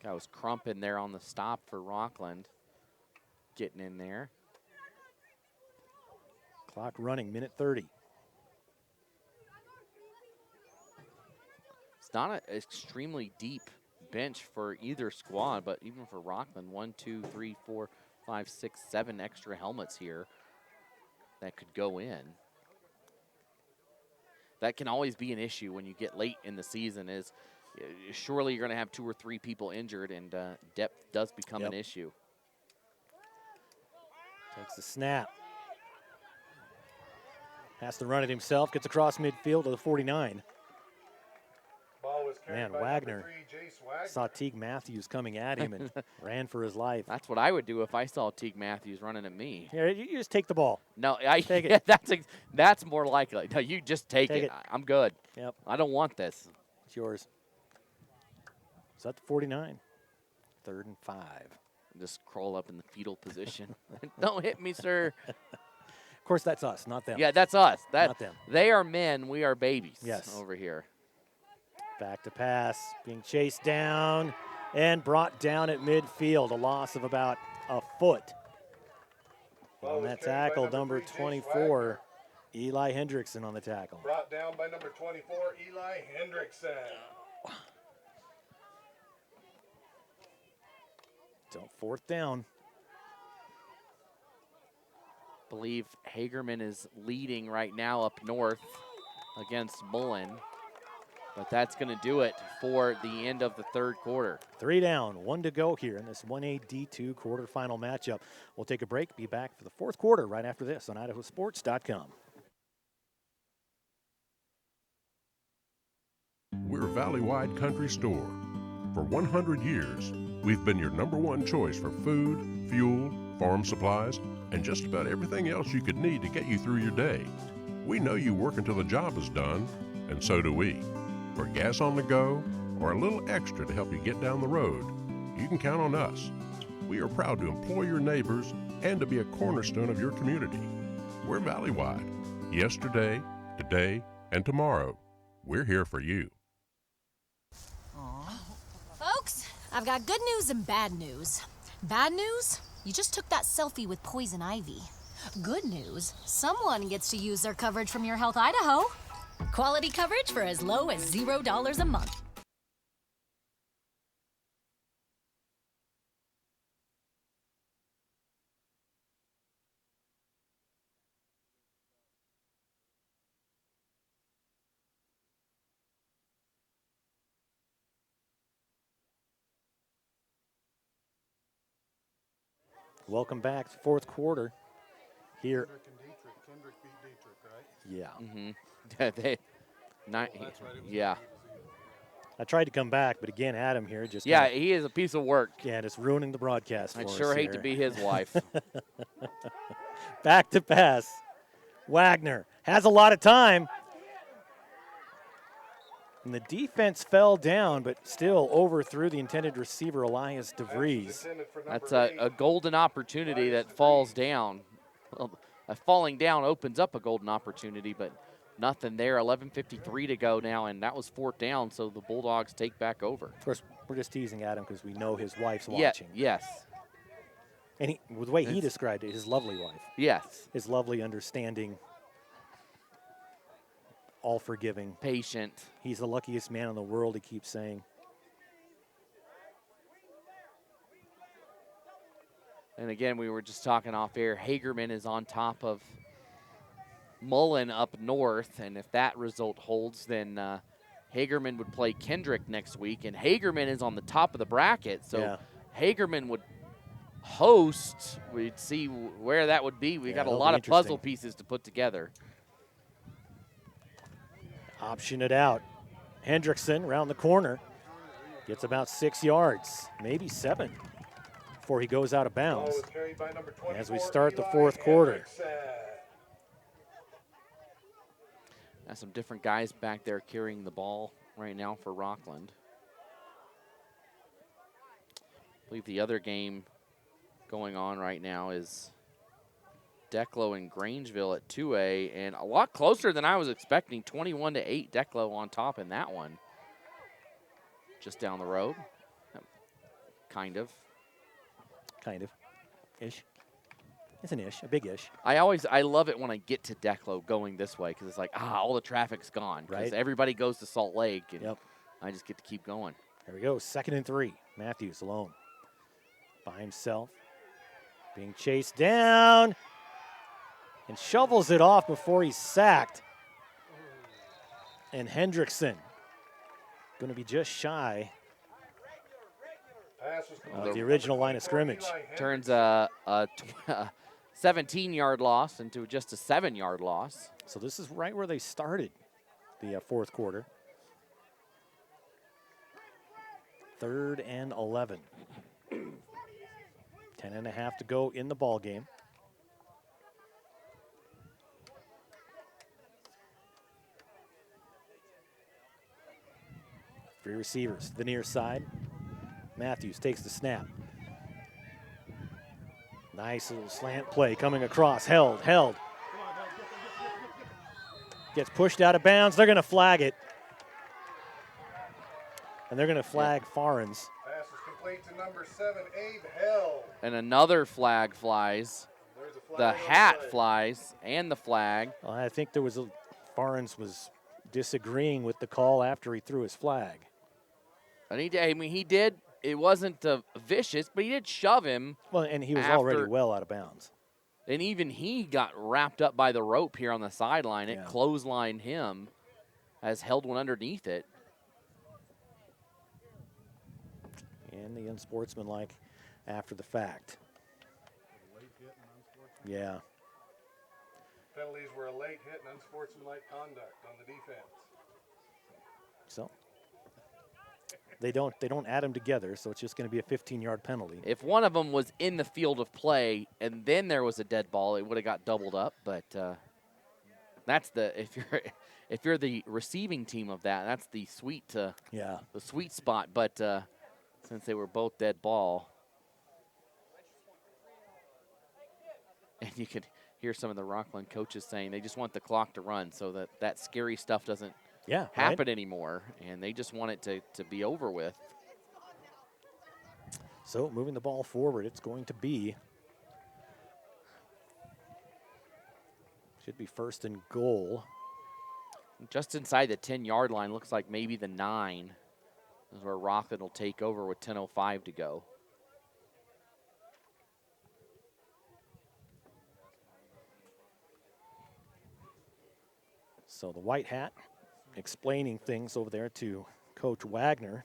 Guy was crumping there on the stop for Rockland. Getting in there. Clock running, minute 30. It's not an extremely deep bench for either squad, but even for Rockland, 1, 2, 3, 4, 5, 6, 7 extra helmets here that could go in. That can always be an issue when you get late in the season, is surely you're going to have 2 or 3 people injured, and depth does become an issue. Takes the snap. Has to run it himself, gets across midfield to the 49. Ball was carried by Wagner number 3, Jace Wagner. saw Teague Matthews coming at him and ran for his life. That's what I would do if I saw Teague Matthews running at me. Here, you just take the ball. No, Take it. that's more likely. No, you just take it. I'm good. Yep. I don't want this. It's yours. So at the 49. 3rd and 5. Just crawl up in the fetal position. Don't hit me, sir. Of course, that's us, not them. Yeah, that's us. Not them. They are men. We are babies. Yes. Over here. Back to pass, being chased down and brought down at midfield. A loss of about a foot. On that tackle, number 24, Eli Hendrickson on the tackle. Brought down by number 24, Eli Hendrickson. So 4th down. Believe Hagerman is leading right now up north against Mullen. But that's going to do it for the end of the 3rd quarter. 3 down, 1 to go here in this 1A D2 quarterfinal matchup. We'll take a break, be back for the 4th quarter right after this on IdahoSports.com. We're Valley-wide Country Store. For 100 years, we've been your #1 choice for food, fuel, farm supplies, and just about everything else you could need to get you through your day. We know you work until the job is done, and so do we. For gas on the go, or a little extra to help you get down the road, you can count on us. We are proud to employ your neighbors and to be a cornerstone of your community. We're Valley-wide. Yesterday, today, and tomorrow, we're here for you. I've got good news and bad news. Bad news? You just took that selfie with poison ivy. Good news, someone gets to use their coverage from your Health Idaho. Quality coverage for as low as $0 a month. Welcome back to fourth quarter here. Kendrick beat Dietrich, right? Yeah. Yeah. I tried to come back, but again, Adam here just. Yeah, he is a piece of work. Yeah, it's ruining the broadcast for I'd us sure hate here. to be his wife. Back to pass. Wagner has a lot of time. And the defense fell down, but still overthrew the intended receiver, Elias DeVries. That's a golden opportunity that falls down. Well, falling down opens up a golden opportunity, but nothing there. 11:53 to go now, and that was fourth down, so the Bulldogs take back over. Of course, we're just teasing Adam because we know his wife's watching. Yes. And the way he described it, his lovely wife. Yes. His lovely, understanding, all forgiving. Patient. He's the luckiest man in the world, he keeps saying. And again, we were just talking off air. Hagerman is on top of Mullen up north, and if that result holds, then Hagerman would play Kendrick next week, and Hagerman is on the top of the bracket, so Hagerman would host. We'd see where that would be. We got a lot of puzzle pieces to put together. Option it out. Hendrickson around the corner. Gets about 6 yards, maybe 7, before he goes out of bounds. As we start the fourth quarter. Got some different guys back there carrying the ball right now for Rockland. I believe the other game going on right now is Declo and Grangeville at 2A, and a lot closer than I was expecting. 21-8, Declo on top in that one. Just down the road. Kind of. Kind of. Ish. It's an ish, a big ish. I love it when I get to Declo going this way because it's like, all the traffic's gone. Right. Everybody goes to Salt Lake, and I just get to keep going. There we go, 2nd and 3. Matthews alone. By himself. Being chased down. And shovels it off before he's sacked. And Hendrickson going to be just shy of the original line of scrimmage. Turns a 17-yard loss into just a 7-yard loss. So this is right where they started the fourth quarter. 3rd and 11. 10.5 to go in the ball game. Three receivers, the near side. Matthews takes the snap. Nice little slant play coming across. Held. Gets pushed out of bounds. They're going to flag it. And they're going to flag Farens. Pass is complete to number 7, Abe Held. And another flag flies. The hat flies and the flag. Well, I think Farens was disagreeing with the call after he threw his flag. And he did. It wasn't vicious, but he did shove him. Well, and he was already well out of bounds. And even he got wrapped up by the rope here on the sideline. It clotheslined him as Held one underneath it. And the unsportsmanlike after the fact. Yeah. Penalties were a late hit and unsportsmanlike conduct on the defense. So they don't add them together, so it's just going to be a 15-yard penalty. If one of them was in the field of play and then there was a dead ball, it would have got doubled up. But that's if you're the receiving team of that, that's the sweet spot. But since they were both dead ball, and you could hear some of the Rockland coaches saying they just want the clock to run so that scary stuff doesn't happen anymore, and they just want it to be over with. So moving the ball forward, it's going to be, should be first and goal. Just inside the 10-yard line, looks like maybe the 9 is where Rockland will take over with 10:05 to go. So the white hat explaining things over there to Coach Wagner.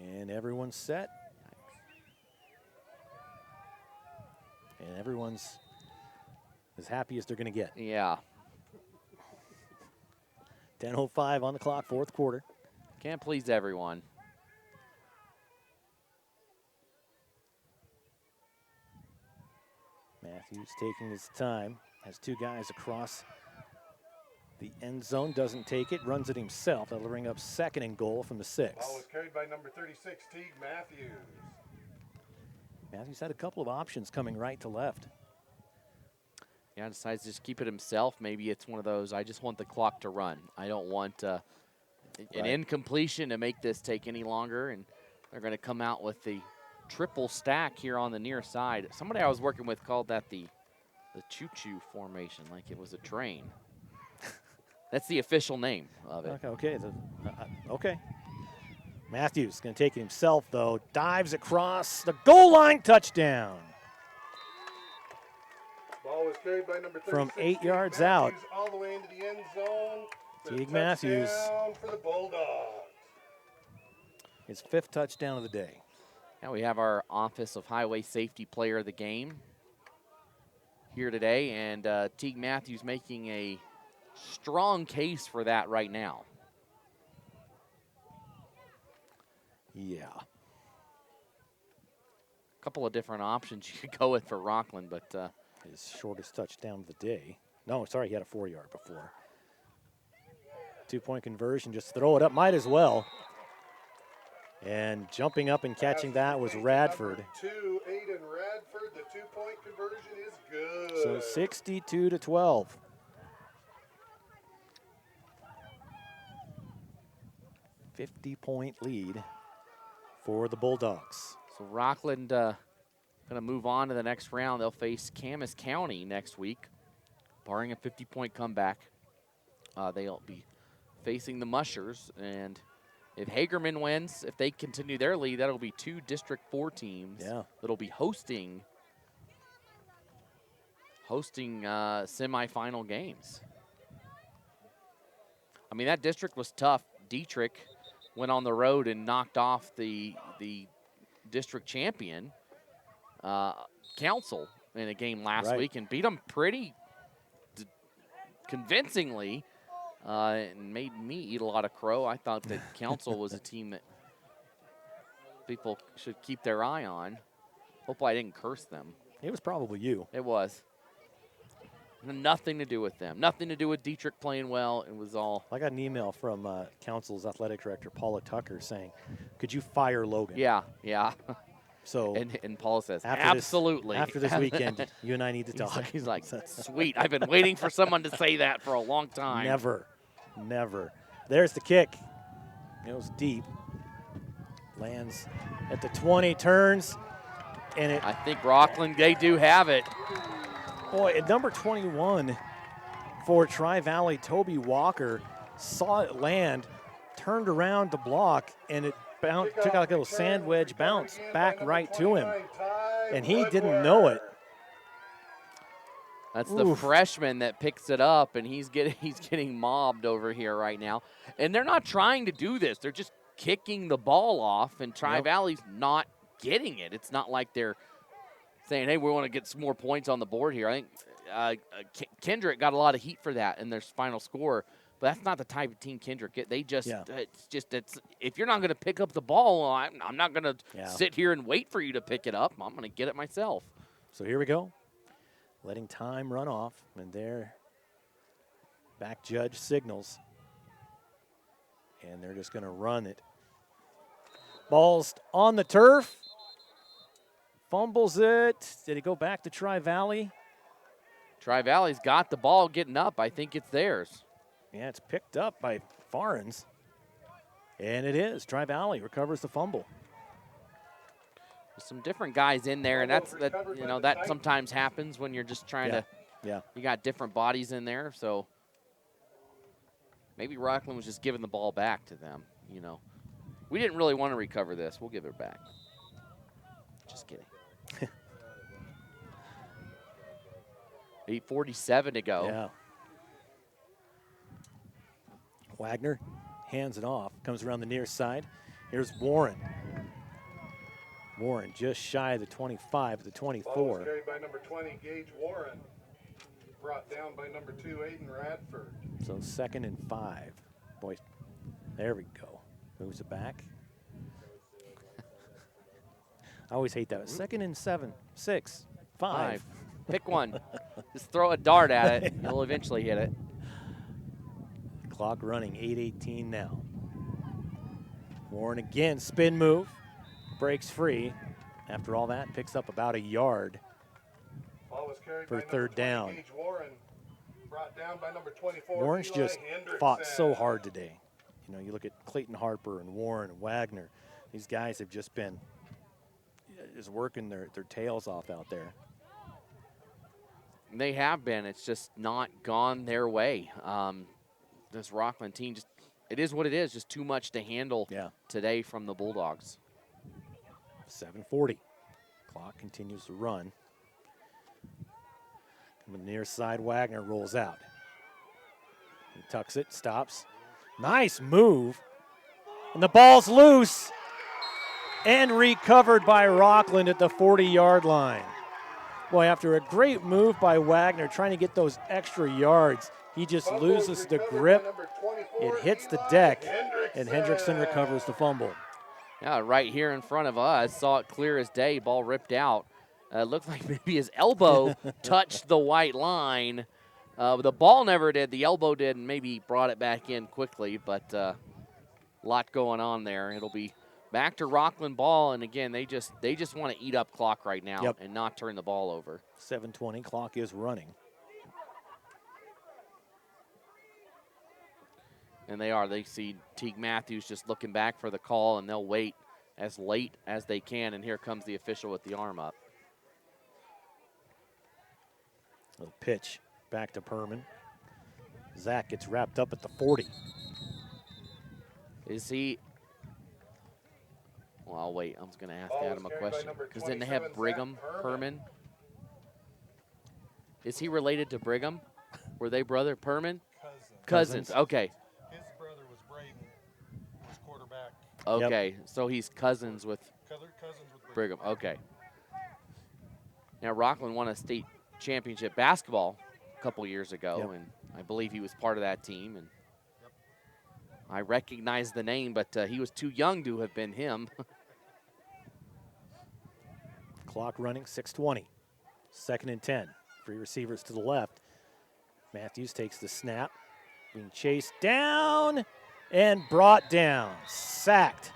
And everyone's set. And everyone's as happy as they're going to get. Yeah. 10:05 on the clock, fourth quarter. Can't please everyone. Matthews taking his time, has two guys across the end zone, doesn't take it, runs it himself. That'll bring up second and goal from the 6. Ball was carried by number 36, Teague Matthews. Matthews had a couple of options coming right to left. Yeah, decides to just keep it himself. Maybe it's one of those, I just want the clock to run. I don't want an incompletion to make this take any longer, and they're going to come out with the triple stack here on the near side. Somebody I was working with called that the choo-choo formation, like it was a train. That's the official name of it. Okay. Okay. Matthews going to take it himself, though. Dives across the goal line, touchdown. Ball was carried by number 36, From 8 Teague yards Matthews, out. all the way into the end zone. Teague Matthews. Touchdown for the Bulldogs. His 5th touchdown of the day. Now we have our Office of Highway Safety Player of the Game here today, and Teague Matthews making a strong case for that right now. Yeah. A couple of different options you could go with for Rockland, but his shortest touchdown of the day. No, sorry, he had a 4-yard before. 2-point conversion, just throw it up, might as well. And jumping up and catching that was Radford. 2, Aiden Radford. The 2-point conversion is good. So 62-12. .50 lead for the Bulldogs. So Rockland going to move on to the next round. They'll face Camas County next week, barring a 50-point comeback. They'll be facing the Mushers, and if Hagerman wins, if they continue their lead, that'll be 2 District 4 teams that'll be hosting semifinal games. I mean, that district was tough. Dietrich went on the road and knocked off the district champion, Council, in a game last week and beat them pretty convincingly. And made me eat a lot of crow. I thought that Council was a team that people should keep their eye on. Hopefully I didn't curse them. It was probably you. It was. Nothing to do with them. Nothing to do with Dietrich playing well. It was all. I got an email from Council's athletic director, Paula Tucker, saying, could you fire Logan? Yeah. So and Paula says, absolutely. After this weekend, you and I need to talk. He's like, sweet. I've been waiting for someone to say that for a long time. Never. There's the kick. It was deep. Lands at the 20, turns, and it. I think Rockland, they do have it. Boy, at number 21 for Tri-Valley, Toby Walker saw it land, turned around to block, and it took out a little sand wedge bounce back right to him, and he didn't know it. That's the freshman that picks it up, and he's getting mobbed over here right now. And they're not trying to do this. They're just kicking the ball off, and Tri-Valley's not getting it. It's not like they're saying, hey, we want to get some more points on the board here. I think Kendrick got a lot of heat for that in their final score, but that's not the type of team Kendrick. They just, it's if you're not going to pick up the ball, I'm not going to sit here and wait for you to pick it up. I'm going to get it myself. So here we go. Letting time run off, and their back judge signals. And they're just going to run it. Ball's on the turf. Fumbles it. Did it go back to Tri-Valley? Tri-Valley's got the ball getting up. I think it's theirs. Yeah, it's picked up by Farns. And it is. Tri-Valley recovers the fumble. There's some different guys in there, and that sometimes happens when you're just trying to. Yeah. You got different bodies in there, so maybe Rockland was just giving the ball back to them. We didn't really want to recover this. We'll give it back. Just kidding. 8:47 to go. Yeah. Wagner hands it off, comes around the near side. Here's Warren. Warren just shy of the 25, the 24. Ball was carried by number 20, Gage Warren. Brought down by number 2, Aiden Radford. So 2nd and 5. Boy, there we go. Moves it back. I always hate that. 2nd and 7, 6, 5. Pick one. Just throw a dart at it. You'll eventually hit it. Clock running, 8:18 now. Warren again, spin move. Breaks free. After all that, picks up about a yard for 3rd down. Warren, brought down by number 24. Warren's Eli just Hendrickson. fought so hard today. You look at Clayton Harper and Warren and Wagner. These guys have just been working their tails off out there. They have been. It's just not gone their way. This Rockland team, it is what it is. Just too much to handle today from the Bulldogs. 7:40. Clock continues to run. Coming near side, Wagner rolls out. He tucks it, stops. Nice move. And the ball's loose. And recovered by Rockland at the 40-yard line. Boy, after a great move by Wagner trying to get those extra yards, he just loses the grip. It hits the deck, and Hendrickson recovers the fumble. Yeah, right here in front of us. Saw it clear as day. Ball ripped out. Looked like maybe his elbow touched the white line. The ball never did. The elbow did, and maybe brought it back in quickly. But a lot going on there. It'll be back to Rockland ball, and again, they just want to eat up clock right now and not turn the ball over. 7:20, clock is running. And they are. They see Teague Matthews just looking back for the call, and they'll wait as late as they can. And here comes the official with the arm up. Little pitch back to Perman. Zach gets wrapped up at the 40. Is he? Well, I'll wait. I was going to ask Adam a question. Because then they have Brigham Perman. Is he related to Brigham? Were they brother Perman? Cousins. Okay. His brother was Braden, was quarterback. Okay, so he's cousins with Brigham. Brigham. Okay. Now, Rockland won a state championship basketball a couple years ago, and I believe he was part of that team. And I recognize the name, but he was too young to have been him. Clock running, 6:20. 2nd and 10. Three receivers to the left. Matthews takes the snap. Being chased down and brought down. Sacked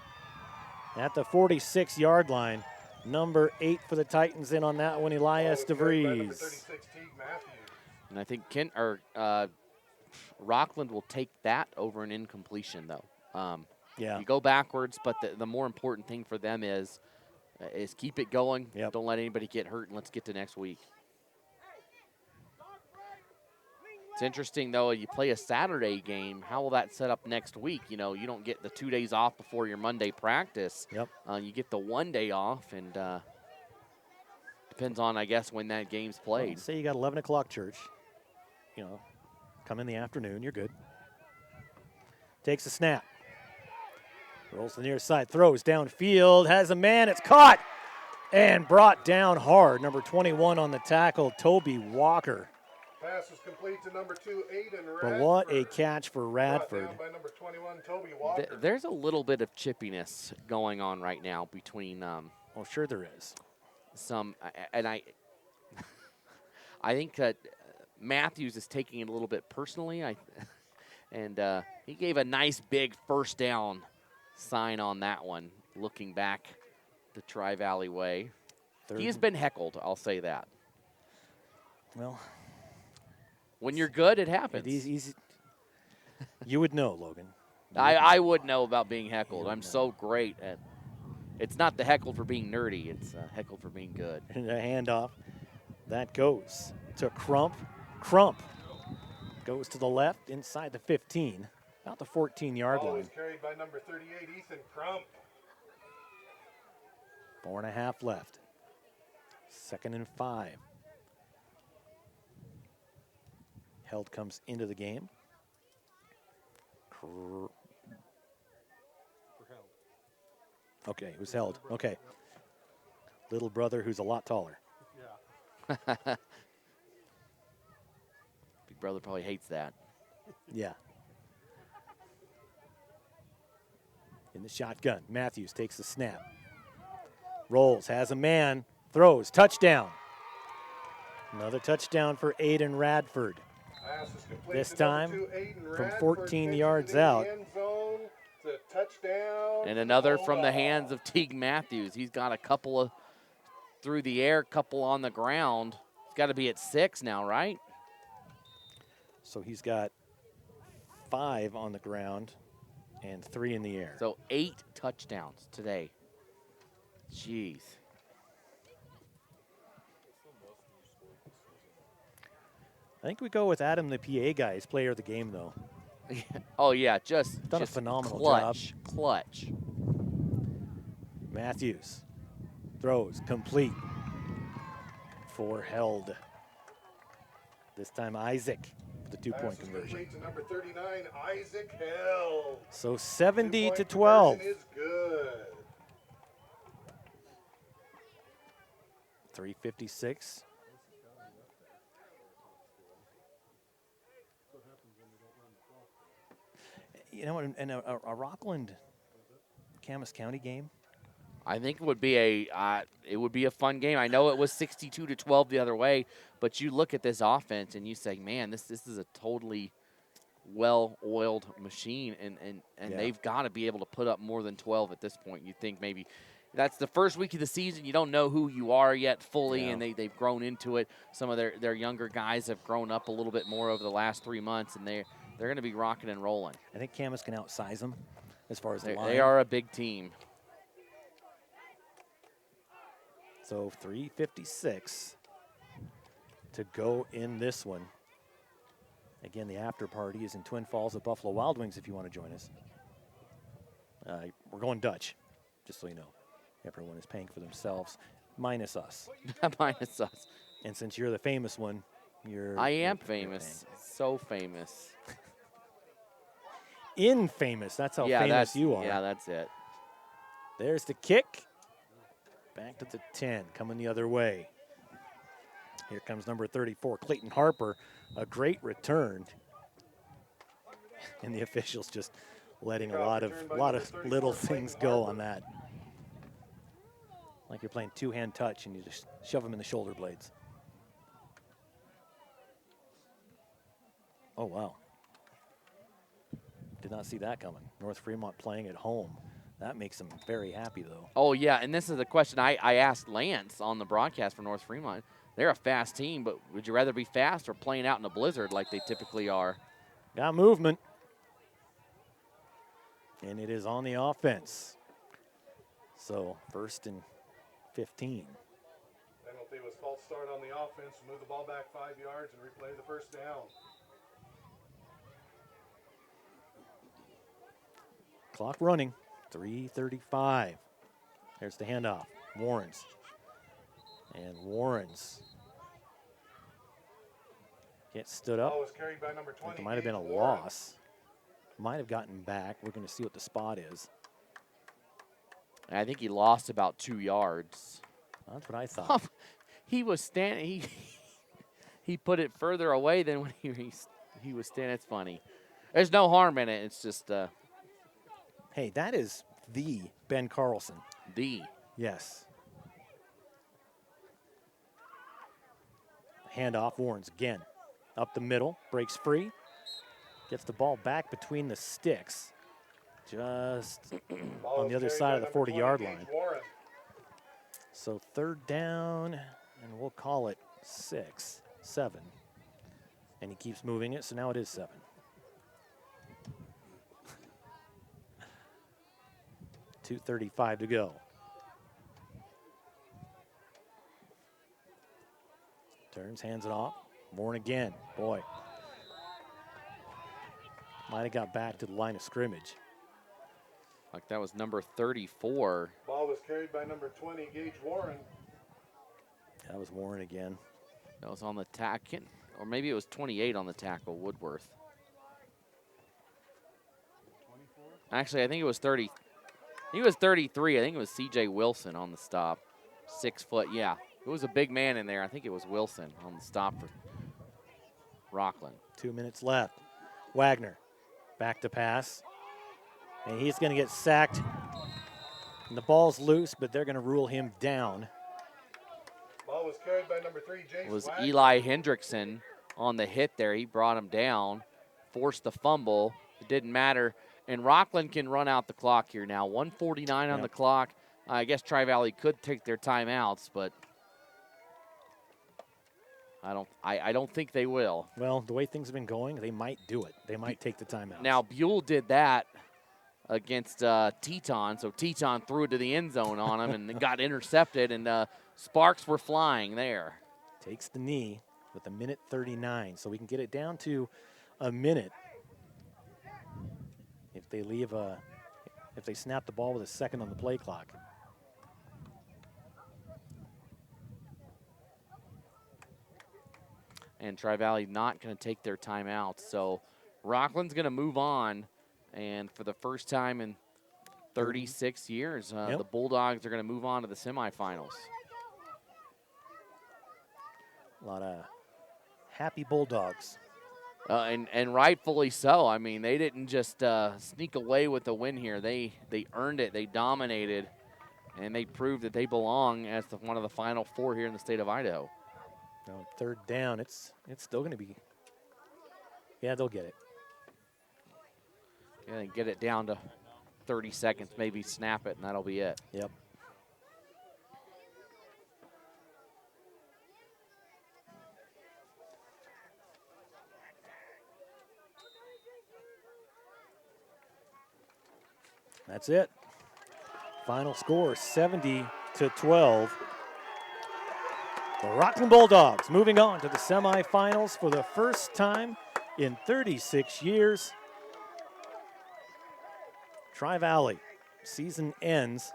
at the 46-yard line. Number 8 for the Titans in on that one, Elias DeVries. And I think Rockland will take that over an incompletion, though. You go backwards, but the more important thing for them is keep it going. Don't let anybody get hurt, and let's get to next week. It's interesting, though, you play a Saturday game. How will that set up next week? You don't get the 2 days off before your Monday practice. You get the 1 day off, and depends on, I guess, when that game's played. Well, say you got 11 o'clock church. Come in the afternoon, you're good. Takes a snap. Rolls to the near side, throws downfield, has a man, it's caught, and brought down hard. Number 21 on the tackle, Toby Walker. Pass is complete to number 2, Aiden Radford. But what a catch for Radford. By number 21, Toby Walker. There's a little bit of chippiness going on right now between. Oh, sure there is. I think that Matthews is taking it a little bit personally. He gave a nice big first down sign on that one. Looking back the Tri-Valley way, he has been heckled. I'll say that. Well, When you're good, it happens. You would know, Logan. I would know about being heckled. I'm so great at. It's not the heckled for being nerdy. It's heckled for being good. And a handoff. That goes to Crump. Crump goes to the left inside the 15, about the 14-yard Ball line. was carried by number 38, Ethan Crump. 4.5 left. 2nd and 5. Held comes into the game. Okay, it was held. Okay. Little brother who's a lot taller. Big brother probably hates that. Yeah. In the shotgun, Matthews takes the snap. Rolls, has a man, throws, touchdown. Another touchdown for Aiden Radford. This time from 14 yards out. And another from the hands of Teague Matthews. He's got a couple of through the air, couple on the ground. He's got to be at 6 now, right? So he's got 5 on the ground and 3 in the air. So 8 touchdowns today. Jeez. I think we go with Adam, the PA guy, as player of the game, though. Oh, yeah, just done a phenomenal clutch, job. Clutch. Matthews throws complete for held. This time Isaac with the 2-point conversion. To number 39, Isaac Held. So 70 to 12. Is good. 3:56. You know, in a Rockland Camas County game, I think it would be a fun game. I know it was 62 to 12 the other way, but you look at this offense and you say, man, this is a totally well-oiled machine, and Yeah. they've got to be able to put up more than 12 at this point. You think maybe that's the first week of the season. You don't know who you are yet fully, and they've grown into it. Some of their younger guys have grown up a little bit more over the last 3 months, and they're going to be rocking and rolling. I think Camas can outsize them as far as the line. They are a big team. So 3:56 to go in this one. Again, the after party is in Twin Falls at Buffalo Wild Wings if you want to join us. We're going Dutch, just so you know. Everyone is paying for themselves, minus us. Minus us. And since you're the famous one, I am famous. So famous. Infamous. That's how famous you are. Yeah, that's it. There's the kick. Back to the 10, coming the other way. Here comes number 34, Clayton Harper. A great return. And the officials just letting a lot of little things go on that. Like you're playing two-hand touch and you just shove them in the shoulder blades. Oh, wow. Did not see that coming. North Fremont playing at home. That makes them very happy, though. Oh, yeah, and this is the question I asked Lance on the broadcast for North Fremont. They're a fast team, but would you rather be fast or playing out in a blizzard like they typically are? Got movement. And it is on the offense. So 1st and 15. Penalty was false start on the offense. Move the ball back 5 yards and replay the first down. Clock running. 3:35. There's the handoff. Warrens. And Warrens gets stood up. Ball was carried by number 20. It might have been a loss. Might have gotten back. We're going to see what the spot is. And I think he lost about 2 yards. That's what I thought. He was standing. He put it further away than when he was standing. It's funny. There's no harm in it. It's just. Hey, that is the Ben Carlson. The. Yes. Handoff, Warrens again. Up the middle, breaks free. Gets the ball back between the sticks. Just on the other side of the 40-yard line. So 3rd down, and we'll call it 6, 7. And he keeps moving it, so now it is 7. .235 to go. Turns, hands it off. Warren again. Boy. Might have got back to the line of scrimmage. Like that was number 34. Ball was carried by number 20, Gage Warren. That was Warren again. That was on the tackle, or maybe it was 28 on the tackle, Woodworth. Actually, I think it was 30. He was 33. I think it was C.J. Wilson on the stop. 6 foot, yeah. It was a big man in there. I think it was Wilson on the stop for Rockland. 2 minutes left. Wagner back to pass. And he's going to get sacked. And the ball's loose, but they're going to rule him down. Ball was carried by number 3, James It was Wagner. Eli Hendrickson on the hit there. He brought him down, forced the fumble. It didn't matter. And Rockland can run out the clock here now. 1:49 on the clock. I guess Tri-Valley could take their timeouts, but I don't think they will. Well, the way things have been going, they might do it. They might take the timeout. Now, Buell did that against Teton, so Teton threw it to the end zone on him and it got intercepted, and sparks were flying there. Takes the knee with 1:39, so we can get it down to a minute. If they if they snap the ball with a second on the play clock. And Tri-Valley not going to take their timeouts. So Rockland's going to move on. And for the first time in 36 years, the Bulldogs are going to move on to the semifinals. A lot of happy Bulldogs. And rightfully so. I mean, they didn't just sneak away with the win here. They earned it. They dominated. And they proved that they belong as one of the Final Four here in the state of Idaho. Now, 3rd down, it's still going to be. Yeah, they'll get it. Yeah, they get it down to 30 seconds, maybe snap it, and that'll be it. Yep. That's it. Final score, 70-12. The Rockland Bulldogs moving on to the semifinals for the first time in 36 years. Tri-Valley season ends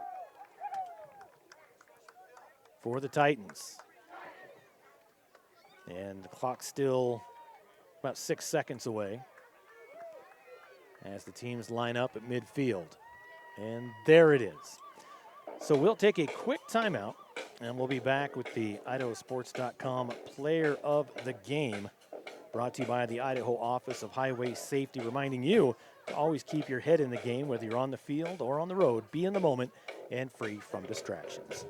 for the Titans. And the clock's still about 6 seconds away as the teams line up at midfield. And there it is. So we'll take a quick timeout, and we'll be back with the IdahoSports.com Player of the Game, brought to you by the Idaho Office of Highway Safety, reminding you to always keep your head in the game, whether you're on the field or on the road. Be in the moment and free from distractions.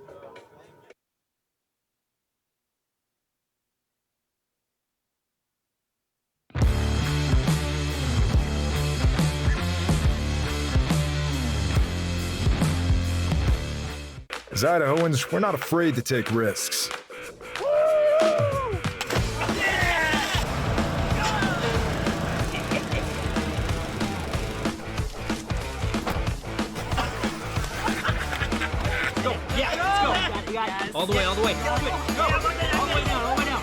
As Idahoans, we're not afraid to take risks. All the way, all the way. Go. All the way down, all the way down.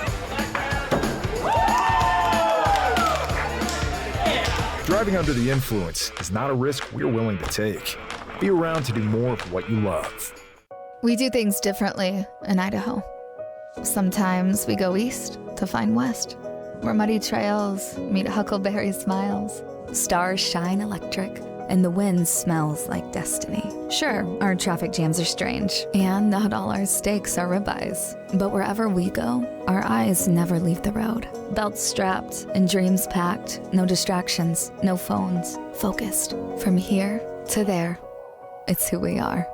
Driving under the influence is not a risk we're willing to take. Be around to do more of what you love. We do things differently in Idaho. Sometimes we go east to find west, where muddy trails meet huckleberry smiles, stars shine electric, and the wind smells like destiny. Sure, our traffic jams are strange, and not all our steaks are ribeyes. But wherever we go, our eyes never leave the road. Belts strapped and dreams packed, no distractions, no phones, focused. From here to there, it's who we are.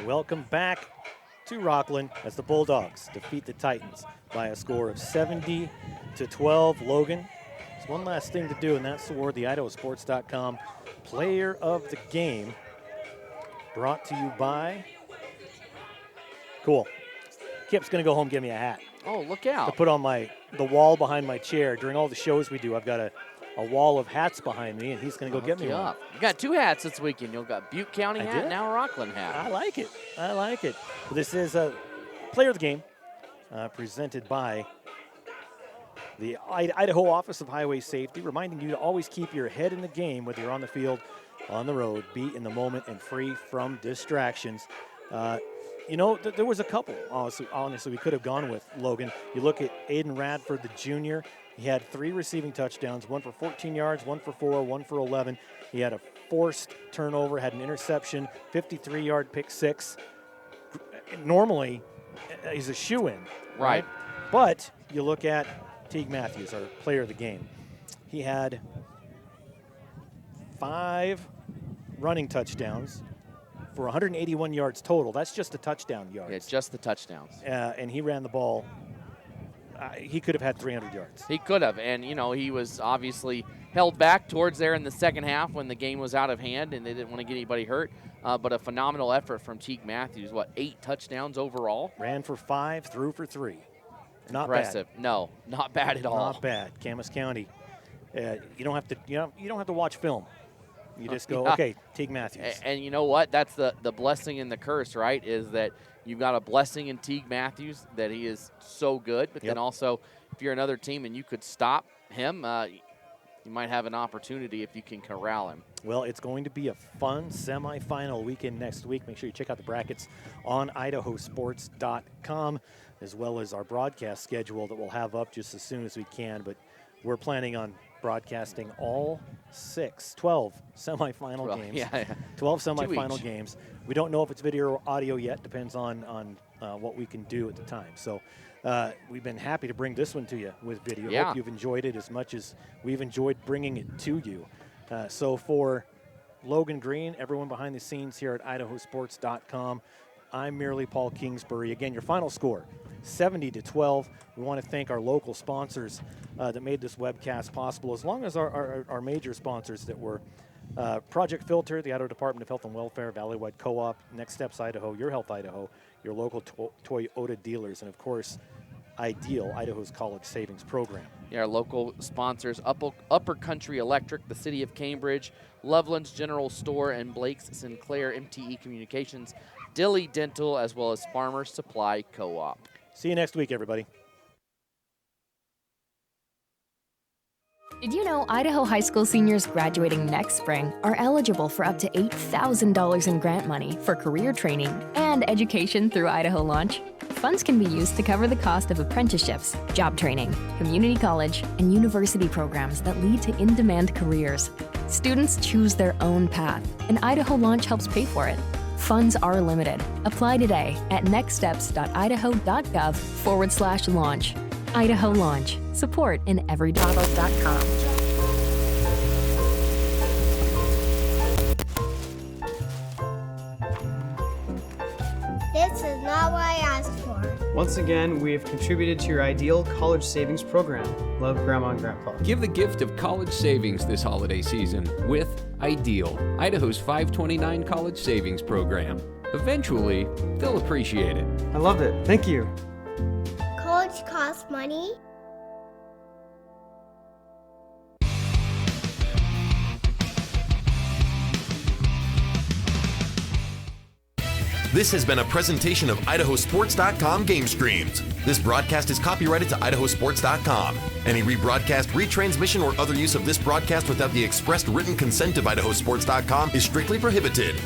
Welcome back to Rockland as the Bulldogs defeat the Titans by a score of 70-12. Logan, there's one last thing to do, and that's award the IdahoSports.com Player of the Game, brought to you by... Cool. Kip's going to go home and give me a hat. Oh, look out. To put on the wall behind my chair. During all the shows we do, I've got a wall of hats behind me, and he's going to go get me one. You got 2 hats this weekend. You've got Butte County hat and now a Rockland hat. I like it. Well, this is a Player of the Game presented by the Idaho Office of Highway Safety, reminding you to always keep your head in the game, whether you're on the field, on the road, be in the moment, and free from distractions. There was a couple, honestly, we could have gone with, Logan. You look at Aiden Radford, the junior. He had 3 receiving touchdowns, 1 for 14 yards, 1 for 4, 1 for 11. He had a forced turnover, had an interception, 53-yard pick 6. Normally, he's a shoo-in, right? But you look at Teague Matthews, our player of the game. He had 5 running touchdowns for 181 yards total. That's just the touchdown yards. Yeah, just the touchdowns. And he ran the ball. He could have had 300 yards. He could have, and he was obviously held back towards there in the second half when the game was out of hand and they didn't want to get anybody hurt. But a phenomenal effort from Teague Matthews. 8 touchdowns overall? Ran for 5, threw for 3. Not impressive. Bad. No, not bad at all. Not bad. Camas County. You don't have to watch film. You just go, okay, Teague Matthews. And you know what? That's the blessing and the curse, right? Is that you've got a blessing in Teague Matthews that he is so good, but then also if you're another team and you could stop him, you might have an opportunity if you can corral him. Well, it's going to be a fun semifinal weekend next week. Make sure you check out the brackets on IdahoSports.com, as well as our broadcast schedule that we'll have up just as soon as we can. But we're planning on broadcasting all 12 semifinal games. Yeah. 12 semifinal games. We don't know if it's video or audio yet. Depends on what we can do at the time. So we've been happy to bring this one to you with video. Yeah. Hope you've enjoyed it as much as we've enjoyed bringing it to you. So for Logan Green, everyone behind the scenes here at IdahoSports.com, I'm merely Paul Kingsbury. Again, your final score, 70-12. We want to thank our local sponsors that made this webcast possible, as long as our major sponsors that were Project Filter, the Idaho Department of Health and Welfare, Valleywide Co-op, Next Steps Idaho, Your Health Idaho, your local Toyota dealers, and of course, Ideal, Idaho's college savings program. Yeah, our local sponsors, Upper Country Electric, the City of Cambridge, Loveland's General Store, and Blake's Sinclair MTE Communications, Dilly Dental, as well as Farmers Supply Co-op. See you next week, everybody. Did you know Idaho high school seniors graduating next spring are eligible for up to $8,000 in grant money for career training and education through Idaho Launch? Funds can be used to cover the cost of apprenticeships, job training, community college, and university programs that lead to in-demand careers. Students choose their own path, and Idaho Launch helps pay for it. Funds are limited. Apply today at nextsteps.idaho.gov/launch. Idaho Launch. Support in every.com. This is not what I asked for. Once again, we have contributed to your ideal college savings program. Love, Grandma and Grandpa. Give the gift of college savings this holiday season with Ideal, Idaho's 529 college savings program. Eventually, they'll appreciate it. I love it. Thank you. College costs money. This has been a presentation of IdahoSports.com GameStreams. This broadcast is copyrighted to IdahoSports.com. Any rebroadcast, retransmission, or other use of this broadcast without the expressed written consent of IdahoSports.com is strictly prohibited.